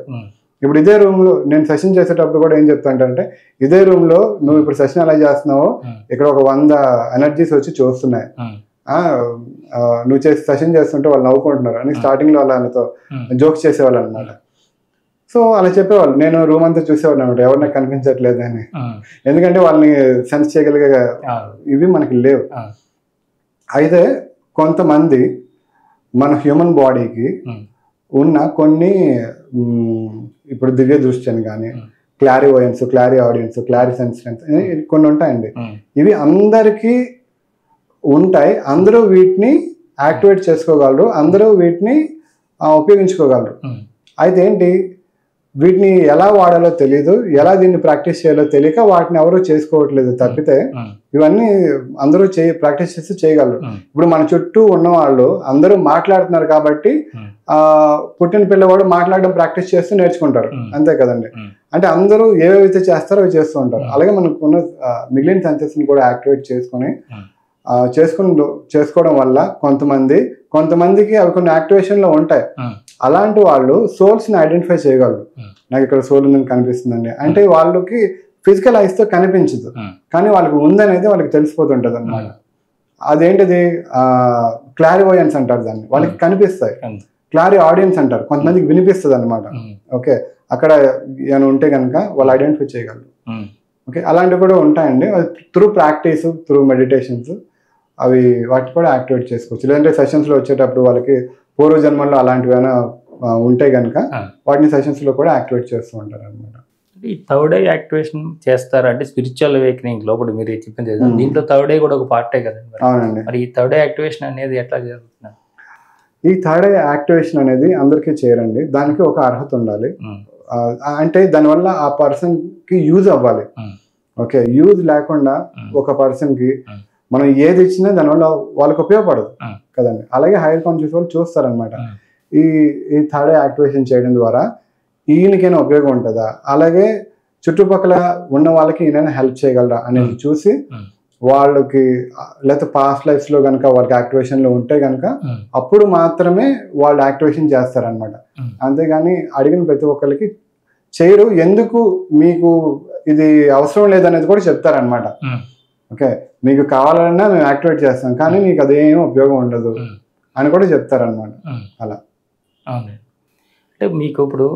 ఇప్పుడు ఇదే రూమ్ లో నేను సెషన్ చేసేటప్పుడు కూడా ఏం చెప్తాంటే, ఇదే రూమ్ లో నువ్వు ఇప్పుడు సెషన్ ఎలా చేస్తున్నావో ఇక్కడ ఒక 100 ఎనర్జీస్ వచ్చి చూస్తున్నాయి. నువ్వు సెషన్ చేస్తుంటే వాళ్ళు నవ్వుకుంటున్నారు అని స్టార్టింగ్ లో వాళ్ళతో జోక్స్ చేసేవాళ్ళు అనమాట. సో అలా చెప్పేవాళ్ళు. నేను రూమ్ అంతా చూసేవాళ్ళు అనమాట, ఎవరు నాకు కనిపించట్లేదు అని. ఎందుకంటే వాళ్ళని సెన్స్ చేయగలిగే ఇవి మనకి లేవు. అయితే కొంతమంది మన హ్యూమన్ బాడీకి ఉన్న కొన్ని ఇప్పుడు దివ్య దృష్టి అని కానీ, క్లారివోయన్స్, క్లారి ఆడియన్స్, క్లారి సెన్స్ కొన్ని ఉంటాయండి. ఇవి అందరికీ ఉంటాయి. అందరూ వీటిని యాక్టివేట్ చేసుకోగలరు, అందరూ వీటిని ఉపయోగించుకోగలరు. అయితే ఏంటి, వీటిని ఎలా వాడాలో తెలీదు, ఎలా దీన్ని ప్రాక్టీస్ చేయాలో తెలియక వాటిని ఎవరు చేసుకోవట్లేదు తప్పితే ఇవన్నీ అందరూ ప్రాక్టీస్ చేసి చేయగలరు. ఇప్పుడు మన చుట్టూ ఉన్న వాళ్ళు అందరూ మాట్లాడుతున్నారు కాబట్టి పుట్టిన పిల్లవాడు మాట్లాడడం ప్రాక్టీస్ చేస్తూ నేర్చుకుంటారు, అంతే కదండి. అంటే అందరూ ఏవైతే చేస్తారో అవి చేస్తూ ఉంటారు. అలాగే మనకు ఉన్న మిగిలిన సెన్సెస్ ని కూడా యాక్టివేట్ చేసుకోవడం వల్ల కొంతమందికి అవి కొన్ని యాక్టివేషన్ లో ఉంటాయి. అలాంటి వాళ్ళు సోల్స్ ని ఐడెంటిఫై చేయగలరు. నాకు ఇక్కడ సోల్ ఉందని కనిపిస్తుందండి అంటే వాళ్ళకి ఫిజికల్ ఐస్ తో కనిపించదు, కానీ వాళ్ళకి ఉందనేది వాళ్ళకి తెలిసిపోతుంటది అనమాట. అదేంటిది క్లారివోయన్స్ అంటారు దాన్ని, వాళ్ళకి కనిపిస్తాయి. క్లారి ఆడియన్స్ అంటారు, కొంతమందికి వినిపిస్తుంది అనమాట. ఓకే, అక్కడ ఏమైనా ఉంటే కనుక వాళ్ళు ఐడెంటిఫై చేయగలరు. ఓకే, అలాంటివి కూడా ఉంటాయండి. త్రూ ప్రాక్టీస్, త్రూ మెడిటేషన్స్ అవి వాటి కూడా యాక్టివేట్ చేసుకోవచ్చు. లేదంటే సెషన్స్ లో వచ్చేటప్పుడు వాళ్ళకి పూర్వజన్మల్లో అలాంటివి ఏమైనా ఉంటే కనుక వాటిని సెషన్స్ లో కూడా యాక్టివేట్ చేస్తూ ఉంటారు అనమాట. ఈ థర్డ్ ఐ యాక్టివేషన్ చేస్తారా అంటే స్పిరిచువల్ అవేకనింగ్ లోపల మీరు చెప్పింది దీంట్లో థర్డ్ ఐ కూడా ఒక పార్టే కదండి. అవునండి. మరి ఈ థర్డ్ ఐ యాక్టివేషన్ అనేది ఎట్లా జరుగుతుంది? ఈ థర్డ్ ఐ యాక్టివేషన్ అనేది అందరికీ చేయరండి, దానికి ఒక అర్హత ఉండాలి. అంటే దానివల్ల ఆ పర్సన్ కి యూజ్ అవ్వాలి. ఓకే, యూజ్ లేకుండా ఒక పర్సన్ కి మనం ఏది ఇచ్చినా దానివల్ల వాళ్ళకి ఉపయోగపడదు కదండి. అలాగే హైయర్ కాన్షియస్ వాళ్ళు చూస్తారనమాట, ఈ థర్డ్ ఐ యాక్టివేషన్ చేయడం ద్వారా ఈయనకైనా ఉపయోగం ఉంటుందా, అలాగే చుట్టుపక్కల ఉన్న వాళ్ళకి ఈయన హెల్ప్ చేయగలరా అనేది చూసి వాళ్ళకి, లేకపోతే పాస్ట్ లైఫ్స్ లో కనుక వాళ్ళకి యాక్టివేషన్ లో ఉంటే కనుక అప్పుడు మాత్రమే వాళ్ళు యాక్టివేషన్ చేస్తారనమాట. అంతేగాని అడిగిన ప్రతి ఒక్కరికి చేయరు. ఎందుకు మీకు ఇది అవసరం లేదనేది కూడా చెప్తారనమాట. ఓకే, మీకు కావాలన్నా మేము యాక్టివేట్ చేస్తాం, కానీ మీకు అదేం ఉపయోగం ఉండదు అని కూడా చెప్తారనమాట. అలా అంటే మీకు ఇప్పుడు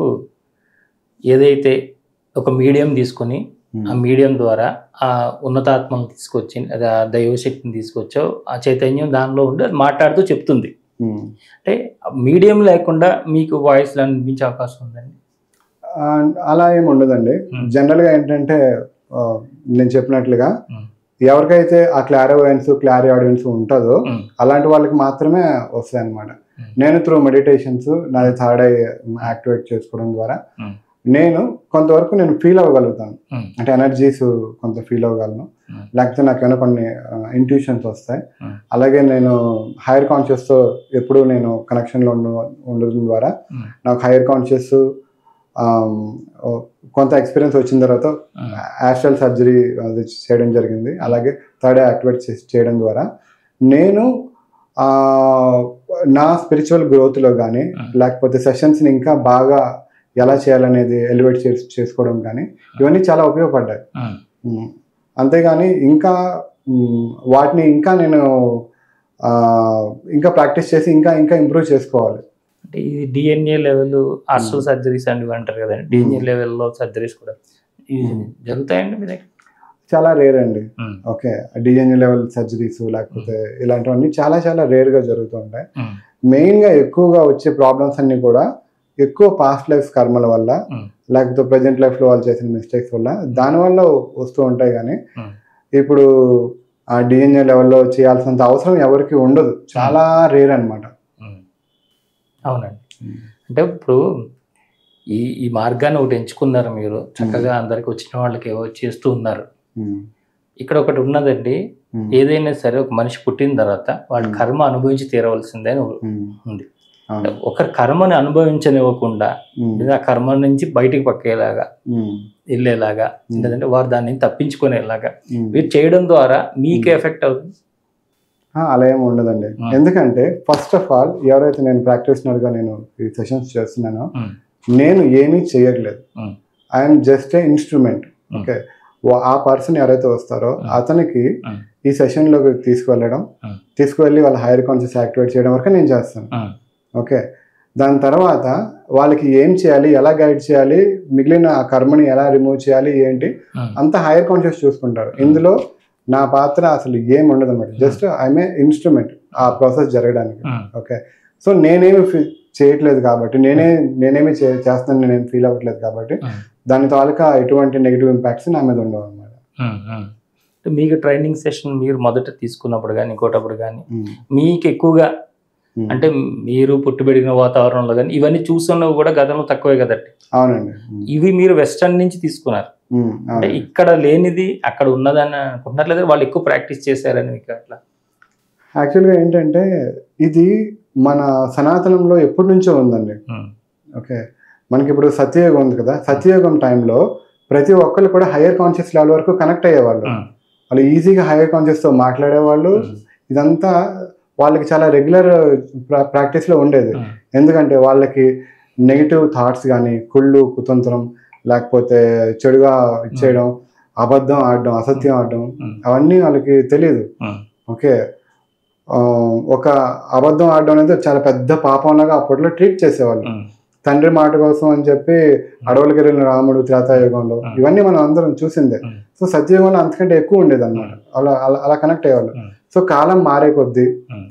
ఏదైతే ఒక మీడియం తీసుకొని ఆ మీడియం ద్వారా ఆ ఉన్నతాత్మను తీసుకొచ్చి, అది ఆ దైవశక్తిని తీసుకొచ్చో, ఆ చైతన్యం దానిలో ఉండి అది మాట్లాడుతూ చెప్తుంది. అంటే మీడియం లేకుండా మీకు వాయిస్లో అనిపించే అవకాశం ఉందండి? అలా ఏమి ఉండదండి. జనరల్గా ఏంటంటే నేను చెప్పినట్లుగా ఎవరికైతే ఆ క్లారివయన్స్ క్లారీ ఆడియన్స్ ఉంటుందో అలాంటి వాళ్ళకి మాత్రమే వస్తాయి అన్నమాట. నేను త్రూ మెడిటేషన్స్ నాది థర్డ్ ఐ యాక్టివేట్ చేసుకోవడం ద్వారా నేను కొంతవరకు నేను ఫీల్ అవ్వగలుగుతాను. అంటే ఎనర్జీస్ కొంత ఫీల్ అవ్వగలను, లేకపోతే నాకేమైనా కొన్ని ఇంట్యూషన్స్ వస్తాయి. అలాగే నేను హైయర్ కాన్షియస్తో ఎప్పుడు నేను కనెక్షన్లో ఉండడం ద్వారా నాకు హైయర్ కాన్షియస్ కొంత ఎక్స్పీరియన్స్ వచ్చిన తర్వాత యాస్ట్రల్ సర్జరీ అది చేయడం జరిగింది. అలాగే థర్డ్ ఐ యాక్టివేట్ చేయడం ద్వారా నేను నా స్పిరిచువల్ గ్రోత్లో కానీ, లేకపోతే సెషన్స్ని ఇంకా బాగా ఎలా చేయాలనేది ఎలివేట్ చేసుకోవడం కానీ ఇవన్నీ చాలా ఉపయోగపడ్డాయి. అంతేగాని ఇంకా వాటిని ఇంకా నేను ఇంకా ప్రాక్టీస్ చేసి ఇంకా ఇంకా ఇంప్రూవ్ చేసుకోవాలి. అంటే ఇది డిఎన్ఏ లెవెల్ ఆస్ట్రల్ సర్జరీస్ అని అంటారు కదండి, డిఎన్ఏ లెవెల్లో సర్జరీస్ కూడా జరుగుతాయండి మీ దగ్గర? చాలా రేర్ అండి. ఓకే, డిఎన్ఏ లెవెల్ సర్జరీస్ లేకపోతే ఇలాంటివన్నీ చాలా చాలా రేర్గా జరుగుతూ ఉంటాయి. మెయిన్గా ఎక్కువగా వచ్చే ప్రాబ్లమ్స్ అన్నీ కూడా ఎక్కువ పాస్ట్ లైఫ్ కర్మల వల్ల, లేకపోతే ప్రజెంట్ లైఫ్లో వాళ్ళు చేసిన మిస్టేక్స్ వల్ల, దానివల్ల వస్తూ ఉంటాయి. కానీ ఇప్పుడు ఆ డిఎన్ఏ లెవెల్లో చేయాల్సినంత అవసరం ఎవరికి ఉండదు, చాలా రేర్ అనమాట. అవునండి. అంటే ఇప్పుడు ఈ మార్గాన్ని ఒకటి ఎంచుకున్నారు మీరు, చక్కగా అందరికి వచ్చిన వాళ్ళకి ఏవో చేస్తూ ఉన్నారు. ఇక్కడ ఒకటి ఉన్నదండి, ఏదైనా సరే ఒక మనిషి పుట్టిన తర్వాత వాళ్ళ కర్మ అనుభవించి తీరవలసిందే అని ఉంది. ఒకరి కర్మని అనుభవించనివ్వకుండా ఆ కర్మ నుంచి బయటికి పక్కేలాగా వెళ్ళేలాగా, లేదంటే వారు దాన్ని తప్పించుకునేలాగా మీరు చేయడం ద్వారా మీకు ఎఫెక్ట్ అవుతుంది? అలా ఏమి ఉండదండి. ఎందుకంటే ఫస్ట్ ఆఫ్ ఆల్ ఎవరైతే నేను ప్రాక్టీషనర్గా నేను ఈ సెషన్స్ చేస్తున్నానో నేను ఏమీ చేయట్లేదు, I'm just a instrument. Okay, ఆ పర్సన్ ఎవరైతే వస్తారో అతనికి ఈ సెషన్లోకి తీసుకువెళ్ళి వాళ్ళ హైయర్ కాన్షియస్ యాక్టివేట్ చేయడం వరకు నేను చేస్తాను. ఓకే, దాని తర్వాత వాళ్ళకి ఏం చేయాలి, ఎలా గైడ్ చేయాలి, మిగిలిన ఆ కర్మని ఎలా రిమూవ్ చేయాలి ఏంటి అంతా హైయర్ కాన్షియస్ చూసుకుంటారు. ఇందులో నా పాత్ర అసలు ఏం ఉండదు అనమాట. జస్ట్ ఐఎమ్ ఏ ఇన్స్ట్రుమెంట్ ఆ ప్రాసెస్ జరగడానికి. ఓకే, సో నేనేమి చేయట్లేదు కాబట్టి, నేనేమి చేస్తాను నేనేమి ఫీల్ అవ్వట్లేదు కాబట్టి దాని తాలూకా ఎటువంటి నెగిటివ్ ఇంపాక్ట్స్ నా మీద ఉండవు అనమాట. మీకు ట్రైనింగ్ సెషన్ మీరు మొదట తీసుకున్నప్పుడు కానీ ఇంకోటప్పుడు కానీ మీకు ఎక్కువగా అంటే మీరు పుట్టుబెడిగిన వాతావరణంలో కానీ ఇవన్నీ చూస్తున్నవి కూడా గతంలో తక్కువే కదండి? అవునండి. ఇవి మీరు వెస్టర్న్ నుంచి తీసుకున్నారు, అంటే ఇక్కడ లేనిది అక్కడ ఉన్నదని అనుకుంటున్నారు, లేదా వాళ్ళు ఎక్కువ ప్రాక్టీస్ చేశారని మీకు అట్లా? యాక్చువల్గా ఏంటంటే ఇది మన సనాతనంలో ఎప్పటి నుంచో ఉందండి. ఓకే, మనకి ఇప్పుడు సత్యయుగం ఉంది కదా, సత్యయుగం టైంలో ప్రతి ఒక్కరు కూడా హైయర్ కాన్షియస్ లెవెల్ వరకు కనెక్ట్ అయ్యేవాళ్ళు. వాళ్ళు ఈజీగా హైయర్ కాన్షియస్తో మాట్లాడేవాళ్ళు. ఇదంతా వాళ్ళకి చాలా రెగ్యులర్ ప్రాక్టీస్లో ఉండేది. ఎందుకంటే వాళ్ళకి నెగిటివ్ థాట్స్ కానీ, కుళ్ళు కుతంత్రం, లేకపోతే చెడుగా ఇచ్చేయడం, అబద్ధం ఆడడం, అసత్యం ఆడడం అవన్నీ వాళ్ళకి తెలియదు. ఓకే, ఒక అబద్ధం ఆడడం అనేది చాలా పెద్ద పాపంలాగా అప్పట్లో ట్రీట్ చేసేవాళ్ళు. తండ్రి మాట కోసం అని చెప్పి అడవులకి వెళ్ళిన రాముడు త్రేతాయుగంలో ఇవన్నీ మనం అందరం చూసిందే. సో సత్యయుగంలో అంతకంటే ఎక్కువ ఉండేది అనమాట. అలా కనెక్ట్ అయ్యేవాళ్ళు. సో కాలం మారే కొద్దీ,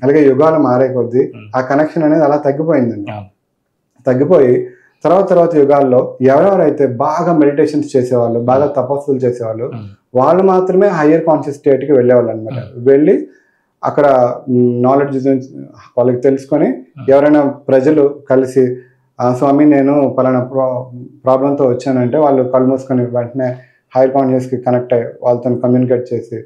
అలాగే యుగాలు మారే కొద్దీ ఆ కనెక్షన్ అనేది అలా తగ్గిపోయిందండి. తగ్గిపోయి తర్వాత యుగాల్లో ఎవరెవరైతే బాగా మెడిటేషన్స్ చేసేవాళ్ళు, బాగా తపస్సులు చేసేవాళ్ళు, వాళ్ళు మాత్రమే హయ్యర్ కాన్షియస్ స్టేట్కి వెళ్ళేవాళ్ళు అనమాట. వెళ్ళి అక్కడ నాలెడ్జ్ వాళ్ళకి తెలుసుకొని ఎవరైనా ప్రజలు కలిసి స్వామి నేను పలానా ప్రాబ్లంతో వచ్చానంటే వాళ్ళు కళ్ళు మూసుకొని వెంటనే హైయర్ కాన్షియస్కి కనెక్ట్ అయ్యి వాళ్ళతో కమ్యూనికేట్ చేసి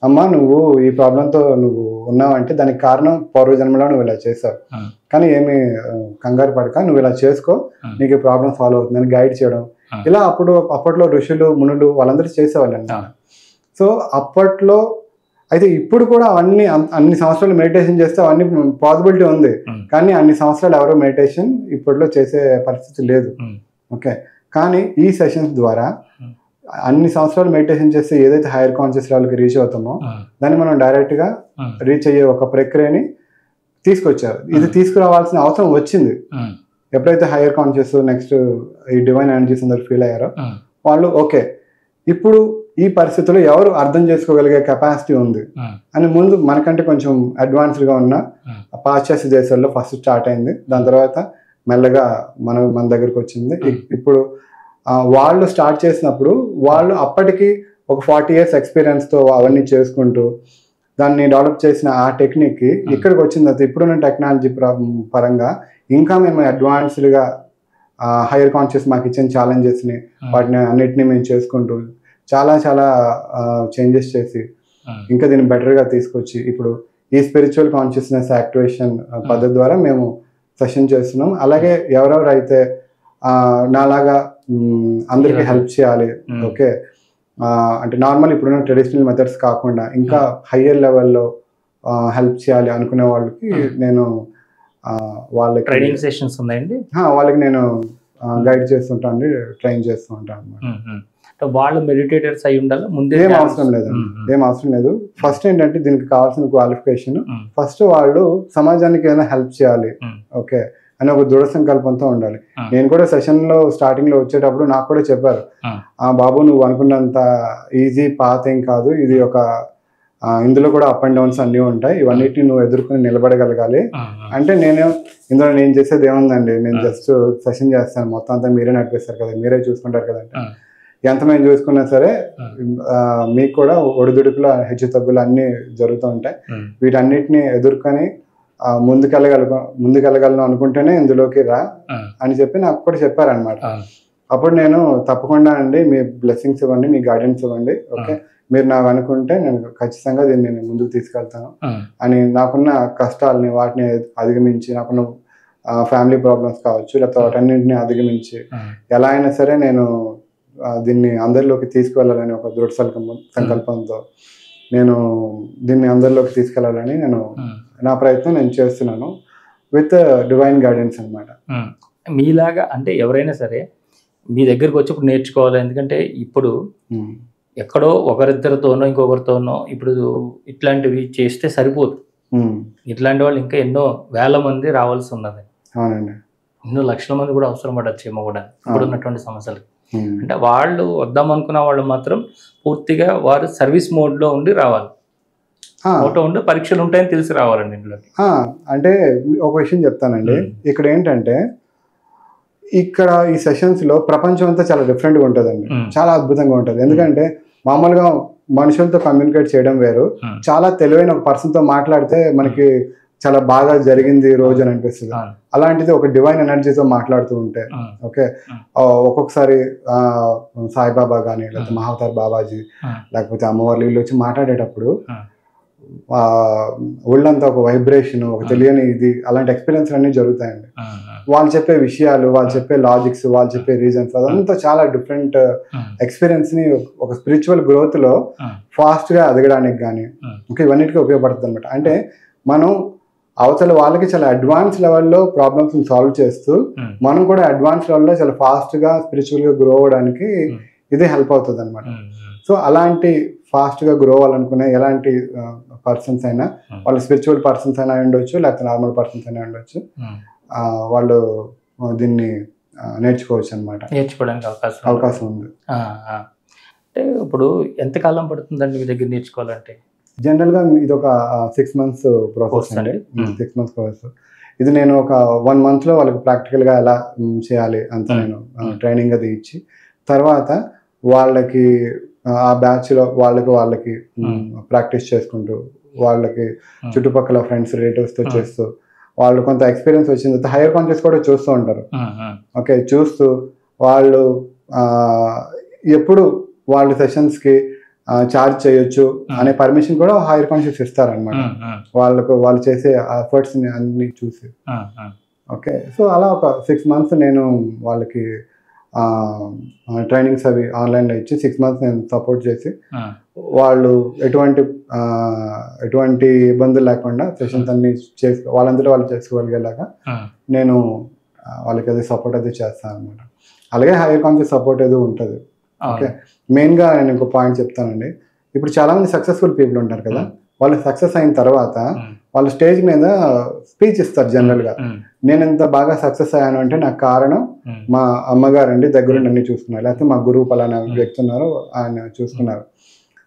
అమ్మ నువ్వు ఈ ప్రాబ్లంతో నువ్వు ఉన్నావంటే దానికి కారణం పూర్వజన్మలో నువ్వు ఇలా చేసావు, కానీ ఏమి కంగారు పడక నువ్వు ఇలా చేసుకో, నీకు ఈ ప్రాబ్లం సాల్వ్ అవుతుందని గైడ్ చేయడం. ఇలా అప్పట్లో ఋషులు మునులు వాళ్ళందరూ చేసేవాళ్ళండి. సో అప్పట్లో అయితే ఇప్పుడు కూడా అన్ని సంవత్సరాలు మెడిటేషన్ చేస్తే అవన్నీ పాసిబిలిటీ ఉంది, కానీ అన్ని సంవత్సరాలు ఎవరో మెడిటేషన్ ఇప్పట్లో చేసే పరిస్థితి లేదు. ఓకే, కానీ ఈ సెషన్స్ ద్వారా అన్ని సంవత్సరాలు మెడిటేషన్ చేస్తే ఏదైతే హైయర్ కాన్షియస్ లెవెల్కి రీచ్ అవుతామో దాన్ని మనం డైరెక్ట్గా రీచ్ అయ్యే ఒక ప్రక్రియని తీసుకొచ్చారు. ఇది తీసుకురావాల్సిన అవసరం వచ్చింది ఎప్పుడైతే హైయర్ కాన్షియస్ నెక్స్ట్ ఈ డివైన్ ఎనర్జీస్ అందరూ ఫీల్ అయ్యారో వాళ్ళు ఓకే ఇప్పుడు ఈ పరిస్థితుల్లో ఎవరు అర్థం చేసుకోగలిగే కెపాసిటీ ఉంది అని ముందు మనకంటే కొంచెం అడ్వాన్స్డ్గా ఉన్న పాశ్చాత్య దేశాల్లో ఫస్ట్ స్టార్ట్ అయింది. దాని తర్వాత మెల్లగా మన దగ్గరకు వచ్చింది. ఇప్పుడు వాళ్ళు స్టార్ట్ చేసినప్పుడు వాళ్ళు అప్పటికి ఒక 40 years ఎక్స్పీరియన్స్తో అవన్నీ చేసుకుంటూ దాన్ని డెవలప్ చేసిన ఆ టెక్నిక్కి ఇక్కడికి వచ్చిన తర్వాత ఇప్పుడున్న టెక్నాలజీ పరంగా ఇంకా మేము అడ్వాన్స్డ్గా హైయర్ కాన్షియస్ మాకు ఇచ్చిన ఛాలెంజెస్ని వాటిని అన్నిటినీ మేము చేసుకుంటూ చాలా చాలా చేంజెస్ చేసి ఇంకా దీన్ని బెటర్గా తీసుకొచ్చి ఇప్పుడు ఈ స్పిరిచువల్ కాన్షియస్నెస్ యాక్టివేషన్ పద్ధతి ద్వారా మేము సెషన్ చేస్తున్నాం. అలాగే ఎవరెవరైతే నాలాగా అందరికీ హెల్ప్ చేయాలి, ఓకే అంటే నార్మల్ ఇప్పుడున్న ట్రెడిషనల్ మెథడ్స్ కాకుండా ఇంకా హయ్యర్ లెవెల్లో హెల్ప్ చేయాలి అనుకునే వాళ్ళకి నేను వాళ్ళకి ట్రైనింగ్ సెషన్స్ ఉన్నాయండి, వాళ్ళకి నేను గైడ్ చేస్తుంటాను, ట్రైన్ చేస్తూ ఉంటాను అన్నమాట. వాళ్ళు మెడిటేటర్స్ అయి ఉండాలి ముందే? ఏం అవసరం లేదు. ఫస్ట్ ఏంటంటే దీనికి కావాల్సిన క్వాలిఫికేషన్ ఫస్ట్ వాళ్ళు సమాజానికి ఏదైనా హెల్ప్ చేయాలి ఓకే అని ఒక దృఢ సంకల్పంతో ఉండాలి. నేను కూడా సెషన్ లో స్టార్టింగ్ లో వచ్చేటప్పుడు నాకు కూడా చెప్పారు, బాబు నువ్వు అనుకున్నంత ఈజీ పాత్ ఏం కాదు, ఇది ఒక ఇందులో కూడా అప్ అండ్ డౌన్స్ అన్నీ ఉంటాయి, ఇవన్నిటిని నువ్వు ఎదుర్కొని నిలబడగలగాలి అంటే ఇందులో నేను చేసేది ఏముందండి, నేను జస్ట్ సెషన్ చేస్తాను, మొత్తం అంతా మీరే నడిపిస్తారు కదా, మీరే చూసుకుంటారు కదంటే ఎంత మేము చూసుకున్నా సరే మీకు కూడా ఒడిదుడుకులు హెచ్చు తగ్గులు అన్నీ జరుగుతూ ఉంటాయి, వీటన్నిటిని ఎదుర్కొని ముందుకెళ్ళగలను అనుకుంటేనే ఇందులోకి రా అని చెప్పి నాకు కూడా చెప్పారనమాట. అప్పుడు నేను తప్పకుండా అండి మీ బ్లెస్సింగ్స్ ఇవ్వండి, మీ గైడెన్స్ ఇవ్వండి, ఓకే మీరు నాకు అనుకుంటే నేను ఖచ్చితంగా దీన్ని నేను ముందుకు తీసుకెళ్తాను అని నాకున్న కష్టాలని వాటిని అధిగమించి నాకున్న ఫ్యామిలీ ప్రాబ్లమ్స్ కావచ్చు లేకపోతే వాటన్నింటినీ అధిగమించి ఎలా అయినా సరే నేను దీన్ని అందరిలోకి తీసుకువెళ్ళాలని ఒక దృఢ సంకల్పంతో నేను దీన్ని అందరిలోకి తీసుకెళ్ళాలని నేను నా ప్రయత్నం నేను చేస్తున్నాను విత్ డివైన్ గైడెన్స్ అనమాట. మీలాగా అంటే ఎవరైనా సరే మీ దగ్గరకు వచ్చి ఇప్పుడు నేర్చుకోవాలి, ఎందుకంటే ఇప్పుడు ఎక్కడో ఒకరిద్దరితోనో ఇంకొకరితోనో ఇప్పుడు ఇట్లాంటివి చేస్తే సరిపోదు, ఇట్లాంటి వాళ్ళు ఇంకా ఎన్నో వేల మంది రావాల్సి ఉన్నది. అవునండి, ఎన్నో లక్షల మంది కూడా అవసరం పడచ్చేమో కూడా ఇప్పుడు ఉన్నటువంటి సమస్యలు. అంటే వాళ్ళు వద్దాం అనుకున్న వాళ్ళు మాత్రం పూర్తిగా వారు సర్వీస్ మోడ్లో ఉండి రావాలి, ఫోటో ఉండి పరీక్షలు ఉంటాయని తెలిసి రావాలండి ఇంట్లోకి. అంటే ఒక విషయం చెప్తానండి, ఇక్కడ ఏంటంటే ఇక్కడ ఈ సెషన్స్ లో ప్రపంచం అంతా చాలా డిఫరెంట్గా ఉంటుందండి, చాలా అద్భుతంగా ఉంటుంది. ఎందుకంటే మామూలుగా మనుషులతో కమ్యూనికేట్ చేయడం వేరు, చాలా తెలివైన ఒక పర్సన్తో మాట్లాడితే మనకి చాలా బాగా జరిగింది రోజు అని అనిపిస్తుంది. అలాంటిది ఒక డివైన్ ఎనర్జీతో మాట్లాడుతూ ఉంటే ఓకే ఒక్కొక్కసారి సాయిబాబా కానీ లేకపోతే మహావతార్ బాబాజీ లేకపోతే అమ్మవారి వీళ్ళు వచ్చి మాట్లాడేటప్పుడు ఒళ్ళంతా ఒక వైబ్రేషన్, ఒక తెలియని ఇది, అలాంటి ఎక్స్పీరియన్స్ అన్నీ జరుగుతాయండి. వాళ్ళు చెప్పే విషయాలు, వాళ్ళు చెప్పే లాజిక్స్, వాళ్ళు చెప్పే రీజన్స్ అదంతా చాలా డిఫరెంట్ ఎక్స్పీరియన్స్ ని ఒక స్పిరిచువల్ గ్రోత్ లో ఫాస్ట్ గా ఎదగడానికి కానీ ఇంకా ఇవన్నిటికీ ఉపయోగపడుతుంది అనమాట. అంటే మనం అవతల వాళ్ళకి చాలా అడ్వాన్స్ లెవెల్లో ప్రాబ్లమ్స్ సాల్వ్ చేస్తూ మనం కూడా అడ్వాన్స్ లెవెల్లో చాలా ఫాస్ట్ గా స్పిరిచువల్ గా గ్రో అవ్వడానికి ఇది హెల్ప్ అవుతుంది అనమాట. సో అలాంటి ఫాస్ట్ గా గ్రో అవ్వాలనుకునే ఎలాంటి పర్సన్స్ అయినా, వాళ్ళు స్పిరిచువల్ పర్సన్స్ అయినా ఉండొచ్చు లేకపోతే నార్మల్ పర్సన్స్ అయినా ఉండొచ్చు, వాళ్ళు దీన్ని నేర్చుకోవచ్చు అనమాట, నేర్చుకోవడానికి అవకాశం ఉంది. అంటే ఇప్పుడు ఎంతకాలం పడుతుందండి మీ దగ్గర నేర్చుకోవాలంటే? జనరల్గా ఇది ఒక 6 months ప్రాసెస్ అండి, 6 months ప్రాసెస్. ఇది నేను ఒక 1 month లో వాళ్ళకి ప్రాక్టికల్గా ఎలా చేయాలి అంత నేను ట్రైనింగ్ అది ఇచ్చి తర్వాత వాళ్ళకి ఆ బ్యాచ్లో వాళ్ళకి ప్రాక్టీస్ చేసుకుంటూ వాళ్ళకి చుట్టుపక్కల ఫ్రెండ్స్ రిలేటివ్స్తో చేస్తూ వాళ్ళు కొంత ఎక్స్పీరియన్స్ వచ్చిన తర్వాత హైయర్ కాన్షియస్ కూడా చూస్తూ ఉంటారు. ఓకే, చూస్తూ వాళ్ళు ఎప్పుడు వాళ్ళ సెషన్స్కి చార్జ్ చేయొచ్చు అనే పర్మిషన్ కూడా హైయర్ కాన్షియస్ ఇస్తారనమాట వాళ్ళు చేసే ఎఫర్ట్స్ని అన్ని చూసి. ఓకే, సో అలా ఒక 6 months నేను వాళ్ళకి ట్రైనింగ్స్ అవి ఆన్లైన్లో ఇచ్చి 6 months నేను సపోర్ట్ చేసి వాళ్ళు ఎటువంటి ఇబ్బందులు లేకుండా సెషన్స్ అన్ని వాళ్ళందరూ వాళ్ళు చేసుకోగలిగేలాగా నేను వాళ్ళకి అది సపోర్ట్ అది చేస్తాను అనమాట. అలాగే హైయర్ కాన్షియస్ సపోర్ట్ ఏదో ఉంటుంది. ఓకే, మెయిన్గా నేను ఇంకో పాయింట్ చెప్తానండి. ఇప్పుడు చాలామంది సక్సెస్ఫుల్ పీపుల్ ఉంటారు కదా, వాళ్ళు సక్సెస్ అయిన తర్వాత వాళ్ళు స్టేజ్ మీద స్పీచ్ ఇస్తారు జనరల్గా. నేను ఎంత బాగా సక్సెస్ అయ్యాను అంటే నాకు కారణం మా అమ్మగారు అండి, దగ్గరుండి అన్ని చూసుకున్నారు, లేకపోతే మా గురువు పలానా వ్యక్తి ఉన్నారు ఆయన చూసుకున్నారు,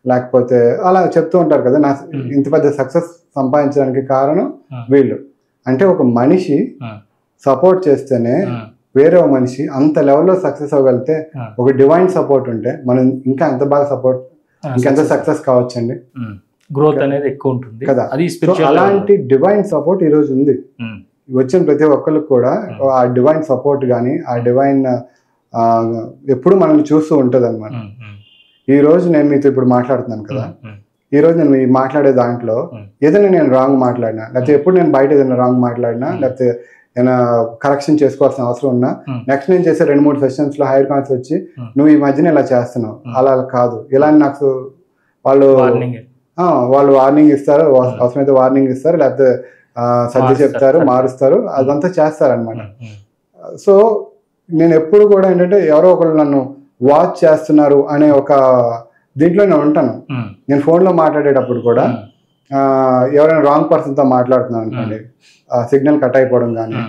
లేకపోతే అలా చెప్తూ ఉంటారు కదా. నా ఇంత పెద్ద సక్సెస్ సంపాదించడానికి కారణం వీళ్ళు. అంటే ఒక మనిషి సపోర్ట్ చేస్తేనే వేరే మనిషి అంత లెవెల్లో సక్సెస్ అవ్వగలిగితే, ఒక డివైన్ సపోర్ట్ ఉంటే మనం ఇంకా ఎంత బాగా సపోర్ట్ ఇంకెంత సక్సెస్ కావచ్చండి. గ్రోత్ అనేది ఎక్కువ ఉంటుంది కదా. అలాంటి డివైన్ సపోర్ట్ ఈ రోజు ఉంది. వచ్చిన ప్రతి ఒక్కరికి కూడా ఆ డివైన్ సపోర్ట్ కానీ ఆ డివైన్ ఎప్పుడు మనల్ని చూస్తూ ఉంటుంది అనమాట. ఈ రోజు నేను మీతో ఇప్పుడు మాట్లాడుతున్నాను కదా, ఈ రోజు నేను మాట్లాడే దాంట్లో ఏదైనా నేను రాంగ్ మాట్లాడినా, లేకపోతే ఎప్పుడు నేను బయట ఏదైనా రాంగ్ మాట్లాడినా, లేకపోతే ఏదైనా కరెక్షన్ చేసుకోవాల్సిన అవసరం ఉన్నా, నెక్స్ట్ నేను చేసే 2-3 సెషన్స్ లో హైయర్ కాన్షియస్ వచ్చి నువ్వు ఈ మధ్యన ఇలా చేస్తున్నావు, అలా కాదు, ఇలా నాకు వాళ్ళు వార్నింగ్ ఇస్తారు, అవసరమైతే వార్నింగ్ ఇస్తారు, లేకపోతే సర్ది చెప్తారు, మారుస్తారు, అదంతా చేస్తారనమాట. సో నేను ఎప్పుడు కూడా ఏంటంటే ఎవరో ఒకళ్ళు నన్ను వాచ్ చేస్తున్నారు అనే ఒక దీంట్లో నేను ఉంటాను. నేను ఫోన్లో మాట్లాడేటప్పుడు కూడా ఎవరైనా రాంగ్ పర్సన్తో మాట్లాడుతున్నాను అనుకోండి, సిగ్నల్ కట్ అయిపోవడం కానీ,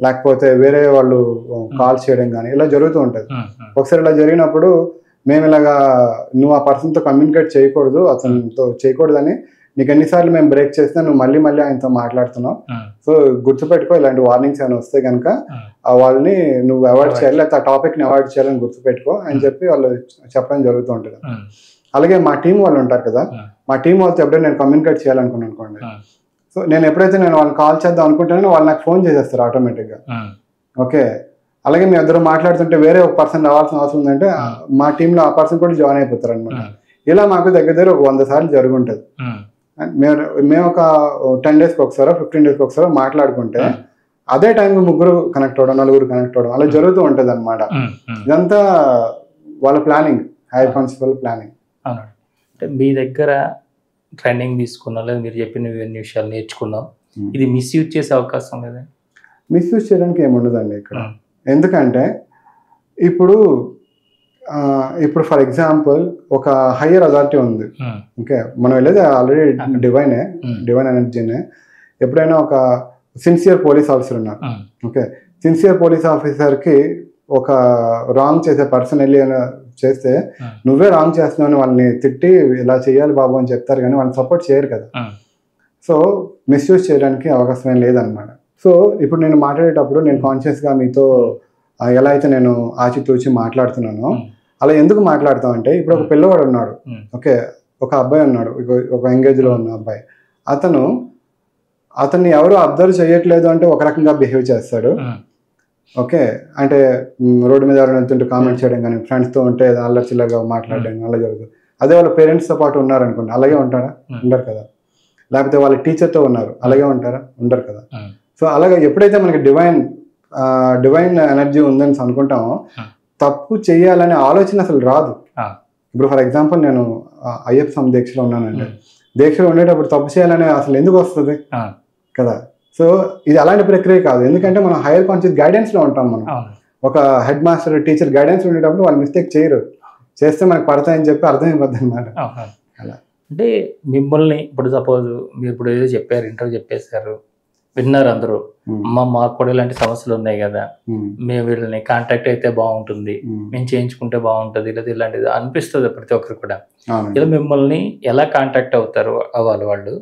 లేకపోతే వేరే వాళ్ళు కాల్ చేయడం కానీ ఇలా జరుగుతూ ఉంటుంది. ఒకసారి ఇలా జరిగినప్పుడు మేము ఇలాగా నువ్వు ఆ పర్సన్తో కమ్యూనికేట్ చేయకూడదు, అతనితో చేయకూడదని నీకు ఎన్నిసార్లు మేము బ్రేక్ చేసినా నువ్వు మళ్ళీ ఆయనతో మాట్లాడుతున్నావు, సో గుర్తుపెట్టుకో, ఇలాంటి వార్నింగ్స్ ఏమైనా వస్తే కనుక వాళ్ళని నువ్వు అవాయిడ్ చేయాలి, లేకపోతే ఆ టాపిక్ని అవాయిడ్ చేయాలని గుర్తుపెట్టుకో అని చెప్పి వాళ్ళు చెప్పడం జరుగుతూ ఉంటుంది. అలాగే మా టీం వాళ్ళు ఉంటారు కదా, మా టీం వాళ్ళతో ఎప్పుడైనా నేను కమ్యూనికేట్ చేయాలనుకున్నాను అనుకోండి, సో నేను ఎప్పుడైతే నేను వాళ్ళని కాల్ చేద్దాం అనుకుంటానో వాళ్ళు నాకు ఫోన్ చేసేస్తారు ఆటోమేటిక్గా. ఓకే, అలాగే మీ ఇద్దరు మాట్లాడుతుంటే వేరే ఒక పర్సన్ రావాల్సిన అవసరం ఉందంటే మా టీంలో ఆ పర్సన్ కూడా జాయిన్ అయిపోతారు అనమాట. ఇలా మాకు దగ్గర ఒక 100 సార్లు జరుగుంటుంది. మేము ఒక 10 daysకి ఒకసారో 15 daysకి ఒకసారో మాట్లాడుకుంటే అదే టైంకి 3 కనెక్ట్ అవ్వడం, 4 కనెక్ట్ అవ్వడం అలా జరుగుతూ ఉంటుంది అనమాట. ఇదంతా వాళ్ళ ప్లానింగ్, హైయర్ కాన్షియస్ వాళ్ళ ప్లానింగ్. అంటే మీ దగ్గర ట్రైనింగ్ తీసుకున్నా, లేదా మీరు చెప్పిన ఇవన్నీ విషయాలు నేర్చుకున్నాం, ఇది మిస్యూజ్ చేసే అవకాశం లేదా? మిస్యూజ్ చేయడానికి ఏముండదండి ఇక్కడ. ఎందుకంటే ఇప్పుడు ఫర్ ఎగ్జాంపుల్ ఒక హయ్యర్ అథారిటీ ఉంది. ఓకే, మనం వెళ్ళేది ఆల్రెడీ డివైన్ ఎనర్జీనే. ఎప్పుడైనా ఒక సిన్సియర్ పోలీస్ ఆఫీసర్ ఉన్నారు. ఓకే, సిన్సియర్ పోలీస్ ఆఫీసర్కి ఒక రాంగ్ చేసే పర్సన్ వెళ్ళి చేస్తే నువ్వే రాంగ్ చేస్తున్నావు వాళ్ళని తిట్టి ఇలా చేయాలి బాబు అని చెప్తారు, కానీ వాళ్ళని సపోర్ట్ చేయరు కదా. సో మిస్యూజ్ చేయడానికి అవకాశం ఏం లేదనమాట. సో ఇప్పుడు నేను మాట్లాడేటప్పుడు నేను కాన్షియస్గా మీతో ఎలా అయితే నేను ఆచితూచి మాట్లాడుతున్నానో అలా ఎందుకు మాట్లాడతామంటే, ఇప్పుడు ఒక పిల్లవాడు ఉన్నాడు, ఓకే, ఒక అబ్బాయి ఉన్నాడు, ఒక ఎంగేజ్లో ఉన్న అబ్బాయి, అతన్ని ఎవరు అబ్జర్వ్ చేయట్లేదు అంటే ఒక రకంగా బిహేవ్ చేస్తాడు. ఓకే, అంటే రోడ్డు మీద ఎవరైనా వెళ్తుంటే కామెంట్ చేయడం కానీ, ఫ్రెండ్స్తో ఉంటే అల్లరి చిల్లరగా మాట్లాడడం అలా జరుగుతుంది. అదే వాళ్ళ పేరెంట్స్తో పాటు ఉన్నారనుకోండి, అలాగే ఉంటారా? ఉండరు కదా. లేకపోతే వాళ్ళ టీచర్తో ఉన్నారు, అలాగే ఉంటారా? ఉండరు కదా. సో అలాగే ఎప్పుడైతే మనకి డివైన్ ఎనర్జీ ఉందని అనుకుంటామో తప్పు చేయాలనే ఆలోచన అసలు రాదు. ఇప్పుడు ఫర్ ఎగ్జాంపుల్ నేను అయ్యప్ప స్వామి దీక్షలో ఉన్నానండి, దీక్షలో ఉండేటప్పుడు తప్పు చేయాలనే అసలు ఎందుకు వస్తుంది కదా. సో ఇది అలాంటి ప్రక్రియ కాదు, ఎందుకంటే మనం హైయర్ కాన్షియస్ గైడెన్స్లో ఉంటాం. మనం ఒక హెడ్ మాస్టర్ టీచర్ గైడెన్స్ ఉండేటప్పుడు వాళ్ళు మిస్టేక్ చేయరు, చేస్తే మనకు పడతాయని చెప్పి అర్థమైపోద్ది అనమాట. అలా అంటే మిమ్మల్ని ఇప్పుడు సపోజ్ మీరు ఇప్పుడు ఏదో చెప్పారు, ఇంటర్వ్యూ చెప్పేశారు, విన్నారు అందరూ, అమ్మ మాకు కూడా ఇలాంటి సమస్యలు ఉన్నాయి కదా, మేము వీళ్ళని కాంటాక్ట్ అయితే బాగుంటుంది, మేము చేయించుకుంటే బాగుంటుంది, లేదా ఇలాంటిది అనిపిస్తుంది ప్రతి ఒక్కరు కూడా. ఇలా మిమ్మల్ని ఎలా కాంటాక్ట్ అవ్వాలి వాళ్ళు?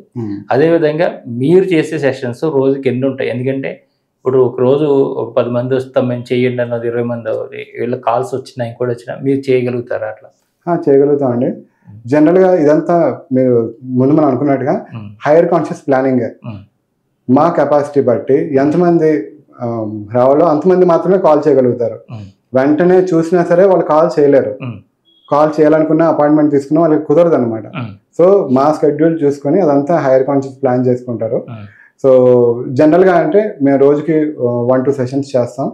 అదేవిధంగా మీరు చేసే సెషన్స్ రోజుకి ఎన్ని ఉంటాయి? ఎందుకంటే ఇప్పుడు ఒక రోజు ఒక 10 మంది వస్తాం మేము చేయండి అన్నది 20 మంది వీళ్ళ కాల్స్ వచ్చినాయి కూడా వచ్చినా మీరు చేయగలుగుతారా? అట్లా చేయగలుగుతామండి. జనరల్ గా ఇదంతా మీరు ముందు మనం అనుకున్నట్టుగా హైయర్ కాన్షియస్ ప్లానింగ్. మా కెపాసిటీ బట్టి ఎంతమంది రావాలో అంతమంది మాత్రమే కాల్ చేయగలుగుతారు. వెంటనే చూసినా సరే వాళ్ళు కాల్ చేయలేరు. కాల్ చేయాలనుకున్న అపాయింట్మెంట్ తీసుకున్న వాళ్ళకి కుదరదు అనమాట. సో మా స్కెడ్యూల్ చూసుకొని అదంతా హైయర్ కాన్షియస్ ప్లాన్ చేసుకుంటారు. సో జనరల్ గా అంటే మేము రోజుకి 1-2 సెషన్స్ చేస్తాం.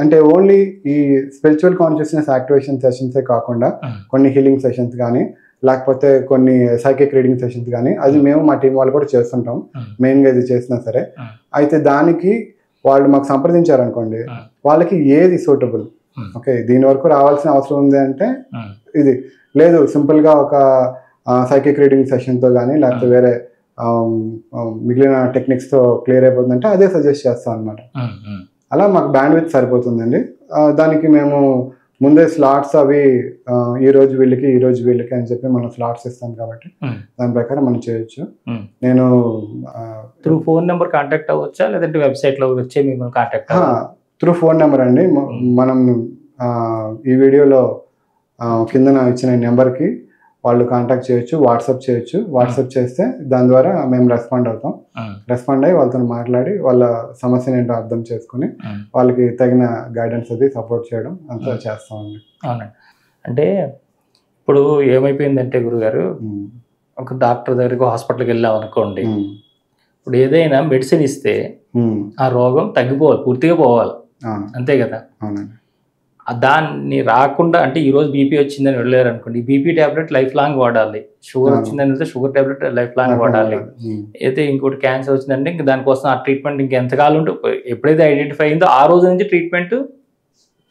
అంటే ఓన్లీ ఈ స్పిరిచువల్ కాన్షియస్నెస్ యాక్టివేషన్ సెషన్సే కాకుండా కొన్ని హీలింగ్ సెషన్స్ కానీ లేకపోతే కొన్ని సైకిక్ రీడింగ్ సెషన్స్ కానీ అది మేము మా టీం వాళ్ళు కూడా చేస్తుంటాం. మెయిన్గా ఇది చేసినా సరే అయితే దానికి వాళ్ళు మాకు సంప్రదించారనుకోండి, వాళ్ళకి ఏది సూటబుల్, ఓకే దీని వరకు రావాల్సిన అవసరం ఉంది అంటే ఇది లేదు, సింపుల్గా ఒక సైకిక్ రీడింగ్ సెషన్తో కానీ లేకపోతే వేరే మిగిలిన టెక్నిక్స్తో క్లియర్ అయిపోతుందంటే అదే సజెస్ట్ చేస్తాం అనమాట. అలా మాకు బ్యాండ్ విత్ సరిపోతుందండి. దానికి మేము ముందే స్లాట్స్ అవి ఈ రోజు వీళ్ళకి అని చెప్పి మనం స్లాట్స్ ఇస్తాం కాబట్టి దాని ప్రకారం మనం చేయొచ్చు. నేను త్రూ ఫోన్ నెంబర్ కాంటాక్ట్ అవ్వచ్చా లేదంటే వెబ్సైట్లో వచ్చే మిమ్మల్ని కాంటాక్ట్ త్రూ ఫోన్ నెంబర్ అండి. మనం ఈ వీడియోలో కింద ఇచ్చిన నెంబర్కి వాళ్ళు కాంటాక్ట్ చేయొచ్చు, వాట్సాప్ చేయొచ్చు. వాట్సాప్ చేస్తే దాని ద్వారా మేము రెస్పాండ్ అవుతాం. రెస్పాండ్ అయ్యి వాళ్ళతో మాట్లాడి వాళ్ళ సమస్యను ఏంటో అర్థం చేసుకుని వాళ్ళకి తగిన గైడెన్స్ అది సపోర్ట్ చేయడం అంతా చేస్తామండి. అవునండి. అంటే ఇప్పుడు ఏమైపోయిందంటే గురుగారు, ఒక డాక్టర్ దగ్గరికి హాస్పిటల్కి వెళ్ళాం అనుకోండి, ఇప్పుడు ఏదైనా మెడిసిన్ ఇస్తే ఆ రోగం తగ్గిపోవాలి, పూర్తిగా పోవాలి, అంతే కదా. అవునండి. దాన్ని రాకుండా అంటే ఈరోజు బీపీ వచ్చిందని వెళ్ళారు అనుకోండి, బీపీ ట్యాబ్లెట్ లైఫ్ లాంగ్ వాడాలి. షుగర్ వచ్చిందని వెళ్తే షుగర్ ట్యాబ్లెట్ లైఫ్ లాంగ్ వాడాలి. అయితే ఇంకోటి క్యాన్సర్ వచ్చిందంటే ఇంక దానికోసం ఆ ట్రీట్మెంట్ ఇంకెంతకాలం ఉంటే ఎప్పుడైతే ఐడెంటిఫై అయిందో ఆ రోజు నుంచి ట్రీట్మెంట్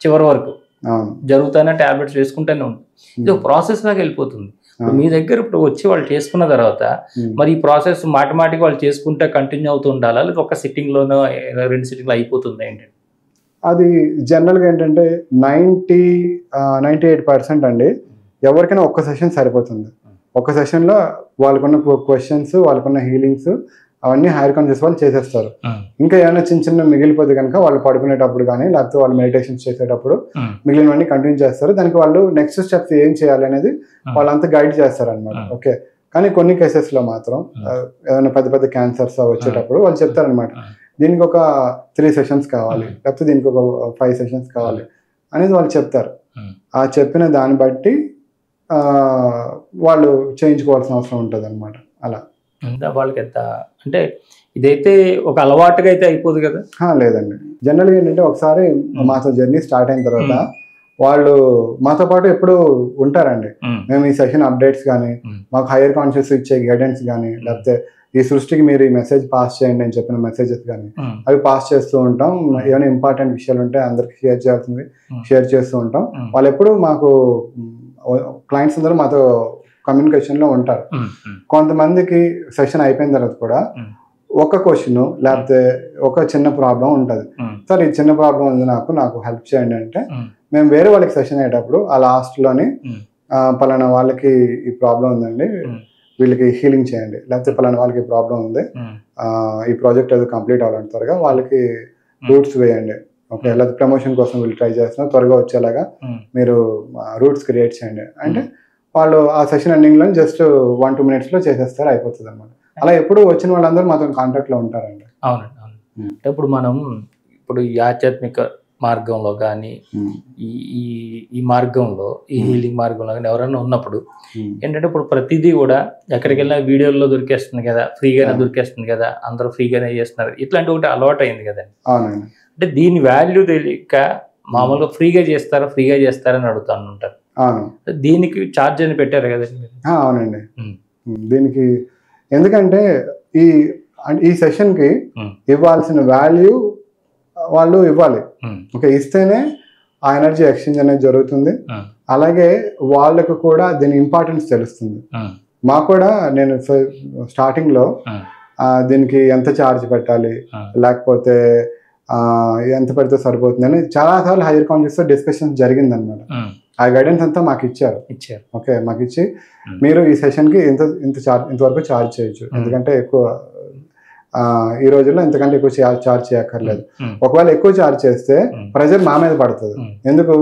చివరి వరకు జరుగుతానే ట్యాబ్లెట్స్ వేసుకుంటూనే ఉంటుంది. ఇది ఒక ప్రాసెస్ లాగా వెళ్ళిపోతుంది. మీ దగ్గర ఇప్పుడు వచ్చి వాళ్ళు చేసుకున్న తర్వాత మరి ఈ ప్రాసెస్ మాటిమాటికి వాళ్ళు చేసుకుంటే కంటిన్యూ అవుతూ ఉండాలా లేదా ఒక సిట్టింగ్లోనో 2 సిట్టింగ్లో అయిపోతుంది ఏంటంటే? అది జనరల్గా ఏంటంటే 98% అండి ఎవరికైనా ఒక్క సెషన్ సరిపోతుంది. ఒక్క సెషన్లో వాళ్ళకున్న క్వశ్చన్స్, వాళ్ళకున్న హీలింగ్స్ అవన్నీ హైయర్ కాన్షియస్ వాళ్ళు చేసేస్తారు. ఇంకా ఏమైనా చిన్న మిగిలిపోతే కనుక వాళ్ళు పడుకునేటప్పుడు కానీ లేకపోతే వాళ్ళు మెడిటేషన్స్ చేసేటప్పుడు మిగిలినవన్నీ కంటిన్యూ చేస్తారు. దానికి వాళ్ళు నెక్స్ట్ స్టెప్స్ ఏం చేయాలి అనేది వాళ్ళంతా గైడ్ చేస్తారు అనమాట. ఓకే, కానీ కొన్ని కేసెస్లో మాత్రం ఏమైనా పెద్ద క్యాన్సర్స్ వచ్చేటప్పుడు వాళ్ళు చెప్తారనమాట, దీనికి ఒక 3 సెషన్స్ కావాలి లేకపోతే దీనికి ఒక 5 సెషన్స్ కావాలి అనేది వాళ్ళు చెప్తారు. ఆ చెప్పిన దాన్ని బట్టి వాళ్ళు చేయించుకోవాల్సిన అవసరం ఉంటుంది అనమాట. అలా వాళ్ళకి ఎంత అంటే ఇదైతే ఒక అలవాటుగా అయితే అయిపోదు కదా? లేదండి. జనరల్గా ఏంటంటే ఒకసారి మాతో జర్నీ స్టార్ట్ అయిన తర్వాత వాళ్ళు మాతో పాటు ఎప్పుడు ఉంటారండి. మేము ఈ సెషన్ అప్డేట్స్ కానీ మాకు హైయర్ కాన్షియస్ ఇచ్చే గైడెన్స్ కానీ లేకపోతే ఈ సృష్టికి మీరు ఈ మెసేజ్ పాస్ చేయండి అని చెప్పిన మెసేజెస్ కానీ అవి పాస్ చేస్తూ ఉంటాం. ఏమైనా ఇంపార్టెంట్ విషయాలు ఉంటే అందరికి షేర్ చేయాల్సింది షేర్ చేస్తూ ఉంటాం. వాళ్ళు ఎప్పుడు మాకు క్లయింట్స్ అందరూ మాతో కమ్యూనికేషన్లో ఉంటారు. కొంతమందికి సెషన్ అయిపోయిన తర్వాత కూడా ఒక క్వశ్చన్ లేకపోతే ఒక చిన్న ప్రాబ్లం ఉంటుంది. సార్ ఈ చిన్న ప్రాబ్లం ఉంది, నాకు హెల్ప్ చేయండి అంటే మేము వేరే వాళ్ళకి సెషన్ అయ్యేటప్పుడు ఆ లాస్ట్లోని పలానా వాళ్ళకి ఈ ప్రాబ్లం ఉందండి, వీళ్ళకి హీలింగ్ చేయండి, లేకపోతే పలానా వాళ్ళకి ప్రాబ్లం ఉంది, ఈ ప్రాజెక్ట్ ఏదో కంప్లీట్ అవ్వాలంటే త్వరగా వాళ్ళకి రూట్స్ వేయండి, ఓకే లేకపోతే ప్రమోషన్ కోసం వీళ్ళు ట్రై చేస్తున్నారు, త్వరగా వచ్చేలాగా మీరు రూట్స్ క్రియేట్ చేయండి అంటే వాళ్ళు ఆ సెషన్ ఎండింగ్లో జస్ట్ 1-2 మినిట్స్లో చేసేస్తారు, అయిపోతుంది అనమాట. అలా ఎప్పుడు వచ్చిన వాళ్ళందరూ మాతో కాంటాక్ట్లో ఉంటారండి. అవునండి, అవును. అంటే ఇప్పుడు ఈ ఆధ్యాత్మిక మార్గంలో కానీ ఈ మార్గంలో ఈ హీలింగ్ మార్గంలో కానీ ఎవరైనా ఉన్నప్పుడు ఏంటంటే ఇప్పుడు ప్రతిదీ కూడా ఎక్కడికి వెళ్ళినా వీడియోల్లో దొరికేస్తుంది కదా, ఫ్రీగానే దొరికేస్తుంది కదా, అందరూ ఫ్రీగానే చేస్తున్నారు, ఇట్లాంటి ఒకటి అలవాటు అయింది కదండి. అంటే దీని వాల్యూ తెలియక మామూలుగా ఫ్రీగా చేస్తారని అడుగుతాను ఉంటారు. దీనికి ఛార్జ్ అని పెట్టారు కదండి? అవునండి. దీనికి ఎందుకంటే ఈ సెషన్కి ఇవ్వాల్సిన వాల్యూ వాళ్ళు ఇవ్వాలి. ఓకే, ఇస్తేనే ఆ ఎనర్జీ ఎక్స్చేంజ్ అనేది జరుగుతుంది. అలాగే వాళ్ళకు కూడా దీని ఇంపార్టెన్స్ తెలుస్తుంది. మాకు కూడా నేను స్టార్టింగ్లో దీనికి ఎంత ఛార్జ్ పెట్టాలి లేకపోతే ఎంత పెడితే సరిపోతుంది అని చాలాసార్లు హైయర్ కాన్షియస్తో డిస్కషన్ జరిగింది అనమాట. ఆ గైడెన్స్ అంతా మాకు ఇచ్చారు. ఓకే, మాకు ఇచ్చి మీరు ఈ సెషన్కి ఇంతవరకు ఛార్జ్ చేయొచ్చు, ఎందుకంటే ఎక్కువ ఈ రోజుల్లో ఇంతకంటే ఎక్కువ చార్జ్ చేయక్కర్లేదు. ఒకవేళ ఎక్కువ చార్జ్ చేస్తే ప్రెజర్ మా మీద పడుతుంది. ఎందుకు,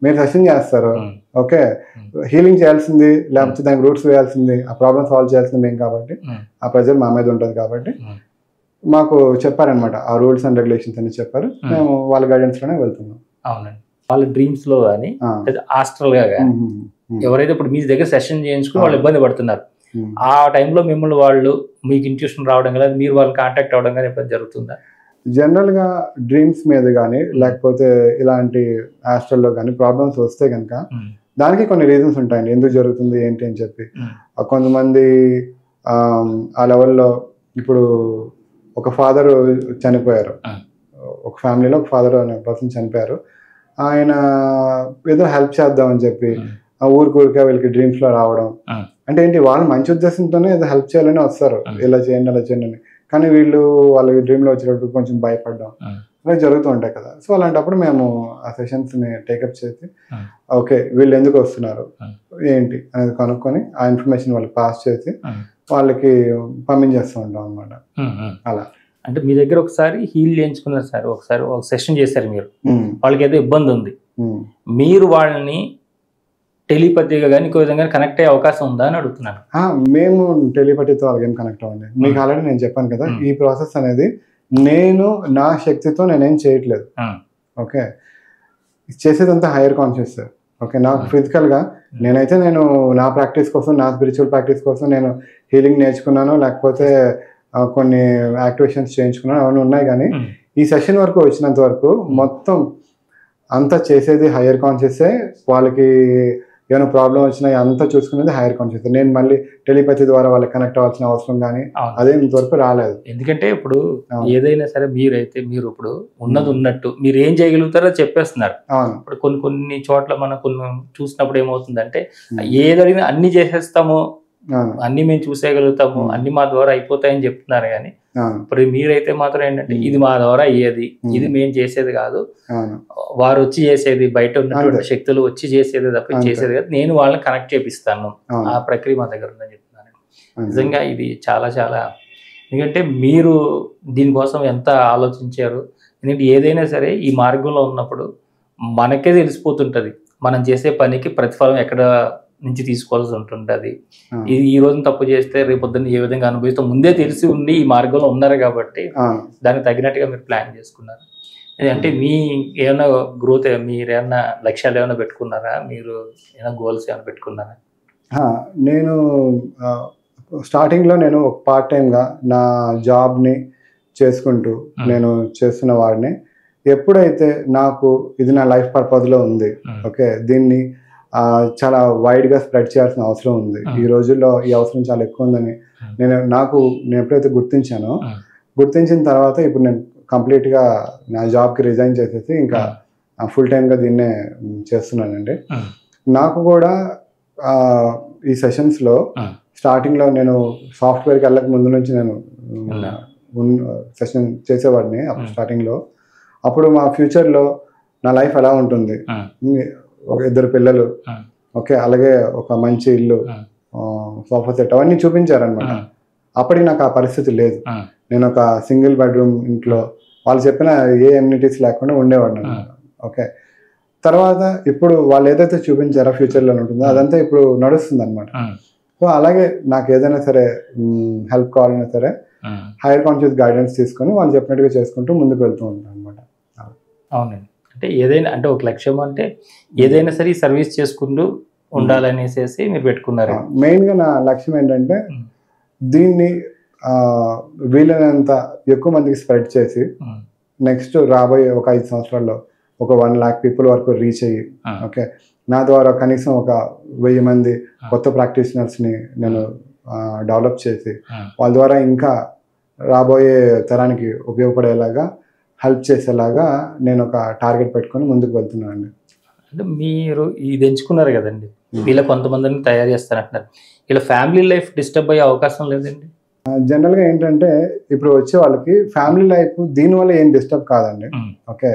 మీరు సెషన్ చేస్తారు, ఓకే, హీలింగ్ చేయాల్సింది లేకపోతే దానికి రూట్స్ వేయాల్సింది, ఆ ప్రాబ్లమ్ సాల్వ్ చేయాల్సింది మేము కాబట్టి ఆ ప్రెజర్ మా మీద ఉంటుంది. కాబట్టి మాకు చెప్పారనమాట, ఆ రూల్స్ అండ్ రెగ్యులేషన్స్ అని చెప్పారు. మేము వాళ్ళ గైడెన్స్ లోనే వెళ్తున్నాం. అవునండి. వాళ్ళ డ్రీమ్స్ లో కానీ హాస్టల్ గా కానీ ఎవరైతే ఇప్పుడు మీ దగ్గర సెషన్ చేయించుకుని వాళ్ళు ఇబ్బంది పడుతున్నారు, ఆ టైంలో మిమ్మల్ని వాళ్ళు మీకు ఇంట్యూషన్ రావడం కానీ మీరు వాళ్ళని కాంటాక్ట్ అవ్వడం కానీ ఎప్పుడు జరుగుతుందా? జనరల్ గా డ్రీమ్స్ మీద కానీ లేకపోతే ఇలాంటి హాస్టల్లో కానీ ప్రాబ్లమ్స్ వస్తే కనుక దానికి కొన్ని రీజన్స్ ఉంటాయండి, ఎందుకు జరుగుతుంది ఏంటి అని చెప్పి. కొంతమంది ఆ లెవెల్లో ఇప్పుడు ఒక ఫాదర్ చనిపోయారు, ఒక ఫ్యామిలీలో ఒక ఫాదర్ అనే పర్సన్ చనిపోయారు. ఆయన ఏదో హెల్ప్ చేద్దామని చెప్పి ఆ ఊరికే వీళ్ళకి డ్రీమ్స్ లో రావడం, అంటే ఏంటి, వాళ్ళు మంచి ఉద్దేశంతోనే ఏదో హెల్ప్ చేయాలని వస్తారు, ఇలా చేయండి అలా చేయండి అని. కానీ వీళ్ళు వాళ్ళకి డ్రీమ్ లో వచ్చేటప్పుడు కొంచెం భయపడడం అలా జరుగుతూ ఉంటాయి కదా. సో అలాంటప్పుడు మేము ఆ సెషన్స్ ని టేకప్ చేసి ఓకే వీళ్ళు ఎందుకు వస్తున్నారు ఏంటి అనేది కనుక్కొని ఆ ఇన్ఫర్మేషన్ వాళ్ళకి పాస్ చేసి వాళ్ళకి పంపించేస్తూ ఉంటాం అనమాట. అలా అంటే మీ దగ్గర ఒకసారి హీల్ చేయించుకున్నారు సార్, ఒకసారి ఒక సెషన్ చేశారు మీరు, వాళ్ళకి ఏదో ఇబ్బంది ఉంది, మీరు వాళ్ళని టెలిపతిగా కానీ ఇంకో విధంగా కనెక్ట్ అయ్యే అవకాశం ఉందా అని అడుగుతున్నాను. మేము టెలిపతితో వాళ్ళకి ఏం కనెక్ట్ అవ్వండి. మీకు ఆల్రెడీ నేను చెప్పాను కదా, ఈ ప్రాసెస్ అనేది నేను నా శక్తితో నేనేం చేయట్లేదు. ఓకే, చేసేదంతా హైయర్ కాన్షియస్. ఓకే, నాకు ఫిజికల్ గా నేనైతే నేను నా ప్రాక్టీస్ కోసం, నా స్పిరిచువల్ ప్రాక్టీస్ కోసం నేను హీలింగ్ నేర్చుకున్నాను, లేకపోతే కొన్ని యాక్టివేషన్స్ చేయించుకున్నాను, అవన్నీ ఉన్నాయి. కానీ ఈ సెషన్ వరకు వచ్చినంత వరకు మొత్తం అంతా చేసేది హైయర్ కాన్షియసే. వాళ్ళకి ఏమైనా ప్రాబ్లం వచ్చినా అంతా చూసుకునేది హైయర్ కాన్షియస్. నేను మళ్ళీ టెలిపతి ద్వారా వాళ్ళకి కనెక్ట్ అవ్వాల్సిన అవసరం కానీ అదే ఇంతవరకు రాలేదు. ఎందుకంటే ఇప్పుడు ఏదైనా సరే మీరు ఇప్పుడు ఉన్నది ఉన్నట్టు మీరు ఏం చేయగలుగుతారో చెప్పేస్తున్నారు. ఇప్పుడు కొన్ని చోట్ల మనం కొన్ని చూసినప్పుడు ఏమవుతుందంటే ఏదైనా అన్ని చేసేస్తాము, అన్ని మేము చూసేయగలుగుతాము, అన్ని మా ద్వారా అయిపోతాయని చెప్తున్నారు. కానీ ఇప్పుడు మీరైతే మాత్రం ఏంటంటే ఇది మా ద్వారా అయ్యేది, ఇది మేము చేసేది కాదు, వారు వచ్చి చేసేది, బయట ఉన్నటువంటి శక్తులు వచ్చి చేసేది తప్ప చేసేది కాదు, నేను వాళ్ళని కనెక్ట్ చేపిస్తాను, ఆ ప్రక్రియ మా దగ్గర ఉందని చెప్తున్నాను. నిజంగా ఇది చాలా చాలా, ఎందుకంటే మీరు దీనికోసం ఎంత ఆలోచించారు. ఎందుకంటే ఏదైనా సరే ఈ మార్గంలో ఉన్నప్పుడు మనకే తెలిసిపోతుంటది మనం చేసే పనికి ప్రతిఫలం ఎక్కడ నుంచి తీసుకోవాల్సి ఉంటుంటది. ఇది ఈ రోజు తప్పు చేస్తే రేపు పొద్దున్న ఏ విధంగా అనుభవిస్తే ముందే తెలిసి ఉండి ఈ మార్గంలో ఉన్నారు కాబట్టి దానికి తగినట్టుగా మీరు ప్లాన్ చేసుకున్నారు. అంటే మీ ఏమైనా గ్రోత్, మీరు ఏమైనా లక్ష్యాలు ఏమైనా పెట్టుకున్నారా, మీరు ఏమైనా గోల్స్ ఏమైనా పెట్టుకున్నారా? నేను స్టార్టింగ్లో నేను ఒక పార్ట్ టైంగా నా జాబ్ని చేసుకుంటూ నేను చేస్తున్న వాడిని. ఎప్పుడైతే నాకు ఇది నా లైఫ్ పర్పస్లో ఉంది, ఓకే, దీన్ని చాలా వైడ్గా స్ప్రెడ్ చేయాల్సిన అవసరం ఉంది, ఈ రోజుల్లో ఈ అవసరం చాలా ఎక్కువ ఉందని నేను ఎప్పుడైతే గుర్తించిన తర్వాత ఇప్పుడు నేను కంప్లీట్గా నా జాబ్కి రిజైన్ చేసేసి ఇంకా ఫుల్ టైమ్గా దీన్నే చేస్తున్నానండి. నాకు కూడా ఈ సెషన్స్లో స్టార్టింగ్లో నేను సాఫ్ట్వేర్కి వెళ్ళక ముందు నుంచి నేను సెషన్ చేసేవాడిని. అప్పుడు స్టార్టింగ్లో అప్పుడు మా ఫ్యూచర్లో నా లైఫ్ ఎలా ఉంటుంది, ఒక 2 పిల్లలు, ఓకే, అలాగే ఒక మంచి ఇల్లు, సోఫా సెట్, అవన్నీ చూపించారనమాట. అప్పటికి నాకు ఆ పరిస్థితి లేదు. నేను ఒక సింగిల్ బెడ్రూమ్ ఇంట్లో వాళ్ళు చెప్పిన ఏ ఎమ్యూనిటీస్ లేకుండా ఉండేవాడిని. ఓకే, తర్వాత ఇప్పుడు వాళ్ళు ఏదైతే చూపించారో ఫ్యూచర్లో ఉంటుందో అదంతా ఇప్పుడు నడుస్తుంది అనమాట. సో అలాగే నాకు ఏదైనా సరే హెల్ప్ కావాలన్నా సరే హైయర్ కాన్షియస్ గైడెన్స్ తీసుకొని వాళ్ళు చెప్పినట్టుగా చేసుకుంటూ ముందుకు వెళ్తూ ఉంటాను అనమాట. అవునండి, అంటే ఏదైనా అంటే ఒక లక్ష్యం అంటే ఏదైనా సరే సర్వీస్ చేసుకుంటూ ఉండాలనేసి మీరు పెట్టుకున్నారు. మెయిన్గా నా లక్ష్యం ఏంటంటే దీన్ని వీలైనంత ఎక్కువ మందికి స్ప్రెడ్ చేసి నెక్స్ట్ రాబోయే ఒక 5 సంవత్సరాల్లో ఒక 1 lakh పీపుల్ వరకు రీచ్ అయ్యి, ఓకే, నా ద్వారా కనీసం ఒక 1000 మంది కొత్త ప్రాక్టీషనర్స్ని నేను డెవలప్ చేసి వాళ్ళ ద్వారా ఇంకా రాబోయే తరానికి ఉపయోగపడేలాగా హెల్ప్ చేసేలాగా నేను ఒక టార్గెట్ పెట్టుకొని ముందుకు వెళ్తున్నాను అండి. అంటే మీరు ఇది ఎంచుకున్నారు కదండి, వీళ్ళ కొంతమందిని తయారు చేస్తారంటున్నారు, ఇలా ఫ్యామిలీ లైఫ్ డిస్టర్బ్ అయ్యే అవకాశం లేదండి? జనరల్గా ఏంటంటే ఇప్పుడు వచ్చే వాళ్ళకి ఫ్యామిలీ లైఫ్ దీనివల్ల ఏం డిస్టర్బ్ కాదండి. ఓకే,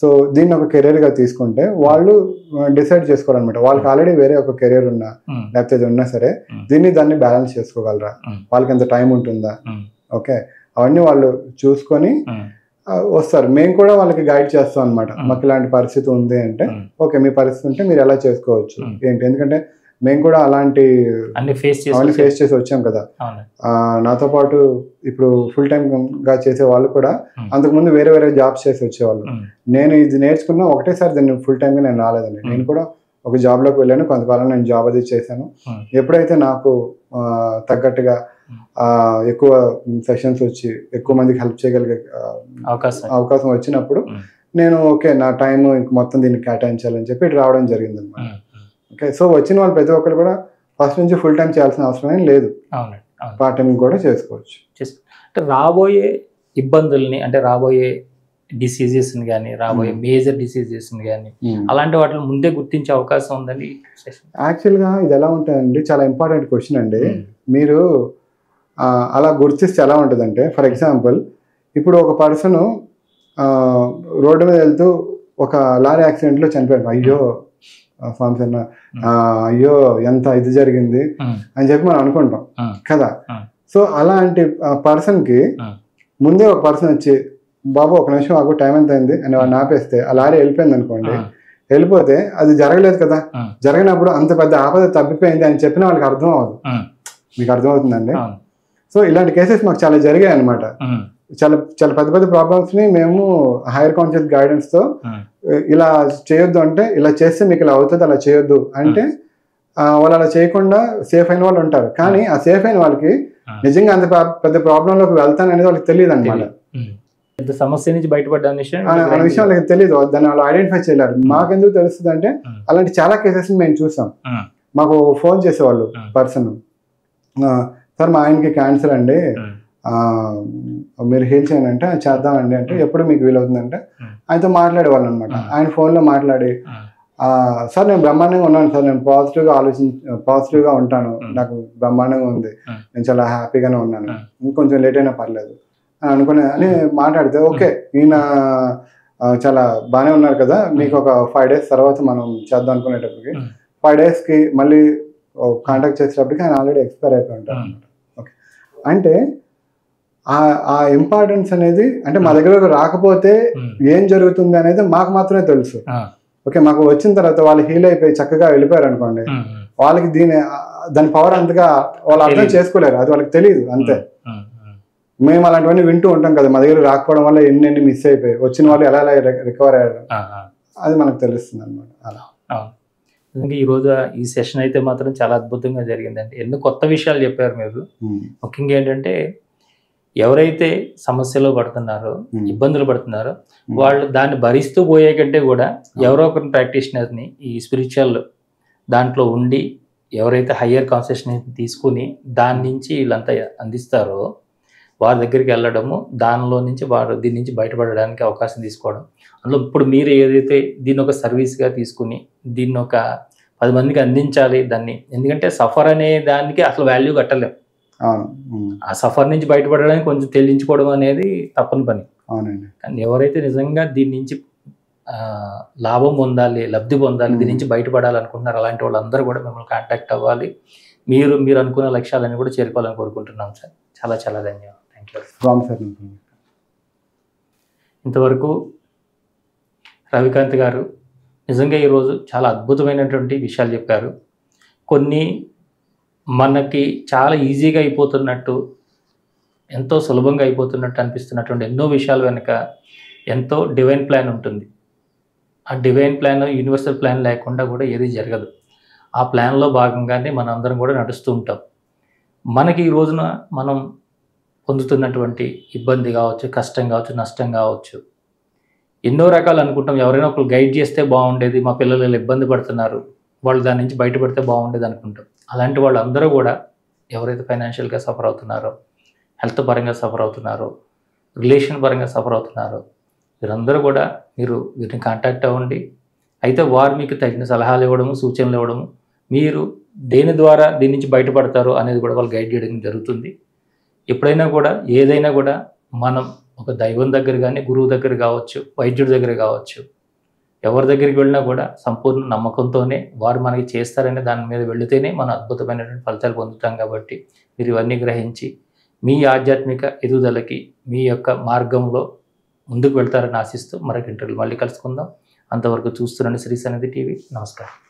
సో దీన్ని ఒక కెరీర్గా తీసుకుంటే వాళ్ళు డిసైడ్ చేసుకోవాలన్నమాట. వాళ్ళకి ఆల్రెడీ వేరే ఒక కెరీర్ ఉన్నా లేకపోతే ఇది ఉన్నా సరే దాన్ని బ్యాలెన్స్ చేసుకోగలరా, వాళ్ళకి ఎంత టైం ఉంటుందా, ఓకే, అవన్నీ వాళ్ళు చూసుకొని వస్తారు. మేము కూడా వాళ్ళకి గైడ్ చేస్తాం అనమాట. మాకు ఇలాంటి పరిస్థితి ఉంది అంటే ఓకే, మీ పరిస్థితి ఉంటే మీరు ఎలా చేసుకోవచ్చు ఏంటి, ఎందుకంటే మేము కూడా అలాంటి అవన్నీ ఫేస్ చేసి వచ్చాం కదా. నాతో పాటు ఇప్పుడు ఫుల్ టైమ్ గా చేసే వాళ్ళు కూడా అంతకుముందు వేరే వేరే జాబ్స్ చేసి వచ్చేవాళ్ళు. నేను ఇది నేర్చుకున్నా ఒకటేసారి దాన్ని ఫుల్ టైమ్ గా నేను రాలేదండి. నేను కూడా ఒక జాబ్ లోకి వెళ్ళాను, కొంతకాలం నేను జాబ్ అది చేశాను. ఎప్పుడైతే నాకు తగ్గట్టుగా ఎక్కువ సెషన్స్ వచ్చి ఎక్కువ మందికి హెల్ప్ చేయగలిగే అవకాశం వచ్చినప్పుడు నేను ఓకే, నా టైం ఇంక మొత్తం దీన్ని కేటాయించాలని చెప్పి ఇటు రావడం జరిగింది అనమాట. ఓకే, సో వచ్చిన వాళ్ళు ప్రతి ఒక్కరు కూడా ఫస్ట్ నుంచి ఫుల్ టైం చేయాల్సిన అవసరం ఏం లేదు, పార్ట్ టైం కూడా చేసుకోవచ్చు. అంటే రాబోయే ఇబ్బందుల్ని, అంటే రాబోయే డిసీజెస్ని కానీ, రాబోయే మేజర్ డిసీజెస్ని కానీ అలాంటి వాటిని ముందే గుర్తించే అవకాశం ఉందండి. యాక్చువల్గా ఇది ఎలా ఉంటుందండి, చాలా ఇంపార్టెంట్ క్వశ్చన్ అండి. మీరు అలా గుర్తిస్తే ఎలా ఉంటుందంటే, ఫర్ ఎగ్జాంపుల్ ఇప్పుడు ఒక పర్సన్ రోడ్డు మీద వెళ్తూ ఒక లారీ యాక్సిడెంట్లో చనిపోయాడు, అయ్యో ఫార్మ్స్ అన్న అయ్యో ఎంత ఇది జరిగింది అని చెప్పి మనం అనుకుంటాం కదా. సో అలాంటి పర్సన్కి ముందే ఒక పర్సన్ వచ్చి బాబు ఒక నిమిషం ఆగు, టైం ఎంత అయింది అని వాడిని ఆపేస్తే ఆ లారీ వెళ్ళిపోయింది అనుకోండి, వెళ్ళిపోతే అది జరగలేదు కదా. జరిగినప్పుడు అంత పెద్ద ఆపద తప్పిపోయింది అని చెప్పిన వాళ్ళకి అర్థం అవ్వదు. మీకు అర్థమవుతుందండి? సో ఇలాంటి కేసెస్ మాకు చాలా జరిగాయి అనమాట. చాలా చాలా పెద్ద పెద్ద ప్రాబ్లమ్స్ ని మేము హైయర్ కాన్షియస్ గైడెన్స్ తో ఇలా చేయొద్దు అంటే, ఇలా చేస్తే మీకు ఇలా అవుతుంది, అలా చేయొద్దు అంటే వాళ్ళు అలా చేయకుండా సేఫ్ అయిన వాళ్ళు ఉంటారు. కానీ ఆ సేఫ్ అయిన వాళ్ళకి నిజంగా అంత పెద్ద ప్రాబ్లంలోకి వెళ్తాను అనేది వాళ్ళకి తెలియదు అనమాట. సమస్య నుంచి బయటపడ్డ విషయం వాళ్ళకి తెలియదు, దాన్ని వాళ్ళు ఐడెంటిఫై చేయలేరు. మాకెందుకు తెలుస్తుంది అంటే అలాంటి చాలా కేసెస్ మేము చూసాం. మాకు ఫోన్ చేసేవాళ్ళు పర్సన్, సార్ మా ఆయనకి క్యాన్సర్ అండి, మీరు హీల్ చేయండి అంటే చేద్దామండి అంటే ఎప్పుడు మీకు వీలవుతుందంటే ఆయనతో మాట్లాడేవాళ్ళు అనమాట. ఆయన ఫోన్లో మాట్లాడి సార్ నేను బ్రహ్మాండంగా ఉన్నాను సార్, నేను పాజిటివ్గా ఉంటాను, నాకు బ్రహ్మాండంగా ఉంది, నేను చాలా హ్యాపీగానే ఉన్నాను, ఇంకొంచెం లేట్ అయినా పర్లేదు అని అనుకునే అని మాట్లాడితే ఓకే ఈయన చాలా బాగానే ఉన్నారు కదా, మీకు ఒక 5 days తర్వాత మనం చేద్దాం అనుకునేటప్పటికి 5 daysకి మళ్ళీ కాంటాక్ట్ చేసేటప్పటికి ఆయన ఆల్రెడీ ఎక్స్పైర్ అయిపోయి ఉంటారు అనమాట. ఓకే, అంటే ఆ ఇంపార్టెన్స్ అనేది అంటే మా దగ్గర రాకపోతే ఏం జరుగుతుంది అనేది మాకు మాత్రమే తెలుసు. ఓకే, మాకు వచ్చిన తర్వాత వాళ్ళు హీల్ అయిపోయి చక్కగా వెళ్ళిపోయారు అనుకోండి, వాళ్ళకి దాని పవర్ అంతగా వాళ్ళు అర్థం చేసుకోలేరు, అది వాళ్ళకి తెలియదు అంతే. మేము అలాంటివన్నీ వింటూ ఉంటాం కదా, మా దగ్గర రాకపోవడం వల్ల ఎన్ని మిస్ అయిపోయి వచ్చిన వాళ్ళు ఎలా రికవర్ అయ్యారు అది మనకు తెలుస్తుంది అనమాట. అలా ఈరోజు ఈ సెషన్ అయితే మాత్రం చాలా అద్భుతంగా జరిగిందండి. ఎన్నో కొత్త విషయాలు చెప్పారు మీరు. ముఖ్యంగా ఏంటంటే ఎవరైతే సమస్యలో పడుతున్నారో, ఇబ్బందులు పడుతున్నారో వాళ్ళు దాన్ని భరిస్తూ పోయే కంటే కూడా ఎవరో ఒకరి ప్రాక్టీషనర్ని ఈ స్పిరిచువల్ దాంట్లో ఉండి ఎవరైతే హయ్యర్ కాన్షియస్నెస్ తీసుకుని దాని నుంచి వీళ్ళంతా అందిస్తారో వారి దగ్గరికి వెళ్ళడము, దానిలో నుంచి వారు దీని నుంచి బయటపడడానికి అవకాశం తీసుకోవడం. అందులో ఇప్పుడు మీరు ఏదైతే దీన్ని ఒక సర్వీస్గా తీసుకుని దీన్ని ఒక 10 మందికి అందించాలి దాన్ని, ఎందుకంటే సఫర్ అనే దానికి అసలు వాల్యూ కట్టలేం. ఆ సఫర్ నుంచి బయటపడడానికి కొంచెం తెలియించుకోవడం అనేది తప్పని పని. కానీ ఎవరైతే నిజంగా దీని నుంచి లాభం పొందాలి, లబ్ధి పొందాలి, దీని నుంచి బయటపడాలనుకుంటున్నారు అలాంటి వాళ్ళందరూ కూడా మిమ్మల్ని కాంటాక్ట్ అవ్వాలి. మీరు అనుకున్న లక్ష్యాలన్నీ కూడా చేరుకోవాలని కోరుకుంటున్నాం సార్. చాలా చాలా ధన్యవాదాలు. Thank you. ఇంతవరకు రవికాంత్ గారు నిజంగా ఈరోజు చాలా అద్భుతమైనటువంటి విషయాలు చెప్పారు. కొన్ని మనకి చాలా ఈజీగా అయిపోతున్నట్టు, ఎంతో సులభంగా అయిపోతున్నట్టు అనిపిస్తున్నటువంటి ఎన్నో విషయాల వెనుక ఎంతో డివైన్ ప్లాన్ ఉంటుంది. ఆ డివైన్ ప్లాన్, యూనివర్సల్ ప్లాన్ లేకుండా కూడా ఏది జరగదు. ఆ ప్లాన్లో భాగంగానే మనం అందరం కూడా నడుస్తూ ఉంటాం. మనకి ఈ రోజున మనం పొందుతున్నటువంటి ఇబ్బంది కావచ్చు, కష్టం కావచ్చు, నష్టం కావచ్చు, ఎన్నో రకాలు అనుకుంటాం. ఎవరైనా ఒకరు గైడ్ చేస్తే బాగుండేది, మా పిల్లలు ఇబ్బంది పడుతున్నారు, వాళ్ళు దాని నుంచి బయటపడితే బాగుండేది అనుకుంటాం. అలాంటి వాళ్ళందరూ కూడా ఎవరైతే ఫైనాన్షియల్గా సఫర్ అవుతున్నారో, హెల్త్ పరంగా సఫర్ అవుతున్నారో, రిలేషన్ పరంగా సఫర్ అవుతున్నారో, వీరందరూ కూడా వీరిని కాంటాక్ట్ అవ్వండి. అయితే వారు మీకు తగిన సలహాలు ఇవ్వడము, సూచనలు ఇవ్వడము, మీరు దేని ద్వారా దీని నుంచి బయటపడతారో అనేది కూడా వాళ్ళు గైడ్ చేయడం జరుగుతుంది. ఎప్పుడైనా కూడా ఏదైనా కూడా మనం ఒక దైవం దగ్గర కానీ, గురువు దగ్గర కావచ్చు, వైద్యుడి దగ్గర కావచ్చు, ఎవరి దగ్గరికి వెళ్ళినా కూడా సంపూర్ణ నమ్మకంతోనే వారు మనకి చేస్తారనే దాని మీద వెళితేనే మనం అద్భుతమైనటువంటి ఫలితాలు పొందుతాం. కాబట్టి మీరు ఇవన్నీ గ్రహించి మీ ఆధ్యాత్మిక ఎదుగుదలకి మీ యొక్క మార్గంలో ముందుకు వెళ్తారని ఆశిస్తూ మరొక ఇంటర్వ్యూ మళ్ళీ కలుసుకుందాం. అంతవరకు చూస్తున్నాను శ్రీ సన్నిధి టీవీ. నమస్కారం.